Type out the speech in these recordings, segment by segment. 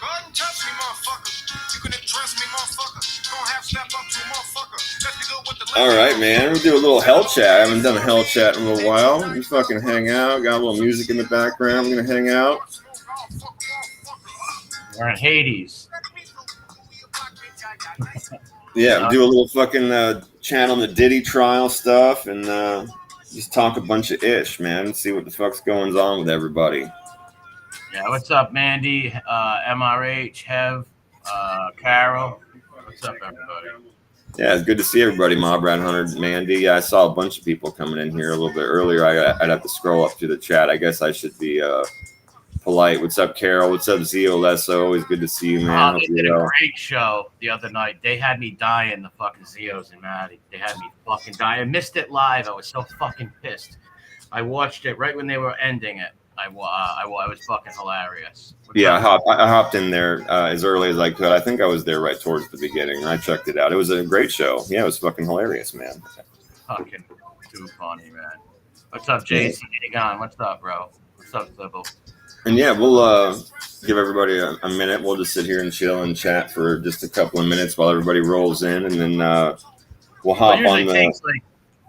ahead and touch me, motherfucker. You can address me, motherfucker. Gonna have step up to motherfucker. Let's be good with the. All right, man. We'll do a little hell chat. I haven't done a hell chat in a little while. We fucking hang out. Got a little music in the background. We're gonna hang out. We're in Hades. Yeah, do a little fucking chat on the Diddy trial stuff and just talk a bunch of ish, man. See what the fuck's going on with everybody. Yeah, what's up, Mandy? MRH, Hev, Carol. What's up, everybody? Yeah, it's good to see everybody. Mob Rat Hunter, Mandy. Yeah, I saw a bunch of people coming in here a little bit earlier. I'd have to scroll up to the chat. I guess I should be polite. What's up, Carol? What's up, Zio Lesso? Always good to see you, man. They did a great show the other night. They had me dying, the fucking Zios and Maddie. They had me fucking dying. I missed it live. I was so fucking pissed. I watched it right when they were ending it. I was fucking hilarious. Yeah, I hopped in there as early as I could. I think I was there right towards the beginning, and I checked it out. It was a great show. Yeah, it was fucking hilarious, man. Fucking too funny, man. What's up, JC? Egon? What's up, bro? What's up, Sybil? And yeah, we'll give everybody a minute. We'll just sit here and chill and chat for just a couple of minutes while everybody rolls in, and then we'll hop on the. Takes like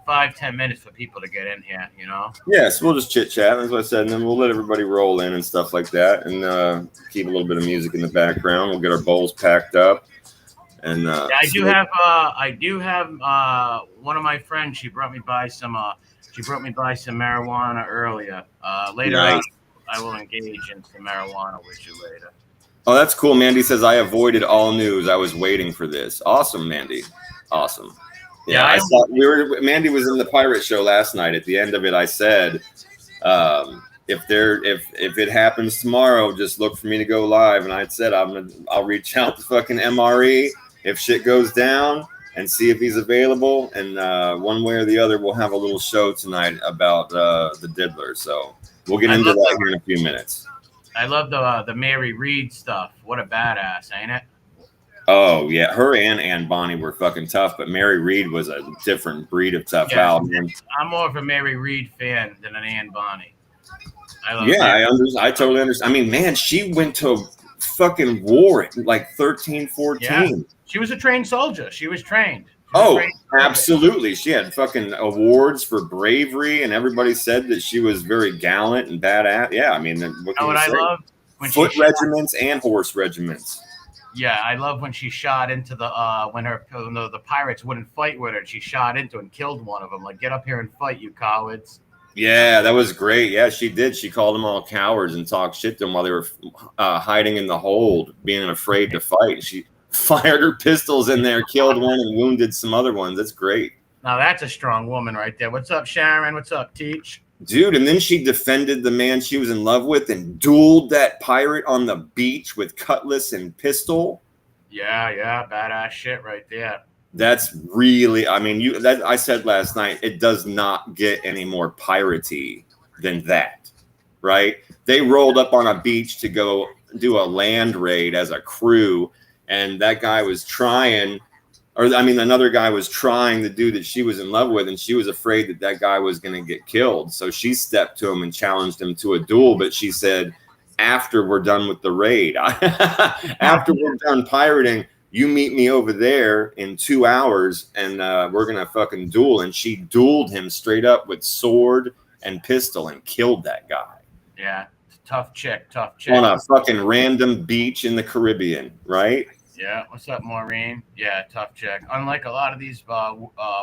5-10 minutes for people to get in here, you know? Yes, we'll just chit chat, as I said, and then we'll let everybody roll in and stuff like that, and keep a little bit of music in the background. We'll get our bowls packed up, and yeah, I do have one of my friends. She brought me by some marijuana earlier. Later, nice. I will engage in some marijuana with you later. Oh, that's cool. Mandy says I avoided all news. I was waiting for this. Awesome, Mandy. Awesome. Yeah, I saw Mandy was in the pirate show last night. At the end of it, I said, if it happens tomorrow, just look for me to go live. And I said I'll reach out to fucking MRE if shit goes down and see if he's available. And one way or the other, we'll have a little show tonight about the Diddler. So we'll get into that here in a few minutes. I love the Mary Reed stuff. What a badass, ain't it? Oh, yeah. Her and Ann Bonny were fucking tough, but Mary Reed was a different breed of tough. Yeah, wow, man. I'm more of a Mary Reed fan than an Ann Bonny. I totally understand. I mean, man, she went to fucking war at like 13, 14. Yeah. She was a trained soldier. She was trained. Absolutely. She had fucking awards for bravery, and everybody said that she was very gallant and badass. Yeah, I mean, what I love? Foot regiments and horse regiments. Yeah, I love when she shot into the when the pirates wouldn't fight with her. She shot into and killed one of them. Like, get up here and fight, you cowards. Yeah, that was great. Yeah, she did. She called them all cowards and talked shit to them while they were hiding in the hold, being afraid to fight. She fired her pistols in there, killed one, and wounded some other ones. That's great. Now that's a strong woman right there. What's up, Sharon? What's up, Teach? Dude, and then she defended the man she was in love with and dueled that pirate on the beach with cutlass and pistol. Yeah, badass shit right there. That's really, I mean, I said last night, it does not get any more piratey than that, right? They rolled up on a beach to go do a land raid as a crew, and that guy was trying. Another guy was trying the dude that she was in love with, and she was afraid that guy was going to get killed. So she stepped to him and challenged him to a duel. But she said, after we're done with the raid, after we're done pirating, you meet me over there in 2 hours, and we're going to fucking duel. And she dueled him straight up with sword and pistol and killed that guy. Yeah, tough chick. On a fucking random beach in the Caribbean, right? Yeah, what's up, Maureen? Yeah, tough chick. Unlike a lot of these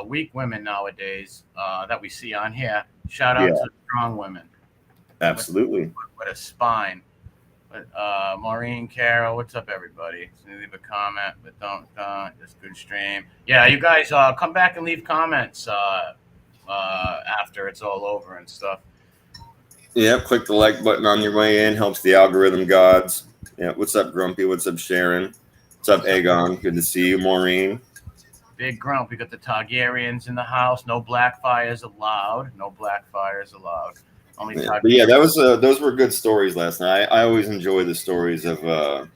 weak women nowadays that we see on here, shout out to the strong women. Absolutely. With a spine. But Maureen, Carol, what's up, everybody? So leave a comment, but don't. It's a good stream. Yeah, you guys come back and leave comments after it's all over and stuff. Yep, click the like button on your way in. Helps the algorithm gods. Yeah, what's up, Grumpy? What's up, Sharon? What's up, Aegon? Good to see you, Maureen. Big Grump. We got the Targaryens in the house. No black fires allowed. Only Targaryens. But yeah, those were good stories last night. I always enjoy the stories of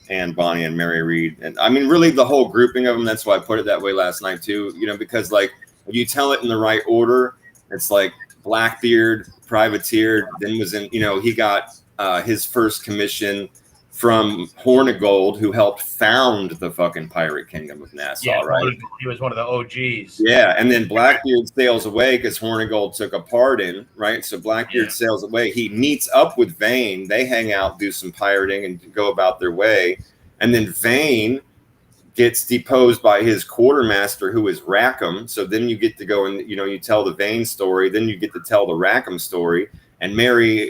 Ann Bonny and Mary Reed, and I mean, really, the whole grouping of them. That's why I put it that way last night too. You know, because like when you tell it in the right order, it's like Blackbeard, privateer, then was in. You know, he got his first commission from Hornigold, who helped found the fucking pirate kingdom of Nassau, right? He was one of the OGs. Yeah, and then Blackbeard sails away because Hornigold took a part in, right? So Blackbeard sails away. He meets up with Vane. They hang out, do some pirating, and go about their way. And then Vane gets deposed by his quartermaster, who is Rackham. So then you get to go and, you tell the Vane story. Then you get to tell the Rackham story. And Mary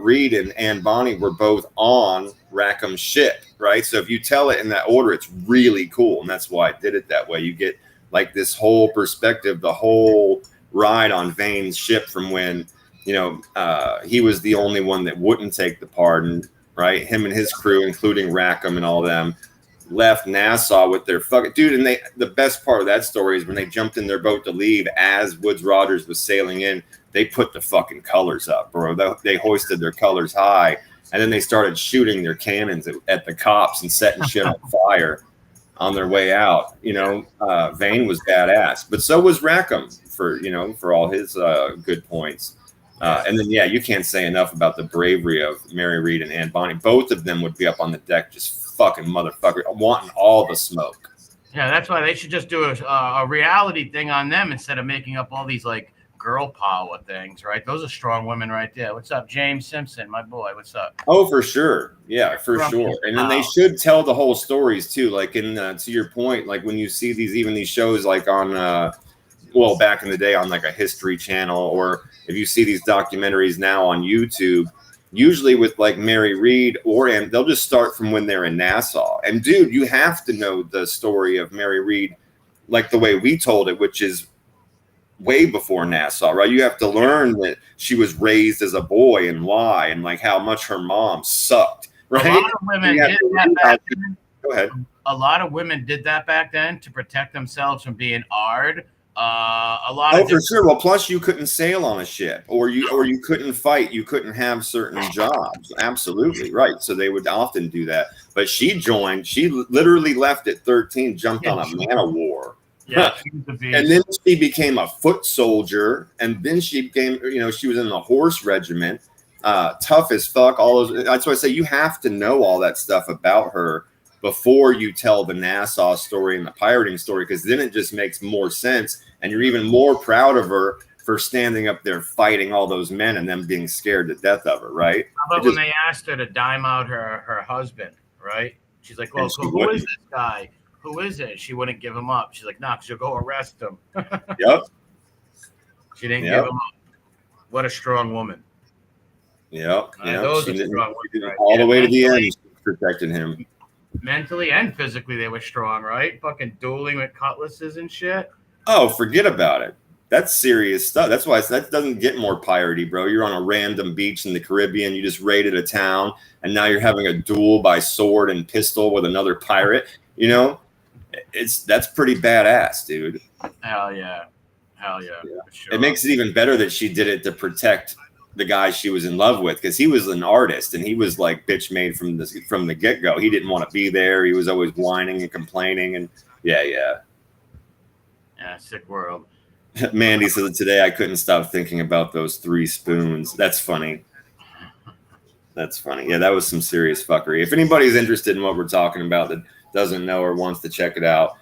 Read and Anne Bonny were both on Rackham's ship, right? So if you tell it in that order, it's really cool. And that's why I did it that way. You get like this whole perspective, the whole ride on Vane's ship from when, he was the only one that wouldn't take the pardon, right? Him and his crew, including Rackham and all them, left Nassau with their fucking dude. And the best part of that story is when they jumped in their boat to leave as Woodes Rogers was sailing in, they put the fucking colors up, bro. They hoisted their colors high, and then they started shooting their cannons at the cops and setting shit on fire on their way out. Vane was badass, but so was Rackham for all his good points. And then, you can't say enough about the bravery of Mary Read and Anne Bonny. Both of them would be up on the deck just fucking motherfucker, wanting all the smoke. Yeah, that's why they should just do a reality thing on them instead of making up all these like girl power things, right? Those are strong women right there. What's up, James Simpson, my boy? What's up? Oh, for sure. Yeah, for sure. And then they should tell the whole stories too. Like to your point, like when you see these shows like on, back in the day on like a History Channel, or if you see these documentaries now on YouTube, usually with like Mary Read and they'll just start from when they're in Nassau. And dude, you have to know the story of Mary Read like the way we told it, which is way before Nassau, right? You have to learn that she was raised as a boy and why, and like how much her mom sucked, right? A lot of women did that back then. Go ahead. A lot of women did that back then to protect themselves from being ard. For sure. Well, plus you couldn't sail on a ship, or you couldn't fight. You couldn't have certain jobs. Absolutely right. So they would often do that. But she joined. She literally left at 13, jumped on a man of war. Yeah, and then she became a foot soldier, and then she became, she was in the horse regiment, tough as fuck. All those. That's why I say you have to know all that stuff about her before you tell the Nassau story and the pirating story, because then it just makes more sense, and you're even more proud of her for standing up there fighting all those men and them being scared to death of her, right? How about when they asked her to dime out her husband, right? She's like, well, so who is this guy? Who is it? She wouldn't give him up. She's like, nah, because you'll go arrest him. Yep. She didn't give him up. What a strong woman. Yep. Those are strong women, right? All the way to the end, she protected him. Mentally and physically, they were strong, right? Fucking dueling with cutlasses and shit. Oh, forget about it. That's serious stuff. That's why that doesn't get more piratey, bro. You're on a random beach in the Caribbean. You just raided a town, and now you're having a duel by sword and pistol with another pirate. That's pretty badass, dude. Hell yeah. For sure. It makes it even better that she did it to protect the guy she was in love with, because he was an artist and he was like bitch made from the get-go. He didn't want to be there. He was always whining and complaining, and yeah, sick world. Mandy said that today I couldn't stop thinking about those 3 spoons. That's funny. Yeah, that was some serious fuckery. If anybody's interested in what we're talking about that doesn't know or wants to check it out,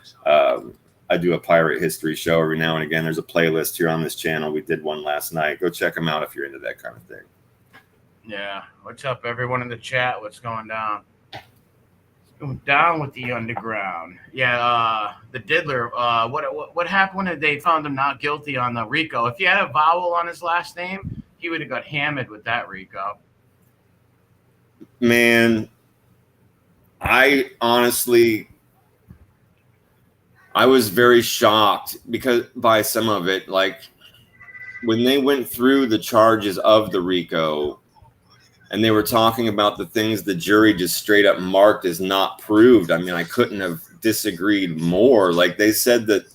I do a pirate history show every now and again. There's a playlist here on this channel. We did one last night. Go check them out if you're into that kind of thing. Yeah. What's up, everyone in the chat? What's going down? What's going down with the underground? Yeah, the Diddler. What happened when they found him not guilty on the RICO? If he had a vowel on his last name, he would have got hammered with that RICO. Man, I honestly, I was very shocked by some of it. Like when they went through the charges of the RICO and they were talking about the things the jury just straight up marked as not proved. I mean, I couldn't have disagreed more. Like they said that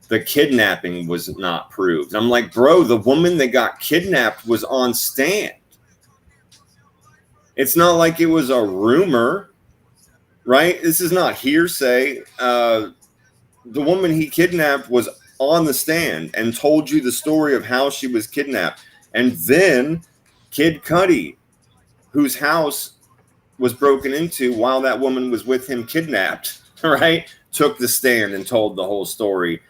the kidnapping was not proved. I'm like, bro, the woman that got kidnapped was on stand. It's not like it was a rumor, right? This is not hearsay. The woman he kidnapped was on the stand and told you the story of how she was kidnapped. And then Kid Cudi, whose house was broken into while that woman was with him kidnapped, right? Took the stand and told the whole story.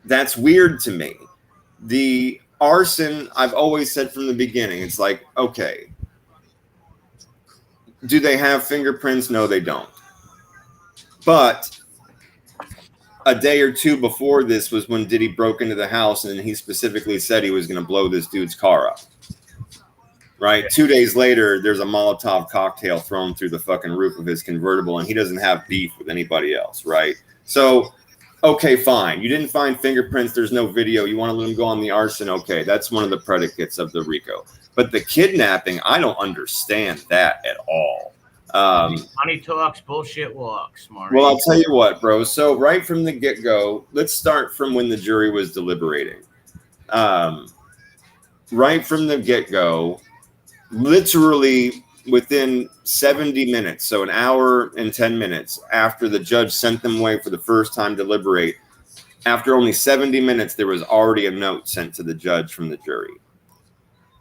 That's weird to me. The arson, I've always said from the beginning, it's like, okay, do they have fingerprints? No, they don't. But a day or two before this was when Diddy broke into the house, and he specifically said he was going to blow this dude's car up. Right? 2 days later, there's a Molotov cocktail thrown through the fucking roof of his convertible, and he doesn't have beef with anybody else, right? So, okay, fine. You didn't find fingerprints. There's no video. You want to let him go on the arson? Okay, that's one of the predicates of the RICO. But the kidnapping, I don't understand that at all. Money talks, bullshit walks, Maurice. Well, I'll tell you what, bro. So right from the get-go, let's start from when the jury was deliberating. Right from the get-go, literally within 70 minutes, so an hour and 10 minutes after the judge sent them away for the first time to deliberate, after only 70 minutes, there was already a note sent to the judge from the jury.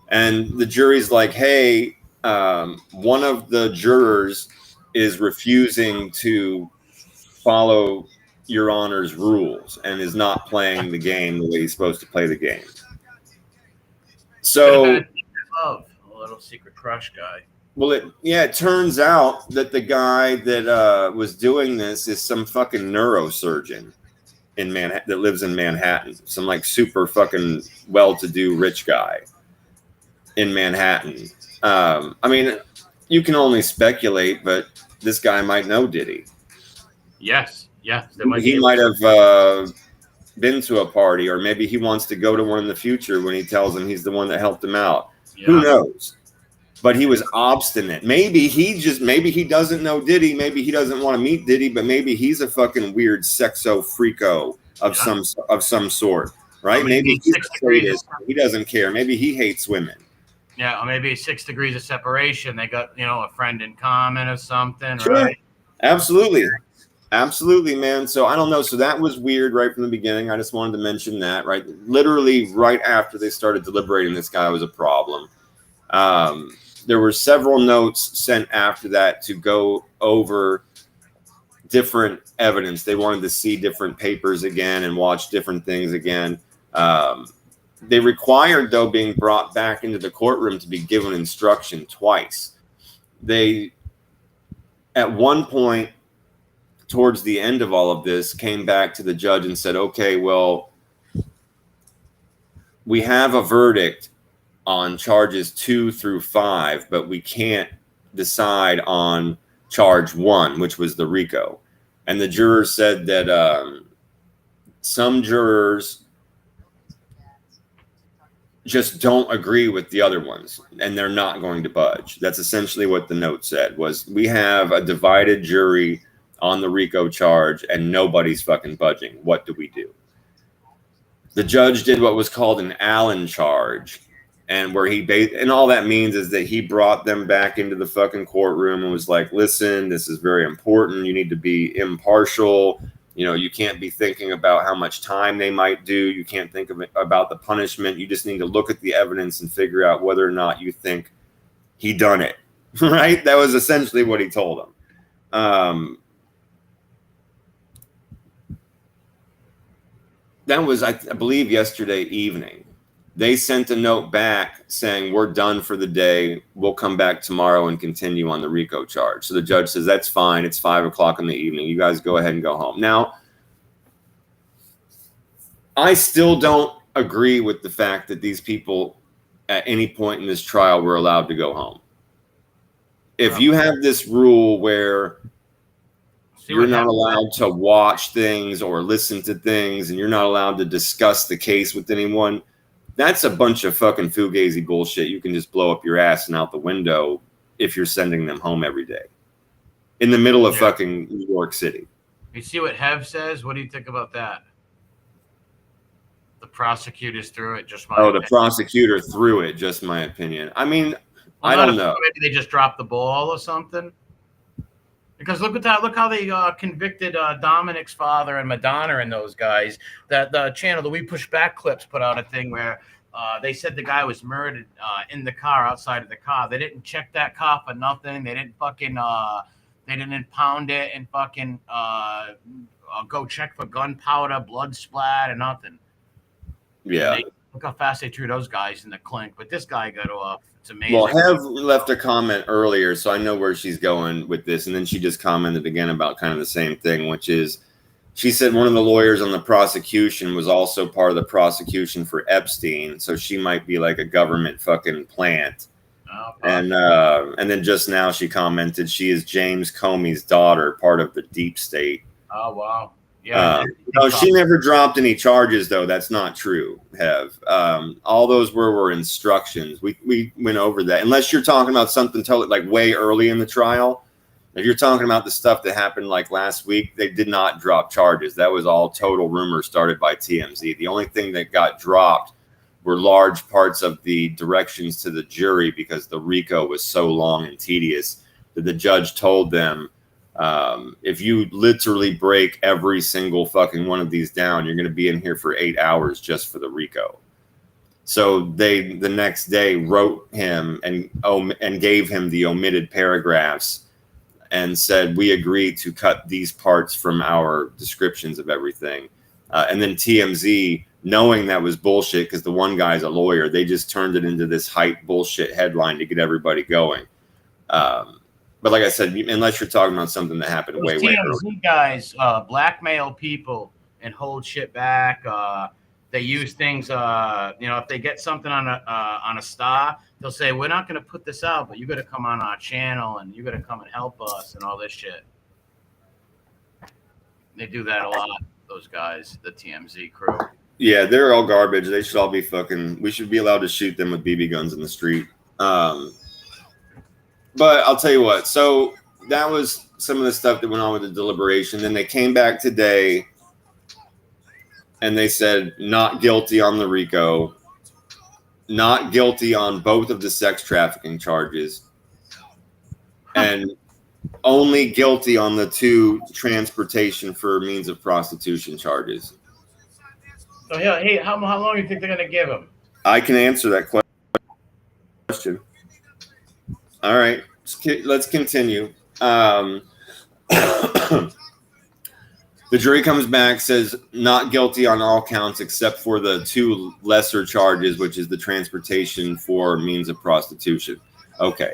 And the jury's like, hey, one of the jurors is refusing to follow your honor's rules and is not playing the game the way he's supposed to play the game. So, a little secret crush guy. Well, it turns out that the guy that was doing this is some fucking neurosurgeon in Manhattan that lives in Manhattan. Some like super fucking well-to-do rich guy in Manhattan. I mean, you can only speculate, but this guy might know Diddy. Yes. He might have been to a party, or maybe he wants to go to one in the future when he tells him he's the one that helped him out. Yeah. Who knows? But he was obstinate. Maybe he doesn't know Diddy. Maybe he doesn't want to meet Diddy, but maybe he's a fucking weird sexo freako of some sort, right? Maybe he's a sadist. He doesn't care. Maybe he hates women. Yeah, or maybe 6 degrees of separation. They got, a friend in common or something, sure. Right? Absolutely, man. So I don't know. So that was weird right from the beginning. I just wanted to mention that, right? Literally right after they started deliberating, this guy was a problem. There were several notes sent after that to go over different evidence. They wanted to see different papers again and watch different things again. They required, though, being brought back into the courtroom to be given instruction twice. They, at one point, towards the end of all of this, came back to the judge and said, okay, well, we have a verdict on charges 2 through 5, but we can't decide on charge 1, which was the RICO. And the jurors said that some jurors just don't agree with the other ones, and they're not going to budge. That's essentially what the note said, was we have a divided jury on the RICO charge, and nobody's fucking budging. What do we do? The judge did what was called an Allen charge, and where and all that means is that he brought them back into the fucking courtroom and was like, listen, this is very important. You need to be impartial. You can't be thinking about how much time they might do. You can't think about the punishment. You just need to look at the evidence and figure out whether or not you think he done it. Right? That was essentially what he told them. That was, I believe, yesterday evening. They sent a note back saying, we're done for the day. We'll come back tomorrow and continue on the RICO charge. So the judge says, that's fine. It's 5 o'clock in the evening. You guys go ahead and go home. Now, I still don't agree with the fact that these people at any point in this trial were allowed to go home. If you have this rule where you're not allowed to watch things or listen to things, and you're not allowed to discuss the case with anyone, that's a bunch of fucking fugazi bullshit. You can just blow up your ass and out the window if you're sending them home every day in the middle of fucking New York City. You see what Hev says? What do you think about that? The prosecutors threw it, just my opinion. The prosecutor threw it, just my opinion. I mean, I don't know. Maybe they just dropped the ball or something. Because look how they convicted Dominic's father and Madonna and those guys. That the channel, the We Push Back Clips, put out a thing where they said the guy was murdered in the car, outside of the car. They didn't check that car for nothing. They didn't fucking they didn't impound it and fucking go check for gunpowder, blood splat, or nothing. Yeah. Look how fast they threw those guys in the clink. But this guy got off. It's amazing. Well, Hev left a comment earlier, so I know where she's going with this. And then she just commented again about kind of the same thing, which is she said one of the lawyers on the prosecution was also part of the prosecution for Epstein. So she might be like a government fucking plant. Oh, and then just now she commented she is James Comey's daughter, part of the deep state. Oh, wow. Yeah. No, she never dropped any charges, though. That's not true, Hev. All those were instructions. We went over that. Unless you're talking about something totally like way early in the trial. If you're talking about the stuff that happened like last week, they did not drop charges. That was all total rumors started by TMZ. The only thing that got dropped were large parts of the directions to the jury because the RICO was so long and tedious that the judge told them, if you literally break every single fucking one of these down, you're going to be in here for 8 hours just for the RICO. So they the next day wrote him and gave him the omitted paragraphs and said, we agree to cut these parts from our descriptions of everything. And then TMZ, knowing that was bullshit because the one guy's a lawyer, they just turned it into this hype bullshit headline to get everybody going. But like I said, unless you're talking about something that happened way early. TMZ guys blackmail people and hold shit back. They use things, if they get something on a star, they'll say, we're not going to put this out, but you got to come on our channel and you got to come and help us and all this shit. They do that a lot, those guys, the TMZ crew. Yeah, they're all garbage. They should all be we should be allowed to shoot them with BB guns in the street. But I'll tell you what. So that was some of the stuff that went on with the deliberation. Then they came back today and they said not guilty on the RICO, not guilty on both of the sex trafficking charges, and only guilty on the 2 transportation for means of prostitution charges. So, hey, how long do you think they're going to give him? I can answer that question. All right, let's continue. The jury comes back, says not guilty on all counts except for the 2 lesser charges, which is the transportation for means of prostitution. Okay.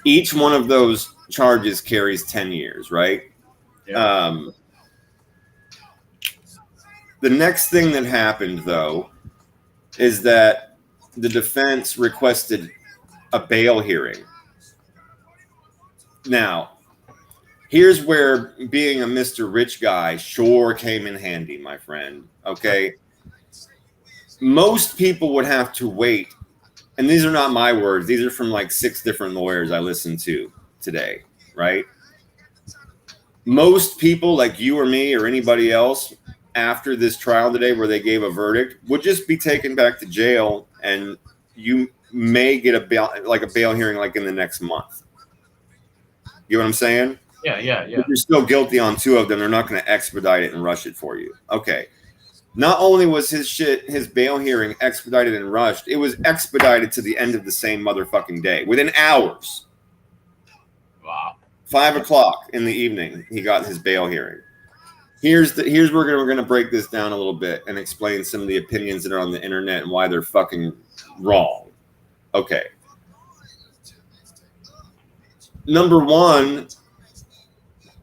Each one of those charges carries 10 years, right? Yeah. The next thing that happened, though, is that the defense requested a bail hearing. Now, here's where being a Mr. Rich guy sure came in handy, my friend. Okay. Most people would have to wait. And these are not my words. These are from like 6 different lawyers I listened to today, right? Most people like you or me or anybody else after this trial today where they gave a verdict would just be taken back to jail, and you may get a bail hearing like in the next month. You know what I'm saying? Yeah. If you're still guilty on 2 of them, they're not going to expedite it and rush it for you. Okay. Not only was his bail hearing expedited and rushed, it was expedited to the end of the same motherfucking day, within hours. Wow. 5 o'clock in the evening, he got his bail hearing. Here's where we're going to break this down a little bit and explain some of the opinions that are on the internet and why they're fucking wrong. Okay. Number 1,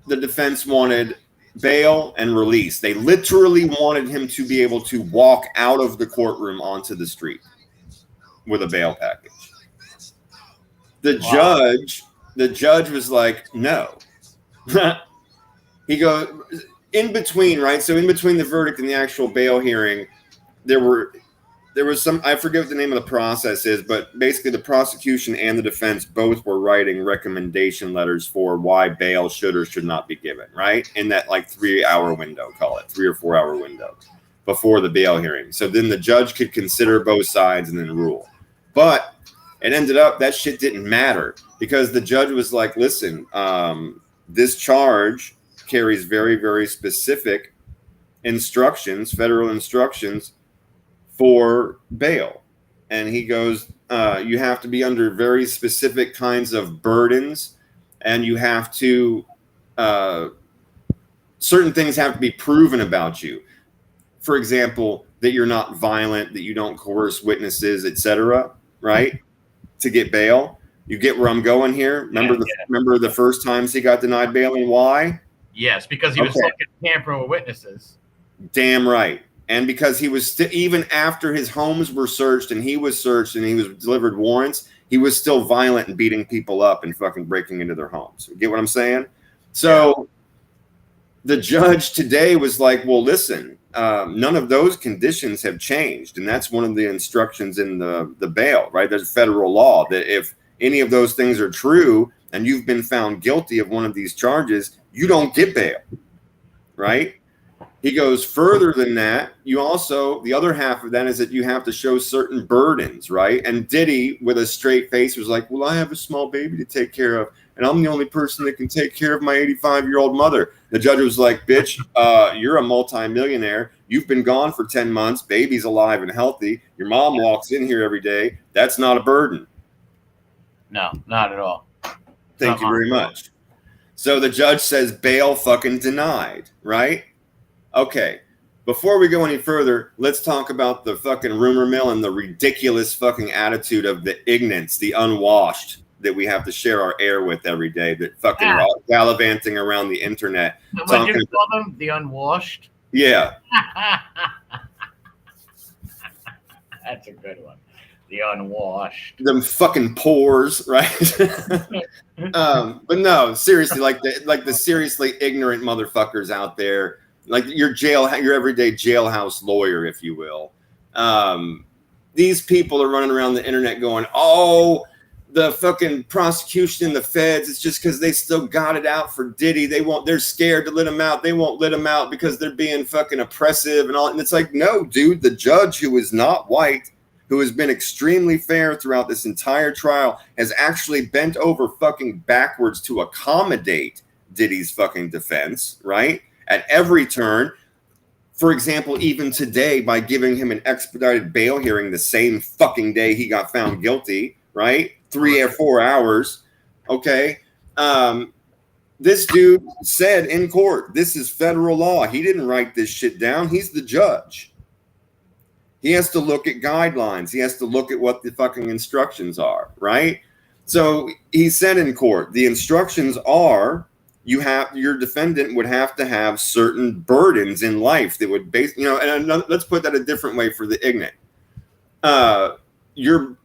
the defense wanted bail and release. They literally wanted him to be able to walk out of the courtroom onto the street with a bail package. The judge was like, no. He goes, in between, right? So in between the verdict and the actual bail hearing, there was some, I forget what the name of the process is, but basically the prosecution and the defense both were writing recommendation letters for why bail should or should not be given, right? In that like 3-hour window, call it 3 or 4 hour window before the bail hearing. So then the judge could consider both sides and then rule. But it ended up that shit didn't matter because the judge was like, listen, this charge carries very, very specific instructions, federal instructions for bail. and he goes, you have to be under very specific kinds of burdens, and you have to certain things have to be proven about you. For example, that you're not violent, that you don't coerce witnesses, etc. Right? To get bail. You get where I'm going here. Remember the first times he got denied bail and why? Yes, because he was fucking tampering with witnesses. Damn right. And because he was even after his homes were searched and he was searched and he was delivered warrants, he was still violent and beating people up and fucking breaking into their homes. You get what I'm saying? So the judge today was like, well, listen, none of those conditions have changed. And that's one of the instructions in the bail, right? There's federal law that if any of those things are true and you've been found guilty of one of these charges, you don't get bail, right? He goes further than that. You also, the other half of that is that you have to show certain burdens, right? And Diddy, with a straight face, was like, well, I have a small baby to take care of, and I'm the only person that can take care of my 85-year-old mother. The judge was like, bitch, you're a multimillionaire. You've been gone for 10 months. Baby's alive and healthy. Your mom walks in here every day. That's not a burden. No, not at all. Thank you very much. So the judge says bail fucking denied, right? Okay, before we go any further, let's talk about the fucking rumor mill and the ridiculous fucking attitude of the ignorance, the unwashed that we have to share our air with every day, that fucking are all gallivanting around the internet. What did you call them? The unwashed? Yeah. That's a good one. The unwashed. Them fucking pores, right? But no, seriously, like the seriously ignorant motherfuckers out there. Like your everyday jailhouse lawyer, if you will. These people are running around the internet going, oh, the fucking prosecution and the feds, it's just because they still got it out for Diddy. They're scared to let him out. They won't let him out because they're being fucking oppressive and all. And it's like, no, dude, the judge, who is not white, who has been extremely fair throughout this entire trial, has actually bent over fucking backwards to accommodate Diddy's fucking defense, right? At every turn. For example, even today, by giving him an expedited bail hearing the same fucking day he got found guilty, right? 3 or 4 hours. Okay. This dude said in court, this is federal law. He didn't write this shit down. He's the judge. He has to look at guidelines. He has to look at what the fucking instructions are, right? So he said in court, the instructions are, your defendant would have to have certain burdens in life that would and let's put that a different way for the ignorant. Your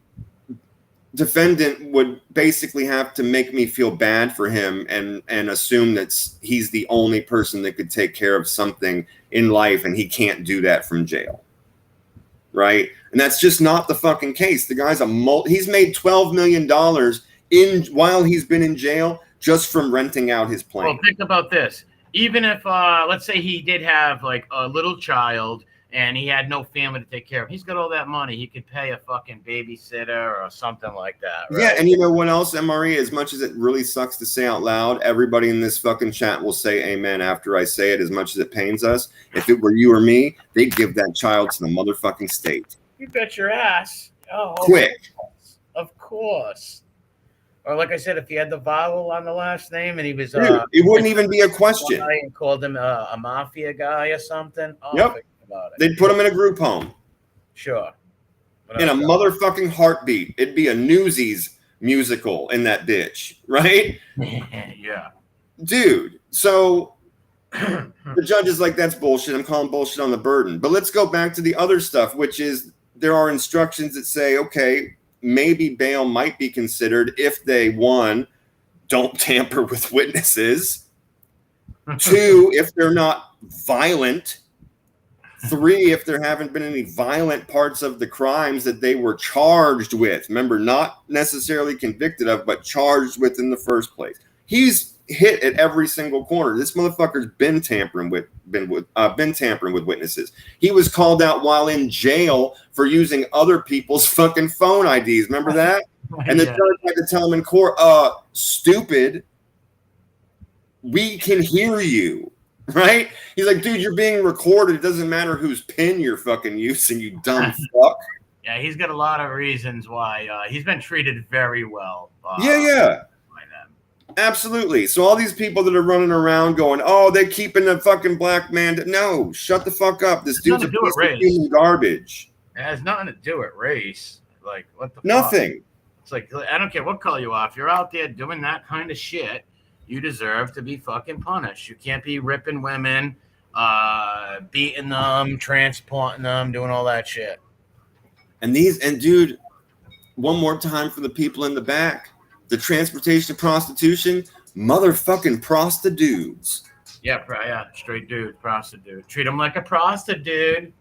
defendant would basically have to make me feel bad for him and assume that he's the only person that could take care of something in life, and he can't do that from jail. Right? And that's just not the fucking case. The guy's he's made $12 million while he's been in jail, just from renting out his plane. Well, think about this. Even if, let's say he did have like a little child and he had no family to take care of, he's got all that money. He could pay a fucking babysitter or something like that. Right? Yeah, and you know what else, MRE? As much as it really sucks to say out loud, everybody in this fucking chat will say amen after I say it, as much as it pains us. If it were you or me, they'd give that child to the motherfucking state. You bet your ass. Oh, quick. Of course. Or like I said, if he had the vowel on the last name and he was... Dude, it wouldn't even be a question. And called him a mafia guy or something. Oh, yep. About it. They'd put him in a group home. Sure. In a motherfucking heartbeat. It'd be a Newsies musical in that bitch, right? Yeah. Dude, so the judge is like, that's bullshit. I'm calling bullshit on the burden. But let's go back to the other stuff, which is there are instructions that say, okay, maybe bail might be considered if they, 1, don't tamper with witnesses, 2, if they're not violent, 3, if there haven't been any violent parts of the crimes that they were charged with. Remember, not necessarily convicted of, but charged with in the first place. He's hit at every single corner. This motherfucker's been tampering with witnesses. He was called out while in jail for using other people's fucking phone IDs. Remember that? And the judge had to tell him in court, stupid, we can hear you. Right? He's like, dude, you're being recorded. It doesn't matter whose pin you're fucking using, you dumb fuck. Yeah, he's got a lot of reasons why he's been treated very well. Yeah. By them. Absolutely. So all these people that are running around going, "Oh, they're keeping the fucking black man." No, shut the fuck up. This dude's a piece of human garbage. It has nothing to do with race. Like, what the Nothing. fuck? It's like, I don't care what color you are. If you're out there doing that kind of shit, you deserve to be fucking punished. You can't be ripping women, beating them, transporting them, doing all that shit. And dude, one more time for the people in the back. The transportation of prostitution, motherfucking prostitutes. Yeah, straight dude, prostitute. Treat them like a prostitute.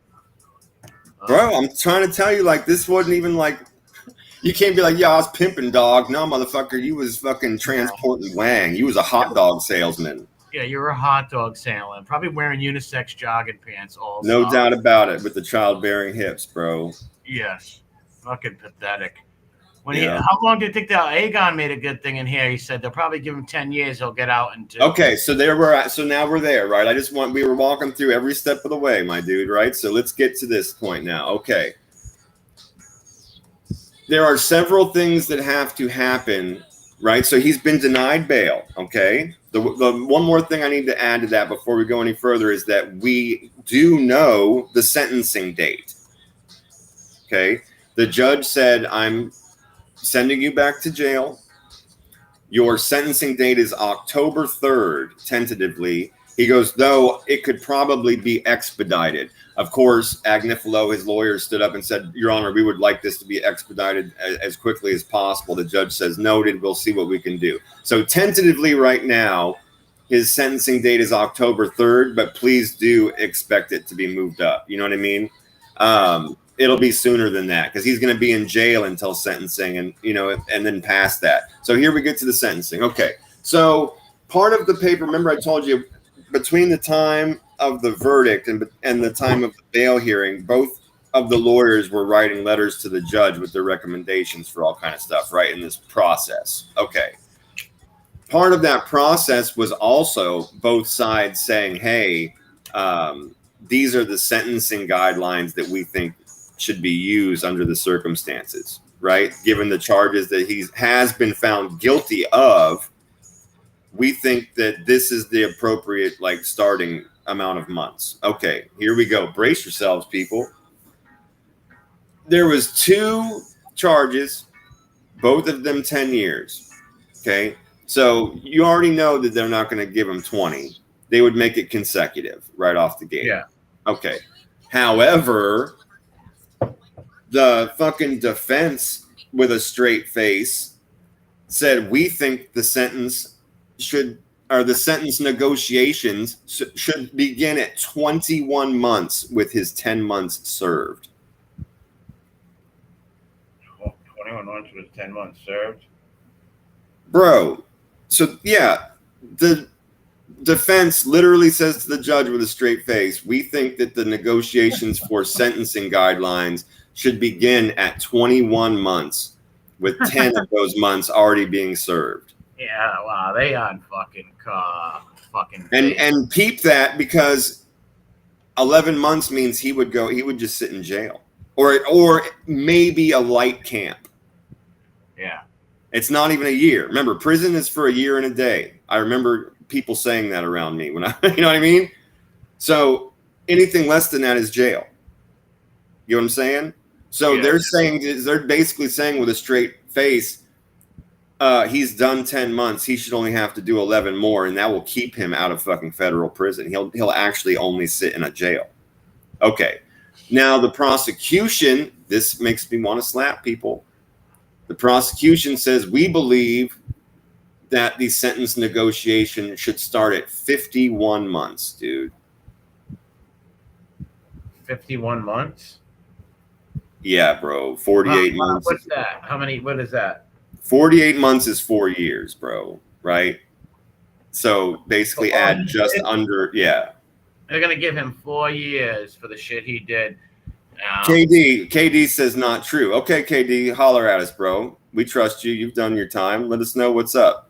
Bro, I'm trying to tell you, like, this wasn't even like, you can't be like, yeah, I was pimping, dog. No, motherfucker, you was fucking transporting wang. You was a hot dog salesman. Yeah, you were a hot dog salesman. Probably wearing unisex jogging pants also. No doubt about it, with the childbearing hips, bro. Yes. Fucking pathetic. How long do you think that Aegon made a good thing in here? He said they'll probably give him 10 years. He'll get out and do. Okay, so now we're there, right? We were walking through every step of the way, my dude, right? So let's get to this point now. Okay. There are several things that have to happen, right? So he's been denied bail, okay? The one more thing I need to add to that before we go any further is that we do know the sentencing date, okay? The judge said, I'm sending you back to jail. Your sentencing date is October 3rd, tentatively. He goes, though it could probably be expedited. Of course, Agnifilo, his lawyer, stood up and said, Your Honor, we would like this to be expedited as quickly as possible. The judge says, noted, we'll see what we can do. So tentatively right now, his sentencing date is October 3rd, but please do expect it to be moved up. You know what I mean? It'll be sooner than that because he's going to be in jail until sentencing and then past that. So here we get to the sentencing. Okay. So part of the paper, remember I told you between the time of the verdict and the time of the bail hearing, both of the lawyers were writing letters to the judge with their recommendations for all kind of stuff, right? In this process. Okay. Part of that process was also both sides saying, hey, these are the sentencing guidelines that we think should be used under the circumstances, right? Given the charges that he has been found guilty of, we think that this is the appropriate, starting amount of months. Okay, here we go. Brace yourselves, people. There was 2 charges, both of them 10 years. Okay, so you already know that they're not going to give him 20. They would make it consecutive right off the gate. Yeah. Okay. However, the fucking defense with a straight face said, we think the sentence the sentence negotiations should begin at 21 months with his 10 months served. 21 months with 10 months served? Bro, so yeah, the defense literally says to the judge with a straight face, we think that the negotiations for sentencing guidelines should begin at 21 months with 10 of those months already being served. Yeah, wow, they on fucking and peep that, because 11 months means he would just sit in jail or maybe a light camp. Yeah. It's not even a year. Remember, prison is for a year and a day. I remember people saying that around me when you know what I mean? So anything less than that is jail. You know what I'm saying? So yeah. They're basically saying with a straight face, he's done 10 months. He should only have to do 11 more, and that will keep him out of fucking federal prison. He'll actually only sit in a jail. Okay. Now the prosecution, this makes me want to slap people. The prosecution says, we believe that the sentence negotiation should start at 51 months, dude. 51 months? Yeah, bro. 48 months. What's that? What is that? 48 months is 4 years, bro. Right? So basically add just under, yeah. They're going to give him 4 years for the shit he did. KD says not true. Okay, KD, holler at us, bro. We trust you. You've done your time. Let us know what's up.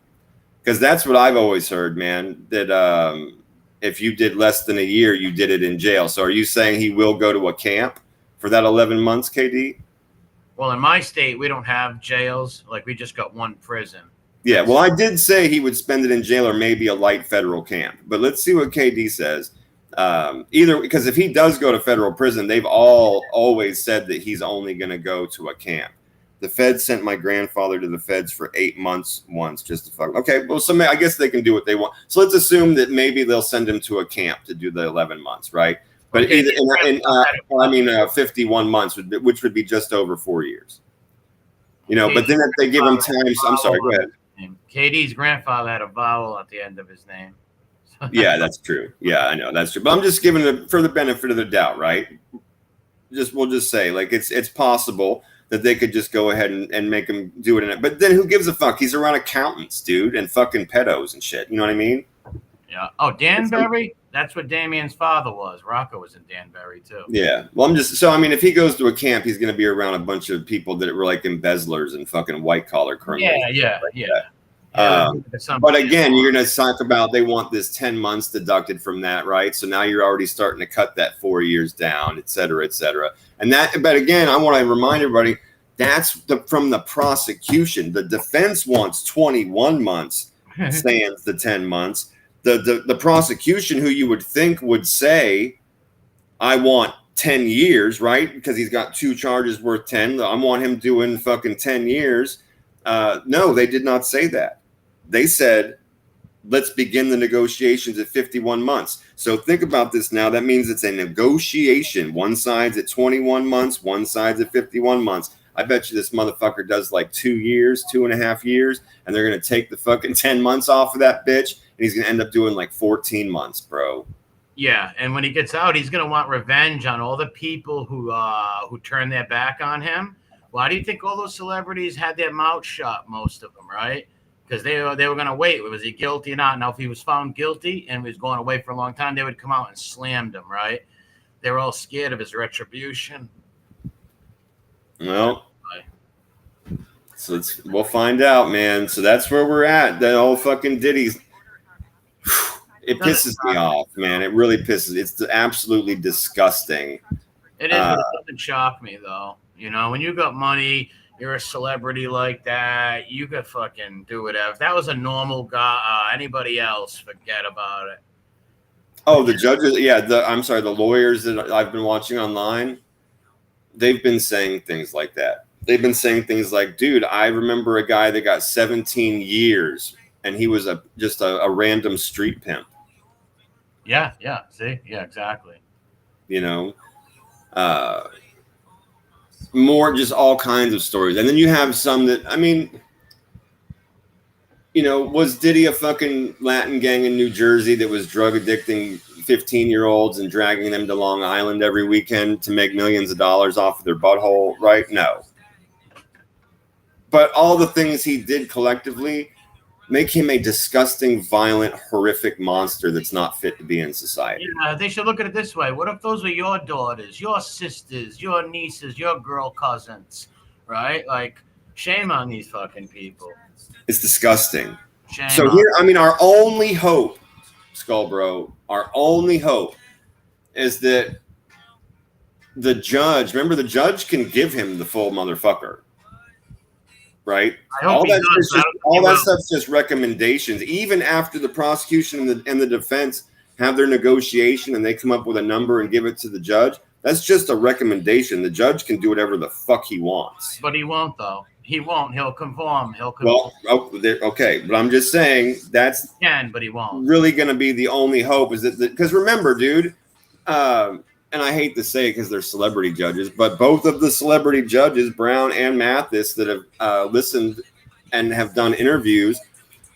Because that's what I've always heard, man, that if you did less than a year, you did it in jail. So are you saying he will go to a camp for that 11 months, KD? Well, in my state, we don't have jails. Like, we just got one prison. Yeah, well, I did say he would spend it in jail or maybe a light federal camp. But let's see what KD says. Either because if he does go to federal prison, they've always said that he's only going to go to a camp. The feds sent my grandfather to the feds for 8 months once just to fuck. Okay, well, so I guess they can do what they want. So let's assume that maybe they'll send him to a camp to do the 11 months, right? But Okay, either 51 months, which would be just over 4 years. You know, but then if they give him time, I'm sorry, go ahead. KD's grandfather had a vowel at the end of his name. Yeah, that's true. Yeah, I know that's true. But I'm just giving it for the benefit of the doubt, right? We'll just say like it's possible that they could just go ahead and make him do it in it. But then who gives a fuck? He's around accountants, dude, and fucking pedos and shit. You know what I mean? Yeah. Oh, Danbury? That's what Damien's father was. Rocco was in Danbury too. Yeah. Well, I mean, if he goes to a camp, he's going to be around a bunch of people that were like embezzlers and fucking white collar criminals. Yeah. But again, you're going to talk about they want this 10 months deducted from that, right? So now you're already starting to cut that 4 years down, et cetera, et cetera. But again, I want to remind everybody that's from the prosecution. The defense wants 21 months, sans the 10 months. The prosecution, who you would think would say, I want 10 years, right? Because he's got 2 charges worth 10. I want him doing fucking 10 years. No, they did not say that. They said, let's begin the negotiations at 51 months. So think about this now. That means it's a negotiation. One side's at 21 months, one side's at 51 months. I bet you this motherfucker does like 2 years, 2.5 years, and they're going to take the fucking 10 months off of that bitch, and he's going to end up doing like 14 months, bro. Yeah, and when he gets out, he's going to want revenge on all the people who turned their back on him. Why do you think all those celebrities had their mouth shut, most of them, right? Because they were going to wait. Was he guilty or not? Now, if he was found guilty and was going away for a long time, they would come out and slammed him, right? They were all scared of his retribution. Well, so we'll find out, man. So that's where we're at. That old fucking Diddy's. It pisses me off, man. It really pisses. It's absolutely disgusting. It is. But it doesn't shock me, though. You know, when you got money, you're a celebrity like that, you could fucking do whatever. If that was a normal guy, anybody else, forget about it. Oh, the judges, yeah. The lawyers that I've been watching online, they've been saying things like that. They've been saying things like, dude, I remember a guy that got 17 years and he was just a random street pimp. Yeah. See? Yeah, exactly. You know? More just all kinds of stories. And then you have some that, I mean, you know, was Diddy a fucking Latin gang in New Jersey that was drug addicting 15-year-olds and dragging them to Long Island every weekend to make millions of dollars off of their butthole, right? No. But all the things he did collectively make him a disgusting, violent, horrific monster that's not fit to be in society. Yeah, they should look at it this way. What if those were your daughters, your sisters, your nieces, your girl cousins, right? Like, shame on these fucking people. It's disgusting. Shame so on here, I mean, our only hope, Skullbro, our only hope is that the judge, remember the judge can give him the full motherfucker. Right? All that stuff's just recommendations. Even after the prosecution and the defense have their negotiation and they come up with a number and give it to the judge, that's just a recommendation. The judge can do whatever the fuck he wants. But he won't, though. He won't. He'll conform. Well, okay. But I'm just saying that's but he won't. Really going to be the only hope is that because remember, dude, and I hate to say it because they're celebrity judges, but both of the celebrity judges, Brown and Mathis, that have listened and have done interviews,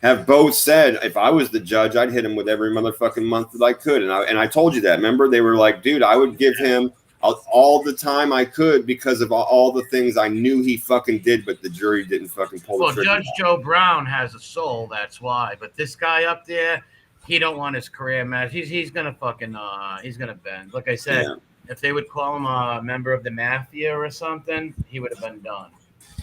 have both said, if I was the judge, I'd hit him with every motherfucking month that I could. And I told you that. Remember, they were like, dude, I would give him all the time I could because of all the things I knew he fucking did, but the jury didn't fucking pull the trigger. Well, Judge Joe Brown has a soul, that's why. But this guy up there, he don't want his career match. He's gonna fucking he's gonna bend. Like I said, if they would call him a member of the mafia or something, he would have been done.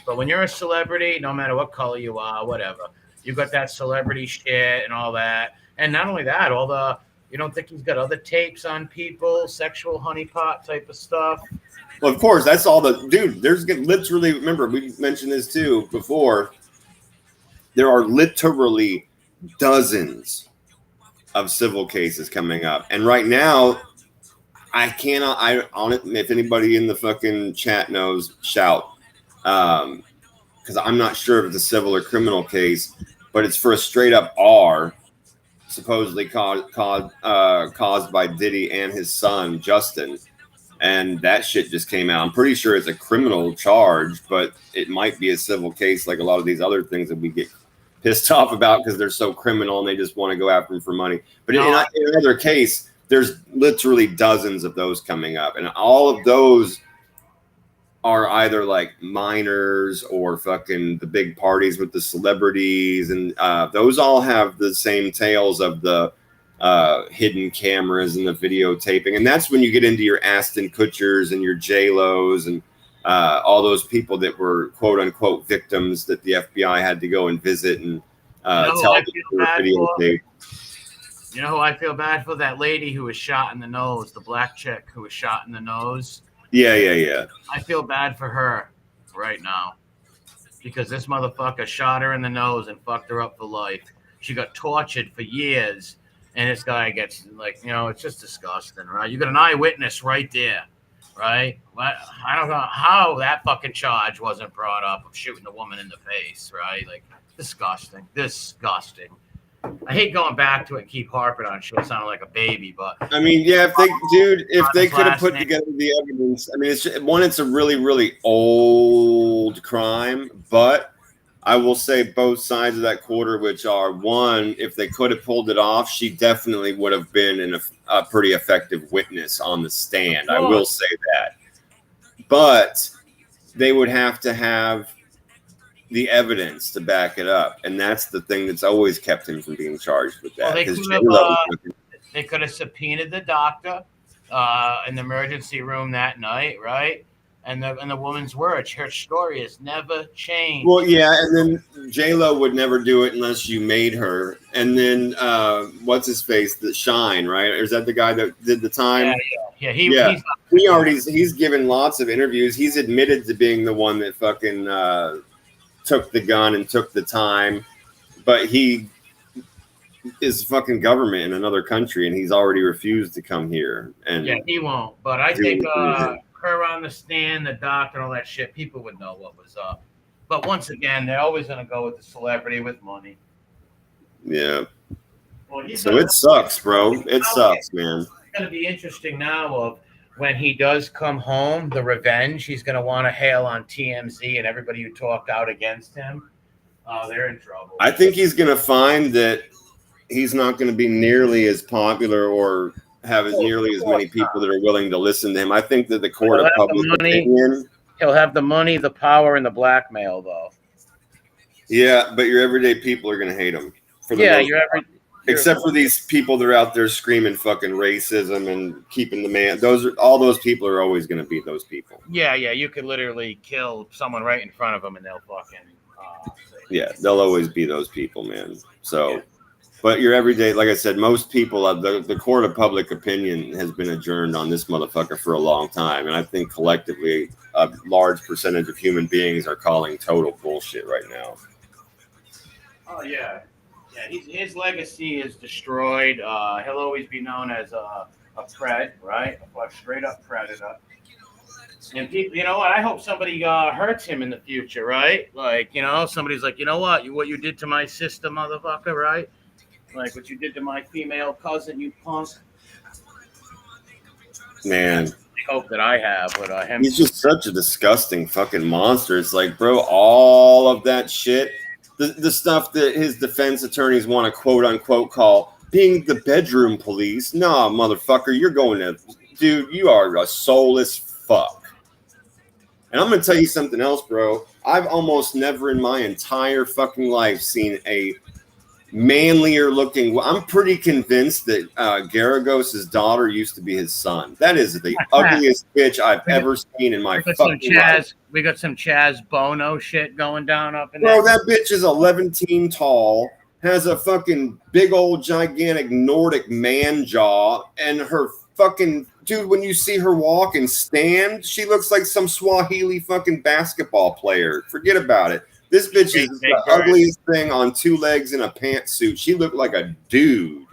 But when you're a celebrity, no matter what color you are, whatever, you got that celebrity shit and all that. And not only that, you don't think he's got other tapes on people, sexual honeypot type of stuff. Well, of course, that's all the dude. There's literally. Remember, we mentioned this too before. There are literally dozens of civil cases coming up, and right now, I cannot. I on it. If anybody in the fucking chat knows, shout. Because I'm not sure if it's a civil or criminal case, but it's for a straight up R, supposedly caused by Diddy and his son Justin, and that shit just came out. I'm pretty sure it's a criminal charge, but it might be a civil case, like a lot of these other things that we get pissed off about because they're so criminal and they just want to go after them for money. But in another case, there's literally dozens of those coming up, and all of those are either like minors or fucking the big parties with the celebrities, and those all have the same tales of the hidden cameras and the videotaping, and that's when you get into your Aston Kutchers and your J-Los and all those people that were quote unquote victims that the FBI had to go and visit and tell them to videotape. You know who I feel bad for? That lady who was shot in the nose, the black chick who was shot in the nose. Yeah. I feel bad for her right now because this motherfucker shot her in the nose and fucked her up for life. She got tortured for years, and this guy gets it's just disgusting, right? You got an eyewitness right there, right? I don't know how that fucking charge wasn't brought up of shooting the woman in the face, right? Like, disgusting. I hate going back to it and keep harping on it. She'll sound like a baby, but I mean, yeah, if they could have put together the evidence, I mean, it's a really, really old crime, but I will say both sides of that quarter, which are one, if they could have pulled it off, she definitely would have been a pretty effective witness on the stand. I will say that, but they would have to have the evidence to back it up, and that's the thing that's always kept him from being charged with that. Well, they could have subpoenaed the doctor in the emergency room that night, right? And the woman's word, her story has never changed. Well, yeah, and then J-Lo would never do it unless you made her. And then what's his face? The Shine, right? Or is that the guy that did the time? Yeah. He's given lots of interviews. He's admitted to being the one that fucking took the gun and took the time, but he is fucking government in another country, and he's already refused to come here. And yeah, he won't. But I think her on the stand, the doctor, and all that shit, people would know what was up. But once again, they're always going to go with the celebrity with money. Yeah. Well, so it sucks, bro. It sucks, man. It's going to be interesting now of when he does come home, the revenge, he's going to want to hail on TMZ and everybody who talked out against him. They're in trouble. I think he's going to find that he's not going to be nearly as popular or have nearly as many people that are willing to listen to him. I think that the court of public opinion. He'll have the money, the power, and the blackmail, though. Yeah, but your everyday people are going to hate him. Except for these people that are out there screaming fucking racism and keeping the man. All those people are always going to be those people. Yeah. You could literally kill someone right in front of them and they'll fucking. They'll always be those people, man. So, but your everyday, like I said, most people, the court of public opinion has been adjourned on this motherfucker for a long time. And I think collectively, a large percentage of human beings are calling total bullshit right now. Oh, yeah. Yeah, his legacy is destroyed. He'll always be known as a pred, right? A straight up predator. And people, you know what? I hope somebody hurts him in the future, right? Like, somebody's like, you know what you did to my sister, motherfucker, right? Like what you did to my female cousin, you punk. Man. I hope that I have with him. He's just such a disgusting fucking monster. It's like, bro, all of that shit. The stuff that his defense attorneys want to quote unquote call being the bedroom police. Nah, motherfucker, you are a soulless fuck. And I'm going to tell you something else, bro. I've almost never in my entire fucking life seen a manlier looking. I'm pretty convinced that Garagos' daughter used to be his son. That is the ugliest bitch I've ever seen in my fucking life. We got some Chaz Bono shit going down up in there. Bro, that bitch is 11 tall, has a fucking big old gigantic Nordic man jaw, and her fucking dude, when you see her walk and stand, she looks like some Swahili fucking basketball player. Forget about it. This bitch is the ugliest thing on two legs in a pantsuit. She looked like a dude.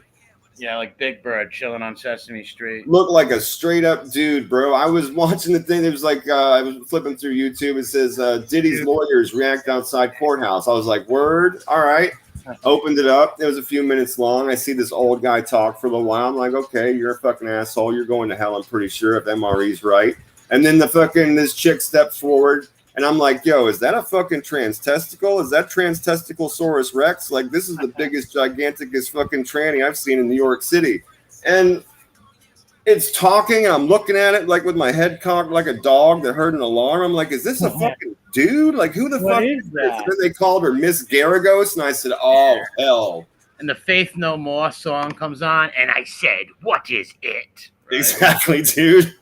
Yeah, like Big Bird chilling on Sesame Street. Looked like a straight up dude, bro. I was watching the thing. It was like I was flipping through YouTube. It says Diddy's lawyers react outside courthouse. I was like, word, all right. Opened it up. It was a few minutes long. I see this old guy talk for a little while. I'm like, okay, you're a fucking asshole. You're going to hell. I'm pretty sure if MRE's right. And then this chick steps forward. And I'm like, yo, is that a fucking trans testicle? Is that trans testicle-saurus rex? Like, this is the biggest, giganticest fucking tranny I've seen in New York City. And it's talking, and I'm looking at it like with my head cocked like a dog that heard an alarm. I'm like, is this a fucking dude? Like, who the fuck is that? And then they called her Miss Garagos, and I said, oh, hell. And the Faith No More song comes on, and I said, what is it? Right? Exactly, dude.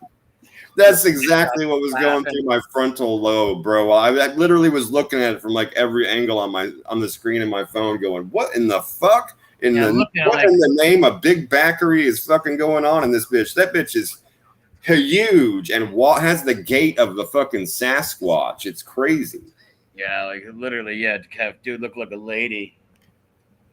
That's exactly what was going through my frontal lobe, bro. I literally was looking at it from like every angle on the screen in my phone, going, "What in the fuck? In the name of Big Backery is fucking going on in this bitch? That bitch is huge and has the gait of the fucking Sasquatch. It's crazy." Yeah, like literally, yeah. Dude looked like a lady.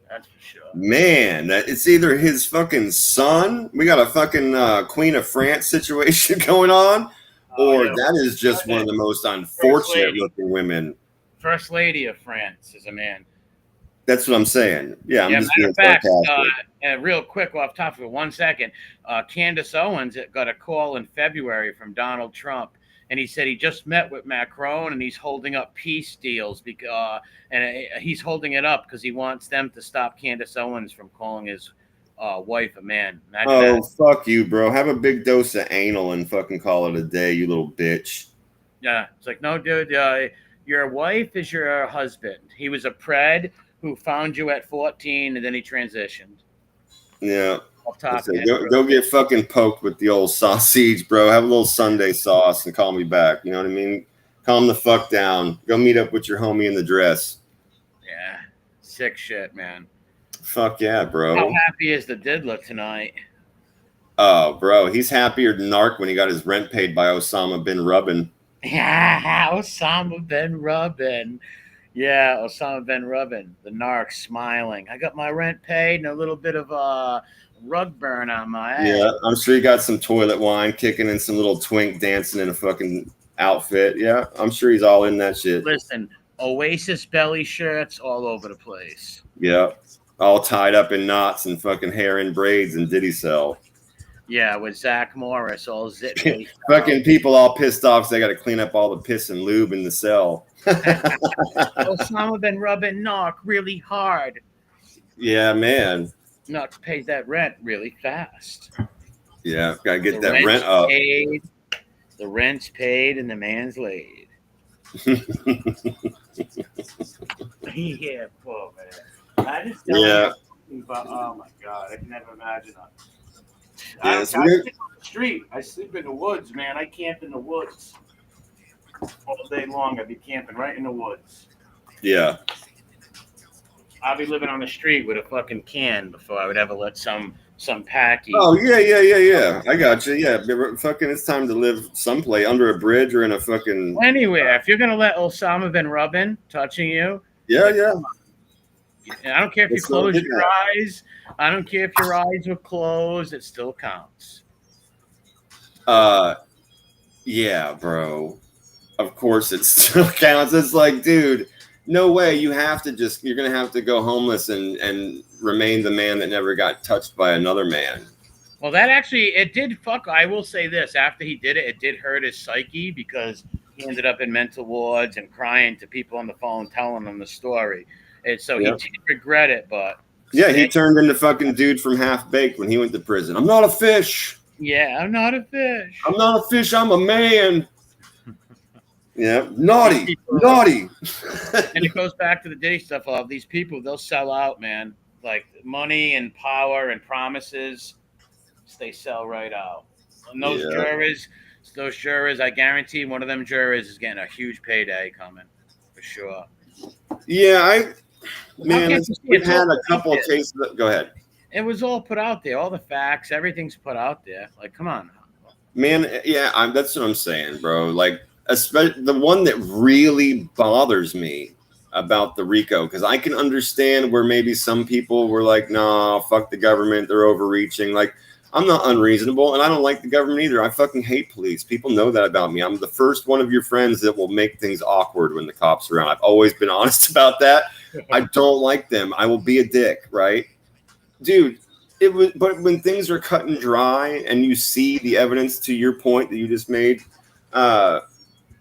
That's for sure. Man, it's either his fucking son. We got a fucking Queen of France situation going on, or that is just one of the most unfortunate looking women. First Lady of France is a man. That's what I'm saying. Yeah, I'm just being sarcastic. And real quick, off topic for 1 second, Candace Owens got a call in February from Donald Trump. And he said he just met with Macron and he's holding up peace deals he's holding it up because he wants them to stop Candace Owens from calling his wife a man. Imagine fuck you, bro. Have a big dose of anal and fucking call it a day, you little bitch. Yeah, it's like, no, dude, your wife is your husband. He was a pred who found you at 14 and then he transitioned. Yeah. Go get fucking poked with the old sausage, bro. Have a little Sunday sauce and call me back. You know what I mean? Calm the fuck down. Go meet up with your homie in the dress. Yeah. Sick shit, man. Fuck yeah, bro. How happy is the diddler tonight? Oh, bro. He's happier than Narc when he got his rent paid by Osama bin Rubbin. Yeah, Osama bin Rubbin. Yeah, Osama bin Rubbin. The Narc smiling. I got my rent paid and a little bit of rug burn on my ass. Yeah, I'm sure you got some toilet wine kicking and some little twink dancing in a fucking outfit. Yeah, I'm sure he's all in that shit. Listen, Oasis belly shirts all over the place. Yeah, all tied up in knots and fucking hair in braids and Diddy cell. Yeah, with Zach Morris all zippy. Fucking people all pissed off because they got to clean up all the piss and lube in the cell. Osama bin Rubbin Narc really hard. Yeah, man. Not pays that rent really fast. Yeah, gotta get that rent up. The rent's paid and the man's laid. Yeah, poor man. I just but oh my god, I can never imagine that. I sleep on the street. I sleep in the woods, man. I camp in the woods all day long. I'd be camping right in the woods. Yeah. I'll be living on the street with a fucking can before I would ever let some packy. Oh yeah. I got you. Yeah, fucking, it's time to live someplace under a bridge or in a fucking anywhere. If you're gonna let Osama bin Rubbin touching you, yeah. I don't care if you close your eyes. I don't care if your eyes were closed. It still counts. Yeah, bro. Of course, it still counts. It's like, dude. No way. You're going to have to go homeless and remain the man that never got touched by another man. Well, that actually, it did I will say this. After he did it, it did hurt his psyche because he ended up in mental wards and crying to people on the phone, telling them the story. And so he did regret it, but. Yeah, he turned into fucking dude from Half Baked when he went to prison. I'm not a fish. Yeah, I'm not a fish. I'm not a fish. I'm a man. Yeah, naughty. And it goes back to the Diddy stuff. Of these people, they'll sell out, man. Like money and power and promises, they sell right out. And those jurors, I guarantee one of them jurors is getting a huge payday coming for sure. Yeah, we've had a couple of cases. Go ahead. It was all put out there, all the facts, everything's put out there. Like, come on, Man, yeah, that's what I'm saying, bro. Like, especially the one that really bothers me about the RICO, because I can understand where maybe some people were like, nah, fuck the government, they're overreaching. Like, I'm not unreasonable, and I don't like the government either. I fucking hate police. People know that about me. I'm the first one of your friends that will make things awkward when the cops are around. I've always been honest about that. I don't like them. I will be a dick, right? Dude, it was, but when things are cut and dry and you see the evidence to your point that you just made,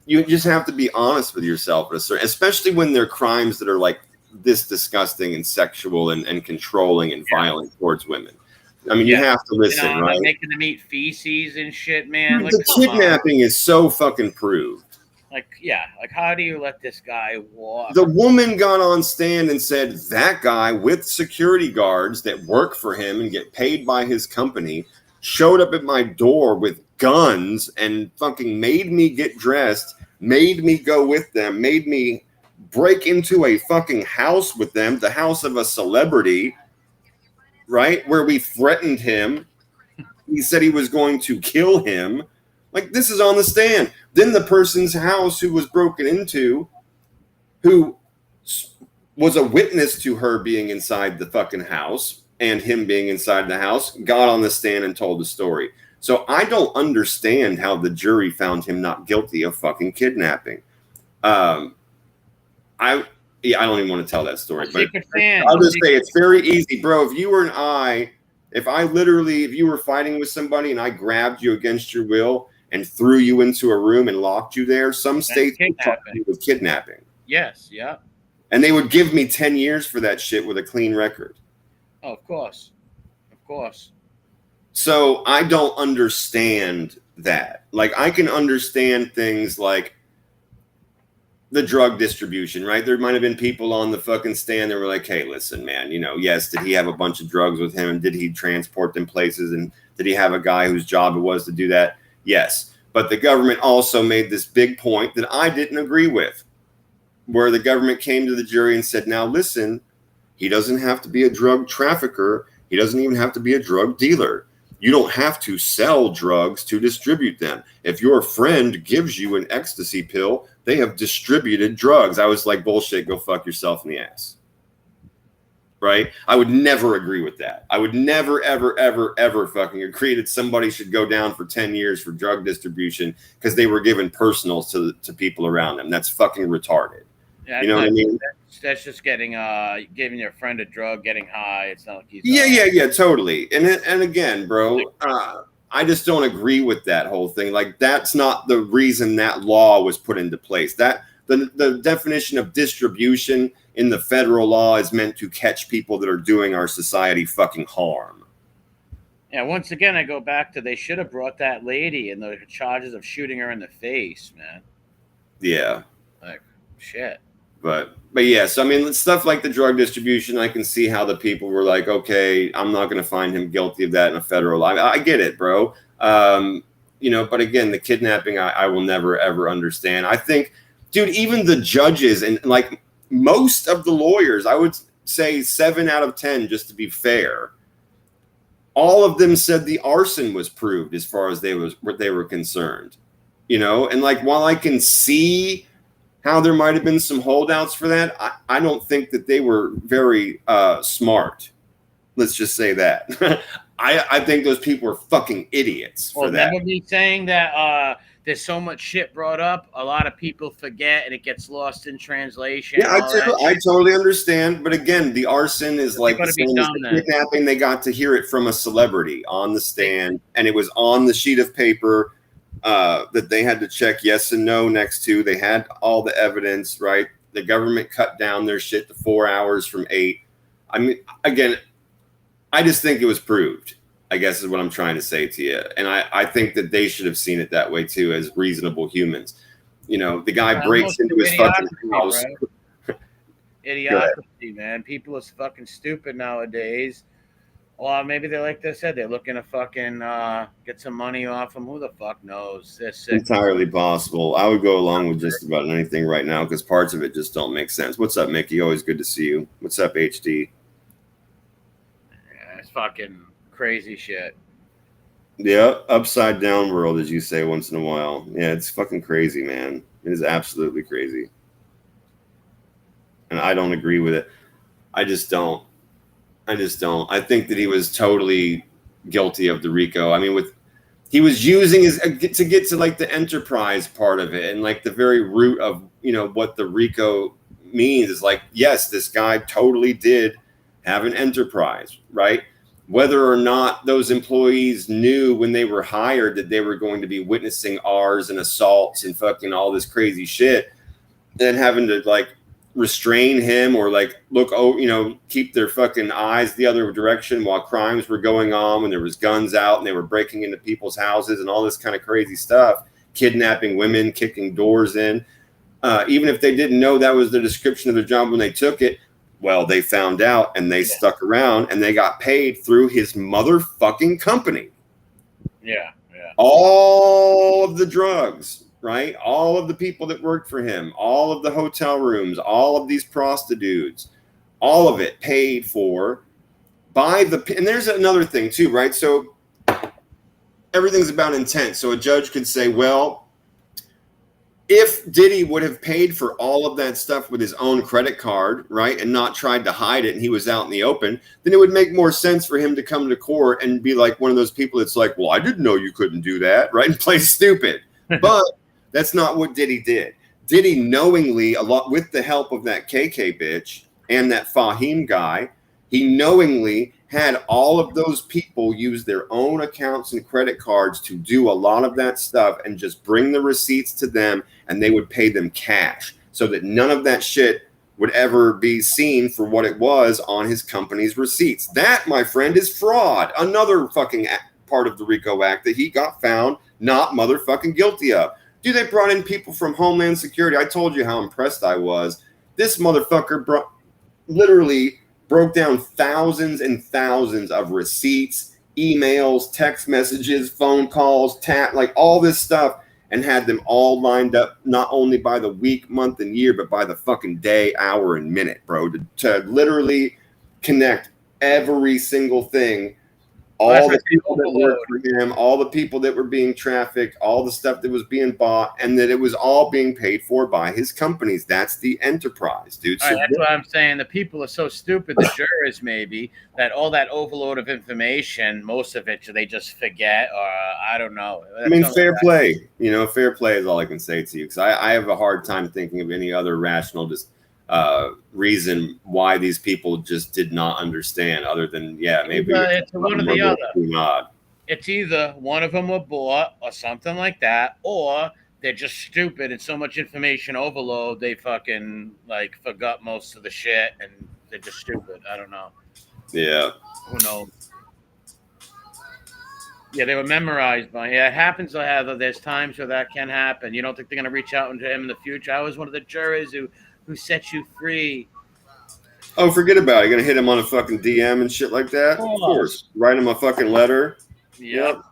you just have to be honest with yourself, especially when they're crimes that are like this disgusting and sexual and controlling and violent towards women. I mean, you have to listen, right? Like making them eat feces and shit, man. Dude, Like, the kidnapping is so fucking proved. Like, how do you let this guy walk? The woman got on stand and said that guy with security guards that work for him and get paid by his company showed up at my door with guns and fucking made me get dressed, made me go with them, made me break into a fucking house with them, the house of a celebrity, right? Where we threatened him. He said he was going to kill him. Like, this is on the stand. Then the person's house who was broken into, who was a witness to her being inside the fucking house and him being inside the house, got on the stand and told the story. So I don't understand how the jury found him not guilty of fucking kidnapping. I don't even want to tell that story, but I'll just say it's very easy, bro. If you were if you were fighting with somebody and I grabbed you against your will and threw you into a room and locked you there, some states would charge you with kidnapping. Yes, yeah. And they would give me 10 years for that shit with a clean record. Oh, of course. Of course. So I don't understand that. Like, I can understand things like the drug distribution, right? There might have been people on the fucking stand that were like, hey, listen, man, yes, did he have a bunch of drugs with him? And did he transport them places? And did he have a guy whose job it was to do that? Yes. But the government also made this big point that I didn't agree with, where the government came to the jury and said, now listen, he doesn't have to be a drug trafficker. He doesn't even have to be a drug dealer. You don't have to sell drugs to distribute them. If your friend gives you an ecstasy pill, they have distributed drugs. I was like, bullshit, go fuck yourself in the ass. Right? I would never agree with that. I would never, ever, ever, ever fucking agree that somebody should go down for 10 years for drug distribution because they were giving personals to people around them. That's fucking retarded. Yeah, you know what I mean? That's just giving your friend a drug, getting high. It's not like he's yeah, totally. And again, bro, I just don't agree with that whole thing. Like, that's not the reason that law was put into place. That the definition of distribution in the federal law is meant to catch people that are doing our society fucking harm. Yeah, once again, I go back to they should have brought that lady and the charges of shooting her in the face, man. Yeah. Like, shit. But yeah, so I mean, stuff like the drug distribution, I can see how the people were like, okay, I'm not going to find him guilty of that in a federal law. I get it, bro. But again, the kidnapping, I will never, ever understand. I think, dude, even the judges and like most of the lawyers, I would say 7 out of 10, just to be fair, all of them said the arson was proved as far as they were concerned, and like, while I can see how there might have been some holdouts for that, I don't think that they were very smart. Let's just say that. I think those people were fucking idiots for that. Remember me saying that there's so much shit brought up, a lot of people forget and it gets lost in translation. Yeah, I totally understand. But again, the arson is like the same as the kidnapping. They got to hear it from a celebrity on the stand, and it was on the sheet of paper that they had to check yes and no next to. They had all the evidence, right? The government cut down their shit to 4 hours from 8. I mean, again, I just think it was proved, I guess is what I'm trying to say to you. And I think that they should have seen it that way too, as reasonable humans. The guy breaks into his fucking house. Idiocracy, man. People are fucking stupid nowadays. Well, maybe they're like they said, they're looking to fucking get some money off them. Who the fuck knows? They're sick. Entirely possible. I would go along with just about anything right now because parts of it just don't make sense. What's up, Mickey? Always good to see you. What's up, HD? Yeah, it's fucking crazy shit. Yeah, upside down world, as you say once in a while. Yeah, it's fucking crazy, man. It is absolutely crazy. And I don't agree with it. I just don't. I just don't. I think that he was totally guilty of the RICO. I mean, he was using his to get to like the enterprise part of it, and like the very root of what the RICO means is like, yes, this guy totally did have an enterprise, right? Whether or not those employees knew when they were hired that they were going to be witnessing R's and assaults and fucking all this crazy shit, then having to like restrain him or like look, keep their fucking eyes the other direction while crimes were going on, when there was guns out and they were breaking into people's houses and all this kind of crazy stuff, kidnapping women, kicking doors in. Even if they didn't know that was the description of their job when they took it, well, they found out and they stuck around and they got paid through his motherfucking company. Yeah. All of the drugs, right? All of the people that worked for him, all of the hotel rooms, all of these prostitutes, all of it paid for by and there's another thing too, right? So everything's about intent. So a judge could say, well, if Diddy would have paid for all of that stuff with his own credit card, right, and not tried to hide it and he was out in the open, then it would make more sense for him to come to court and be like one of those people that's like, well, I didn't know you couldn't do that, right, and play stupid. But that's not what Diddy did. Diddy knowingly, a lot with the help of that KK bitch and that Fahim guy, he knowingly had all of those people use their own accounts and credit cards to do a lot of that stuff and just bring the receipts to them, and they would pay them cash so that none of that shit would ever be seen for what it was on his company's receipts. That, my friend, is fraud. Another fucking part of the RICO Act that he got found not motherfucking guilty of. Dude, they brought in people from Homeland Security. I told you how impressed I was. This motherfucker literally broke down thousands and thousands of receipts, emails, text messages, phone calls, like all this stuff, and had them all lined up, not only by the week, month, and year, but by the fucking day, hour, and minute, bro, to literally connect every single thing. All the people that worked for him, all the people that were being trafficked, all the stuff that was being bought, and that it was all being paid for by his companies. That's the enterprise, dude. All right, that's what I'm saying. The people are so stupid, the jurors maybe, that all that overload of information, most of it, they just forget, or I don't know. I mean, fair play. Fair play is all I can say to you, because I have a hard time thinking of any other rational reason why these people just did not understand, other than maybe it's one or the other. It's either one of them were bought or something like that, or they're just stupid and so much information overload they fucking like forgot most of the shit and they're just stupid. I don't know. Yeah. Who knows? Yeah, they were memorized by. Yeah, it happens to have. There's times where that can happen. You don't think they're gonna reach out to him in the future? I was one of the jurors who set you free. Oh, forget about it. You're gonna hit him on a fucking DM and shit like that? Of course. Write him a fucking letter. Yep.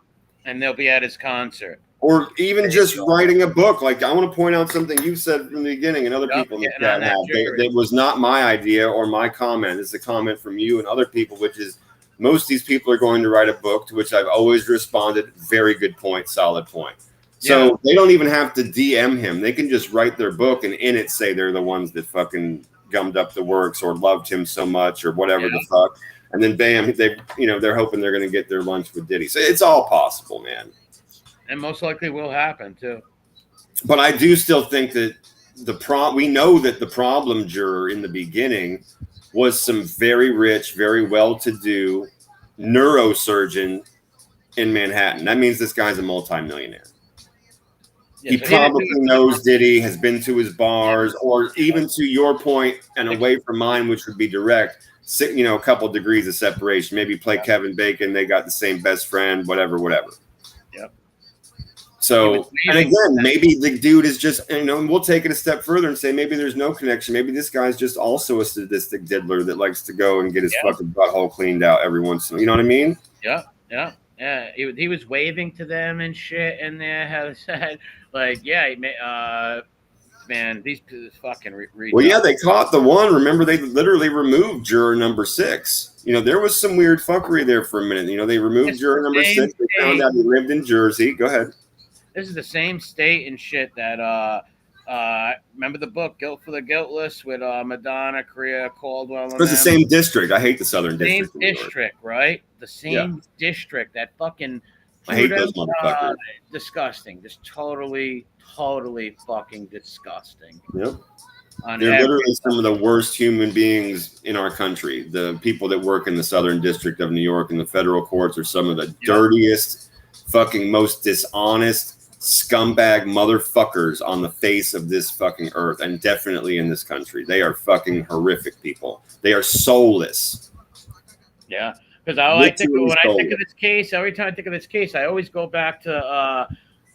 And they'll be at his concert. Or even just writing a book. Like, I want to point out something you said from the beginning and other people in the chat had. That was not my idea or my comment. It's a comment from you and other people, which is most of these people are going to write a book, to which I've always responded, very good point, solid point. So they don't even have to DM him. They can just write their book and in it say they're the ones that fucking gummed up the works or loved him so much or whatever the fuck. And then bam, they're hoping they're going to get their lunch with Diddy. So it's all possible, man. And most likely will happen too. But I do still think that we know that the problem juror in the beginning was some very rich, very well-to-do neurosurgeon in Manhattan. That means this guy's a multimillionaire. He probably knows Diddy, has been to his bars, or even to your point and away from mine, which would be direct, a couple of degrees of separation. Maybe play Kevin Bacon. They got the same best friend, whatever. Yep. So, and again, maybe the dude is just, and we'll take it a step further and say maybe there's no connection. Maybe this guy's just also a sadistic diddler that likes to go and get his fucking butthole cleaned out every once in a while. You know what I mean? Yeah. He was waving to them and shit, and they had said, like, man, these fucking retards. Well, yeah, they caught the one. Remember, they literally removed juror number 6. You know, there was some weird fuckery there for a minute. You know, they removed juror number 6. They found out he lived in Jersey. Go ahead. This is the same state and shit that remember the book Guilt for the Guiltless with Madonna, Korea, Caldwell. It's the same district. I hate the Southern District. Same district, right? The same district. That fucking. I hate those motherfuckers. Disgusting. Just totally fucking disgusting. Yep. They're literally some of the worst human beings in our country. The people that work in the Southern District of New York and the federal courts are some of the dirtiest, fucking most dishonest, scumbag motherfuckers on the face of this fucking earth, and definitely in this country. They are fucking horrific people. They are soulless. Yeah. Because I think when I think of this case, every time I think of this case, I always go back to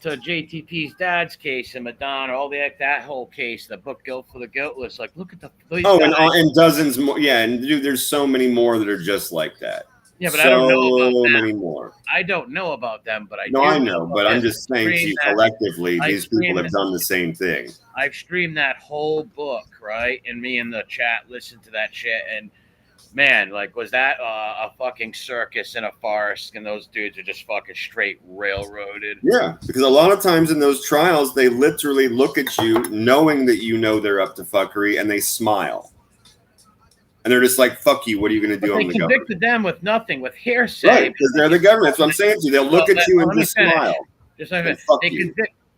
JTP's dad's case and Madonna, all that whole case, the book Guilt for the Guiltless. Like, look at and dozens more. Yeah, and dude, there's so many more that are just like that. Yeah, but I don't know about them. Many more. I don't know about them, but I know. But I'm just saying to you, collectively, these people have done the same thing. I've streamed that whole book, right? And me in the chat listened to that shit, and man, like, was that a fucking circus in a farce? And those dudes are just fucking straight railroaded. Yeah, because a lot of times in those trials, they literally look at you knowing that you know they're up to fuckery, and they smile. And they're just like, fuck you, what are you going to do on the government? They convicted them with nothing, with hearsay. Right, because they're the government. That's what I'm saying to you. They'll look at you and just smile.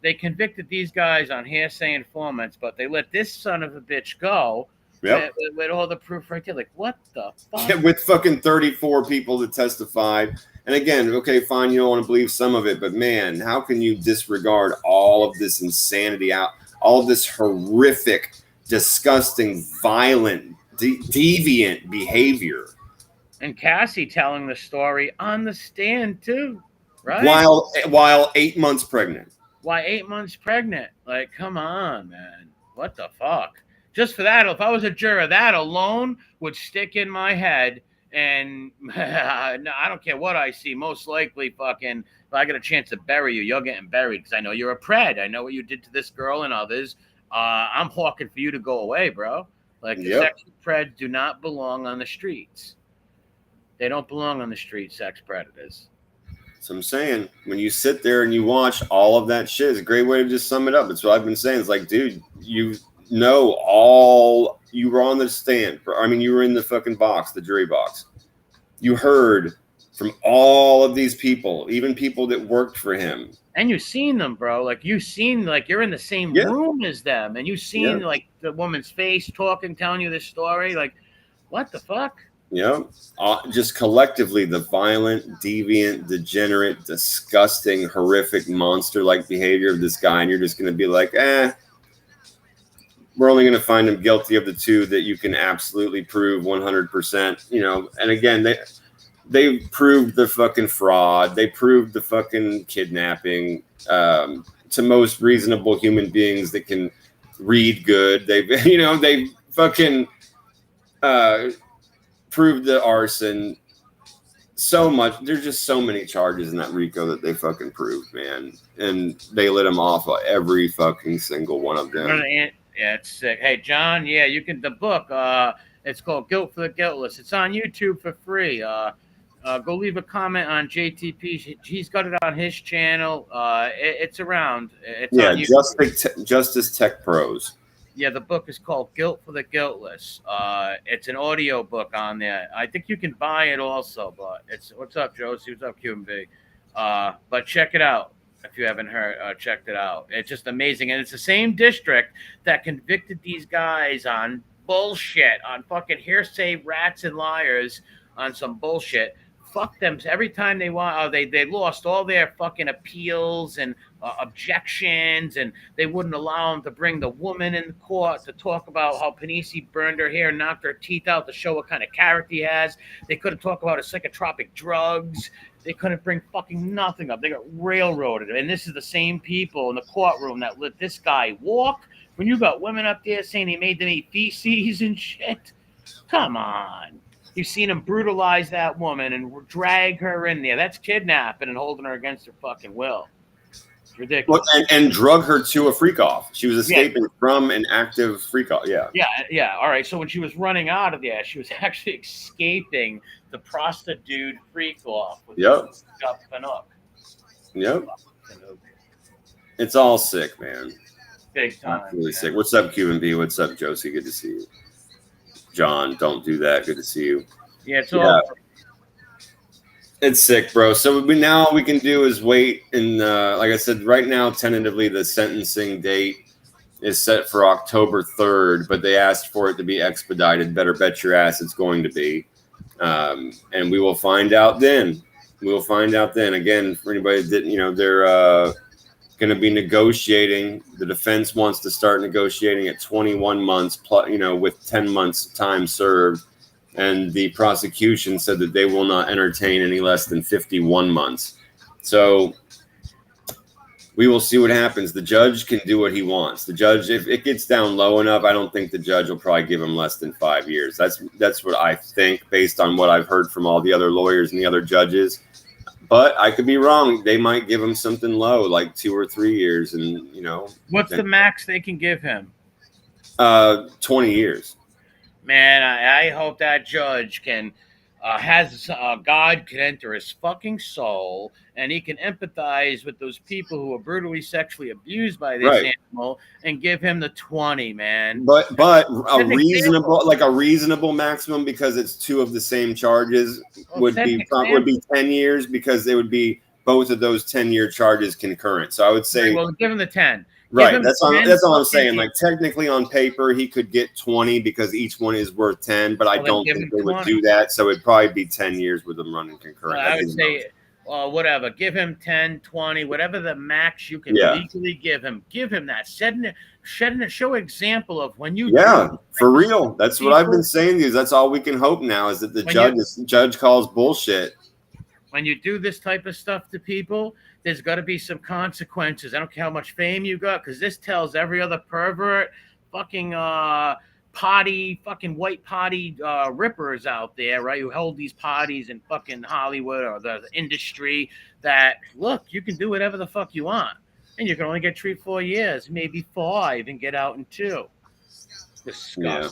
They convicted these guys on hearsay informants, but they let this son of a bitch go. Yep. With all the proof right there. Like, what the fuck? Yeah, with fucking 34 people that testified. And again, okay, fine, you don't want to believe some of it, but man, how can you disregard all of this insanity, all of this horrific, disgusting, violent, deviant behavior? And Cassie telling the story on the stand too, right? While 8 months pregnant. Why 8 months pregnant? Like, come on, man. What the fuck? Just for that, if I was a juror, that alone would stick in my head. And no, I don't care what I see. Most likely, fucking, if I get a chance to bury you, you're getting buried because I know you're a pred. I know what you did to this girl and others. I'm hawking for you to go away, bro. Like, the sex preds do not belong on the streets. They don't belong on the street, sex predators. So I'm saying, when you sit there and you watch all of that shit, it's a great way to just sum it up. It's what I've been saying. It's like, dude, you were on the stand. You were in the fucking box, the jury box. You heard from all of these people, even people that worked for him. And you've seen them, bro. Like, you're in the same room as them. And you've seen, like, the woman's face talking, telling you this story. Like, what the fuck? Yeah. Just collectively, the violent, deviant, degenerate, disgusting, horrific, monster-like behavior of this guy. And you're just going to be like, we're only going to find him guilty of the two that you can absolutely prove 100%, you know. And again, they proved the fucking fraud. They proved the fucking kidnapping to most reasonable human beings that can read good. They fucking proved the arson. So much. There's just so many charges in that RICO that they fucking proved, man. And they let them off every fucking single one of them. Yeah, it's sick. Hey, John, you can, the book, it's called Guilt for the Guiltless. It's on YouTube for free. Go leave a comment on JTP. He's got it on his channel. It's around. It's on YouTube. Justice Tech Pros. Yeah, the book is called Guilt for the Guiltless. It's an audio book on there. I think you can buy it also, but what's up, Josie? What's up, QMB? But check it out. If you haven't checked it out, it's just amazing. And it's the same district that convicted these guys on bullshit, on fucking hearsay, rats and liars, on some bullshit. Fuck them. Every time they want, they lost all their fucking appeals and objections, and they wouldn't allow them to bring the woman in court to talk about how Panisi burned her hair, knocked her teeth out to show what kind of character he has. They couldn't talk about his psychotropic drugs. They couldn't bring fucking nothing up. They got railroaded. And this is the same people in the courtroom that let this guy walk. When you got women up there saying he made them eat feces and shit. Come on. You've seen him brutalize that woman and drag her in there. That's kidnapping and holding her against her fucking will. It's ridiculous. Well, and drug her to a freak off. She was escaping from an active freak off. Yeah. Yeah. All right. So when she was running out of there, she was actually escaping the prostitute freak off with Yep. Scott Panook. Yep. It's all sick, man. Big time. Really sick. What's up, QB? What's up, Josie? Good to see you. John, don't do that. Good to see you. Yeah, it's all. It's sick, bro. So now we can do is wait. And like I said, right now, tentatively, the sentencing date is set for October 3rd, but they asked for it to be expedited. Better bet your ass it's going to be. And we will find out then. We will find out then. Again, for anybody that didn't, they're going to be negotiating. The defense wants to start negotiating at 21 months, plus, with 10 months time served. And the prosecution said that they will not entertain any less than 51 months. So we will see what happens. The judge can do what he wants. The judge, if it gets down low enough, I don't think the judge will probably give him less than 5 years. That's what I think based on what I've heard from all the other lawyers and the other judges. But I could be wrong. They might give him something low, like 2 or 3 years. And, What's the max they can give him? 20 years. Man, I hope that judge can God can enter his fucking soul, and he can empathize with those people who are brutally sexually abused by this animal, and give him the 20, man. But a reasonable maximum, because it's 2 of the same charges, would be 10 years, because they would be both of those 10-year charges concurrent. So I would say, well, give him the 10. Right, that's all I'm saying. Like, technically on paper, he could get 20 because each one is worth 10, but I don't think they would do that. So it'd probably be 10 years with them running concurrent. I would say, whatever. Give him 10, 20, whatever the max you can legally give him. Give him that. Show example of when you. Yeah, for real. That's what I've been saying to you. That's all we can hope now, is that the judge calls bullshit. When you do this type of stuff to people, there's got to be some consequences. I don't care how much fame you got, because this tells every other pervert, fucking fucking white potty rippers out there, right, who hold these parties in fucking Hollywood or the industry, that, look, you can do whatever the fuck you want. And you can only get 3, 4 years, maybe 5, and get out in 2. Disgusting. Yeah.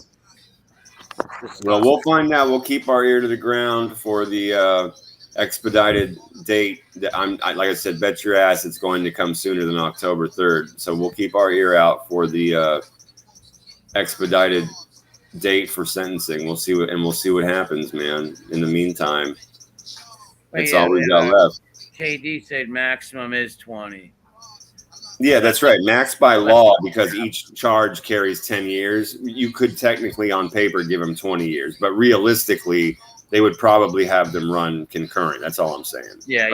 Well, we'll find out. We'll keep our ear to the ground for the expedited date. Like I said, bet your ass it's going to come sooner than October 3rd. So we'll keep our ear out for the expedited date for sentencing. We'll see what happens, man. In the meantime, that's all we got left. KD said maximum is 20. Yeah, that's right. Max by law, because each charge carries 10 years. You could technically on paper give them 20 years, but realistically, they would probably have them run concurrent. That's all I'm saying. Yeah.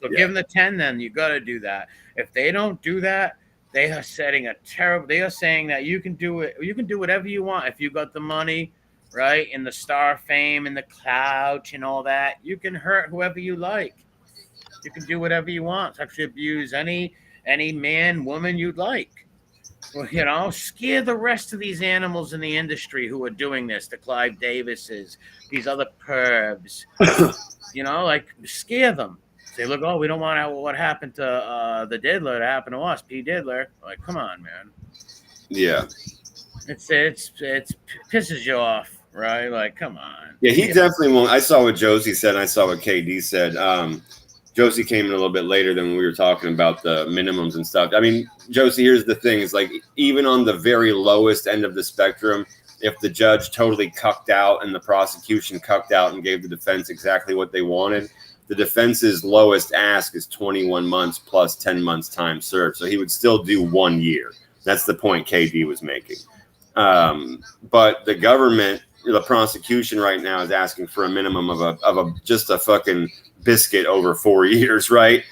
So give them the 10, then you got to do that. If they don't do that, they are setting a terrible. They are saying that you can do it. You can do whatever you want if you got the money, right, and the star fame and the clout and all that. You can hurt whoever you like. You can do whatever you want. Sexually abuse any man, woman you'd like. Well, scare the rest of these animals in the industry who are doing this, the Clive Davises, these other pervs, like, scare them. Say, look, we don't want what happened to the Diddler to happen to us, P. Diddler. Like, come on, man. Yeah. It's pisses you off, right? Like, come on. Yeah, he definitely won't. I saw what Josie said, and I saw what KD said. Josie came in a little bit later than when we were talking about the minimums and stuff. I mean, Josie, here's the thing. Is like, even on the very lowest end of the spectrum, if the judge totally cucked out and the prosecution cucked out and gave the defense exactly what they wanted, the defense's lowest ask is 21 months plus 10 months time served. So he would still do 1 year. That's the point KD was making. But the government, the prosecution right now, is asking for a minimum of just a fucking biscuit over 4 years, right?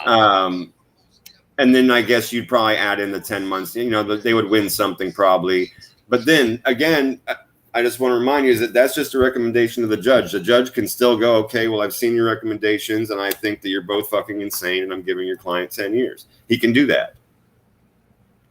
Wow. And then I guess you'd probably add in the 10 months. They would win something probably. But then again, I just want to remind you is that that's just a recommendation of the judge. The judge can still go, okay, well, I've seen your recommendations, and I think that you're both fucking insane, and I'm giving your client 10 years. He can do that.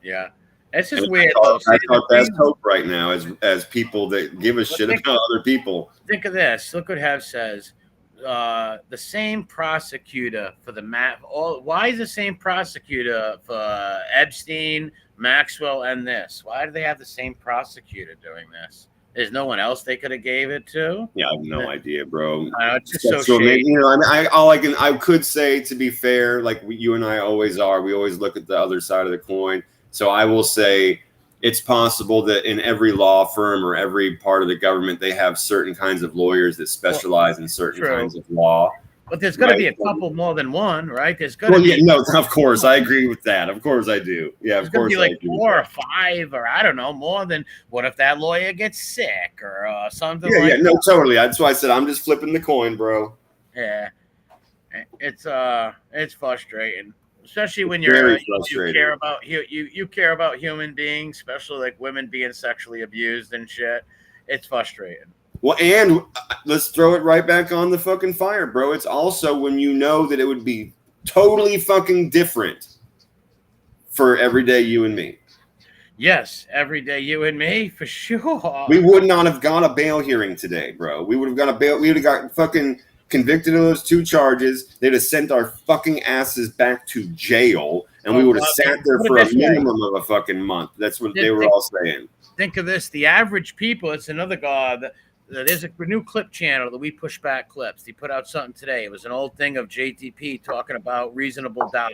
Yeah. It's just weird. That's our best hope right now as people that give a shit about other people. Think of this. Look what Hev says. The same prosecutor for why is the same prosecutor for Epstein, Maxwell, and this? Why do they have the same prosecutor doing this? There's no one else they could have gave it to. Yeah, I have no idea, bro. It's just so shady. You know, I could say, to be fair, like you and I always are, we always look at the other side of the coin. So I will say it's possible that in every law firm or every part of the government, they have certain kinds of lawyers that specialize in certain kinds of law. But there's got to be a couple more than one, right? There's got to be. No, of course, I agree with that. Of course, I do. Yeah, of course, be like 4 or 5, or I don't know, more than. What if that lawyer gets sick or something? Yeah, like yeah, no, totally. That's why I said I'm just flipping the coin, bro. Yeah, it's frustrating, especially when you care about you care about human beings, especially like women being sexually abused and shit. It's frustrating. Well, and let's throw it right back on the fucking fire, bro. It's also when you know that it would be totally fucking different for everyday you and me. Yes, everyday you and me, for sure. We would not have got a bail hearing today, bro. We would have got a bail. We would have got fucking convicted of those 2 charges. They'd have sent our fucking asses back to jail, and we would have sat there for a minimum of a fucking month. That's what they were all saying. Think of this. The average people, it's another guy that there's a new clip channel that we push back clips. He put out something today. It was an old thing of JTP talking about reasonable doubt.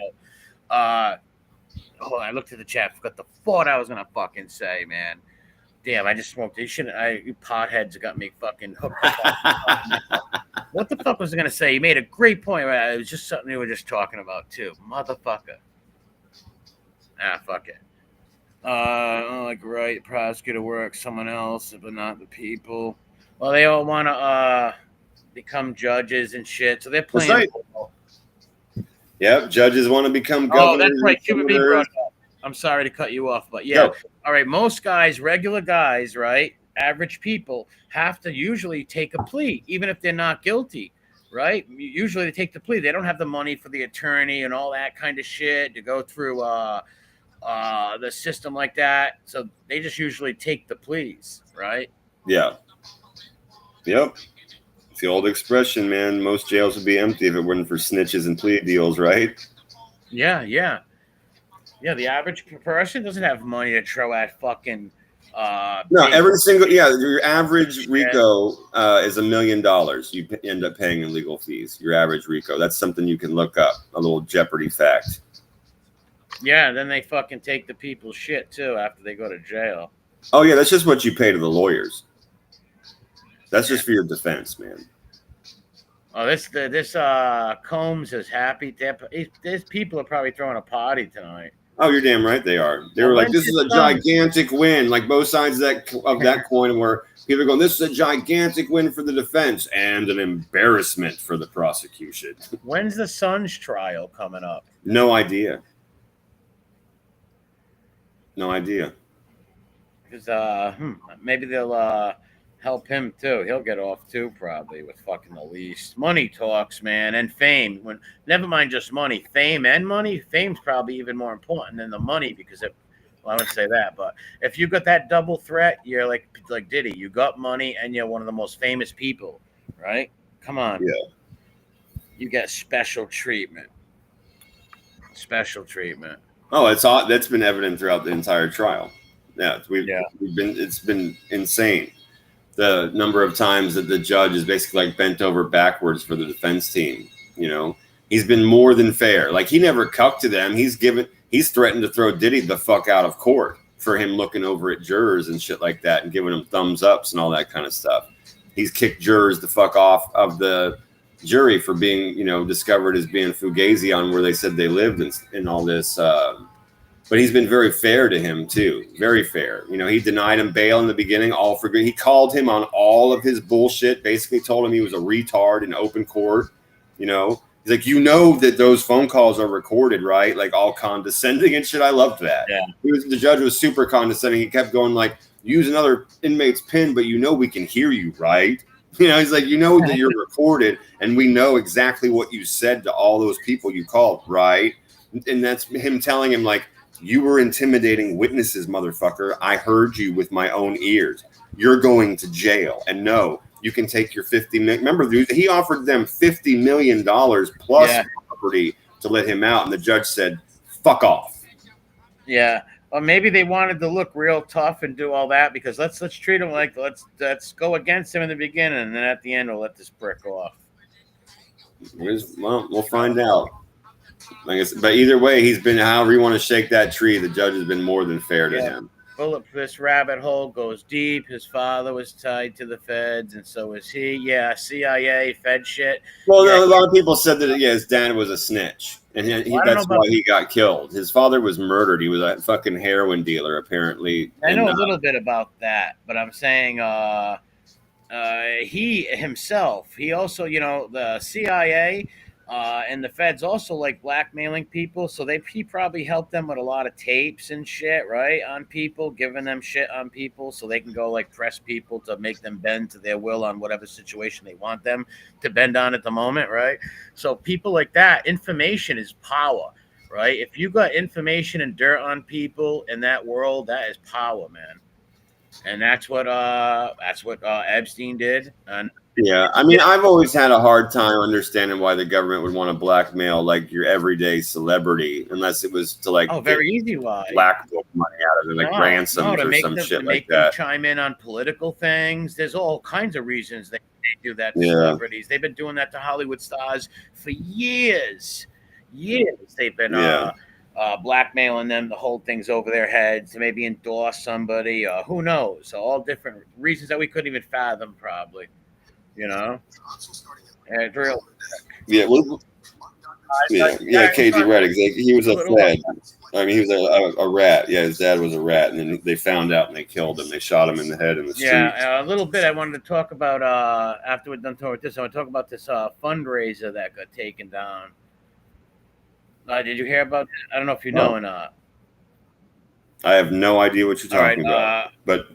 Hold on, I looked at the chat. Forgot the thought I was gonna fucking say, man. Damn, I just smoked. You potheads got me fucking hooked. What the fuck was I gonna say? He made a great point. It was just something we were just talking about too, motherfucker. Fuck it. Like right, prosecutor work, someone else, but not the people. Well, they all want to become judges and shit, so they're playing. Right. Yep, judges want to become governors. Oh, that's right. Cuban being brought up. I'm sorry to cut you off, but yeah. No. All right, most guys, regular guys, right, average people, have to usually take a plea, even if they're not guilty, right? Usually they take the plea. They don't have the money for the attorney and all that kind of shit to go through the system like that, so they just usually take the pleas, right? Yeah. Yep. It's the old expression, man. Most jails would be empty if it weren't for snitches and plea deals, right? Yeah. The average person doesn't have money to throw at fucking. No, every single your average RICO is $1 million. You end up paying in legal fees. Your average RICO. That's something you can look up. A little Jeopardy fact. Yeah, then they fucking take the people's shit too after they go to jail. Oh yeah, that's just what you pay to the lawyers. That's just for your defense, man. Oh, this Combs is happy. These people are probably throwing a party tonight. Oh, you're damn right they are. They were like, "This is a gigantic win." Like both sides of that coin, where people are going, "This is a gigantic win for the defense and an embarrassment for the prosecution." When's the Sun's trial coming up? No idea. No idea. Because maybe they'll help him too. He'll get off too, probably, with fucking the least. Money talks, man, and fame. Never mind just money, fame and money. Fame's probably even more important than the money, because I would say that. But if you got that double threat, you're like Diddy. You got money and you're one of the most famous people, right? Come on. Yeah. You get special treatment. Special treatment. Oh, that's been evident throughout the entire trial. Yeah, it's been insane. The number of times that the judge is basically like bent over backwards for the defense team. You know, he's been more than fair. Like he never cucked to them. He's threatened to throw Diddy the fuck out of court for him looking over at jurors and shit like that and giving them thumbs ups and all that kind of stuff. He's kicked jurors the fuck off of the jury for being, discovered as being fugazi on where they said they lived and all this. But he's been very fair to him too. Very fair. He denied him bail in the beginning, all for good. He called him on all of his bullshit, basically told him he was a retard in open court. He's like, that those phone calls are recorded, right? Like all condescending and shit. I loved that. Yeah. The judge was super condescending. He kept going like, use another inmate's PIN, but we can hear you, right? He's like, that you're recorded and we know exactly what you said to all those people you called, right? And that's him telling him like, you were intimidating witnesses, motherfucker. I heard you with my own ears. You're going to jail. And no, you can take your $50 million. Remember, he offered them $50 million plus property to let him out. And the judge said, fuck off. Yeah. Or maybe they wanted to look real tough and do all that because let's treat them like let's go against him in the beginning, and then at the end we'll let this brick off. Well, we'll find out. I guess, but either way, he's been however you want to shake that tree. The judge has been more than fair to him. This rabbit hole goes deep. His father was tied to the feds, and so was he. Yeah, CIA, Fed shit. Well, a lot of people said that his dad was a snitch, and that's why he got killed. His father was murdered. He was a fucking heroin dealer, apparently. I know a little bit about that, but I'm saying he himself, he also, the CIA and the feds also like blackmailing people, so he probably helped them with a lot of tapes and shit, right, on people, giving them shit on people so they can go like press people to make them bend to their will on whatever situation they want them to bend on at the moment, right? So people like that, information is power, right? If you got information and dirt on people in that world, that is power, man. And that's what Epstein did. And yeah, I mean, I've always had a hard time understanding why the government would want to blackmail like your everyday celebrity, unless it was to like very easy why blackmail money out of it, like ransoms or some shit like that. Chime in on political things. There's all kinds of reasons they do that to celebrities. They've been doing that to Hollywood stars for years. They've been blackmailing them to hold things over their heads, to maybe endorse somebody, who knows? All different reasons that we couldn't even fathom, probably. And real. Yeah, KG Red. Exactly. He was a Fed. I mean, he was a rat. Yeah, his dad was a rat, and then they found out and they killed him. They shot him in the head in the street. Yeah, a little bit. I wanted to talk about after we're done talking about this. I want to talk about this fundraiser that got taken down. Did you hear about that? I don't know if you know or not. I have no idea what you're talking about. But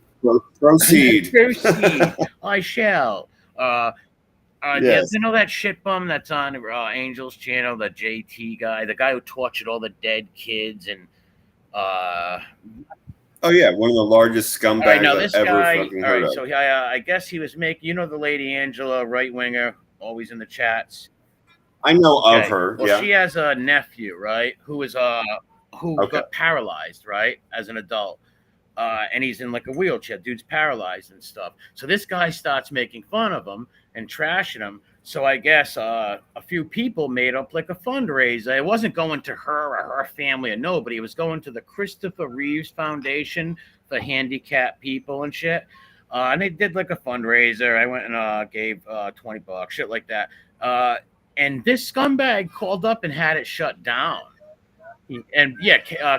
proceed. Proceed. I shall. Yes. You know that shit bum that's on Angel's channel, the JT guy, the guy who tortured all the dead kids and. Oh yeah, one of the largest scumbags I've ever fucking heard of. So I guess he was making. The lady Angela, right winger, always in the chats. I know of her. Well, she has a nephew, right, who got paralyzed, right, as an adult, and he's in like a wheelchair. Dude's paralyzed and stuff. So this guy starts making fun of him and trashing him. So I guess a few people made up like a fundraiser. It wasn't going to her or her family or nobody. It was going to the Christopher Reeves Foundation for handicapped people and shit. And they did like a fundraiser. I went and gave $20, shit like that. And this scumbag called up and had it shut down. And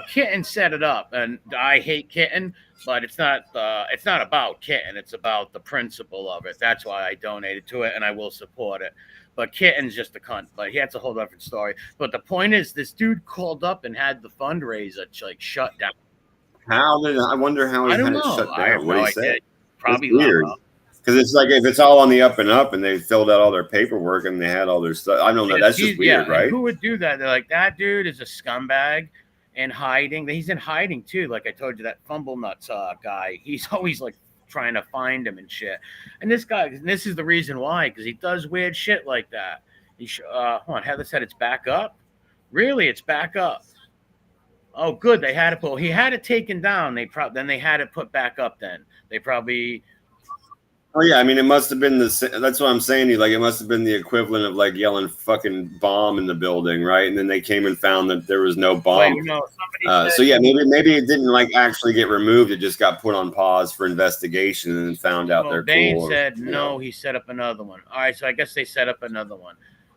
Kitten set it up, and I hate Kitten, but it's not about Kitten. It's about the principle of it. That's why I donated to it, and I will support it. But Kitten's just a cunt. But he had a whole different story. But the point is, this dude called up and had the fundraiser like shut down. I wonder how he had it shut down. What he said? Probably weird. Because it's like if it's all on the up and up and they filled out all their paperwork and they had all their stuff. I don't know. That's just weird, right? Who would do that? They're like, that dude is a scumbag and hiding. He's in hiding too. Like I told you, that Fumble Nuts guy. He's always like trying to find him and shit. And this is the reason why, because he does weird shit like that. Hold on, Heather said it's back up. Really, it's back up. Oh, good. They had it. He had it taken down. Then they had it put back up. Then they probably. Oh yeah, I mean it must have been that's what I'm saying to you. Like it must have been the equivalent of like yelling "fucking bomb" in the building, right? And then they came and found that there was no bomb. So yeah, maybe it didn't like actually get removed. It just got put on pause for investigation and then found out they're Bane cool. Said no. He set up another one. All right, so I guess they set up another one.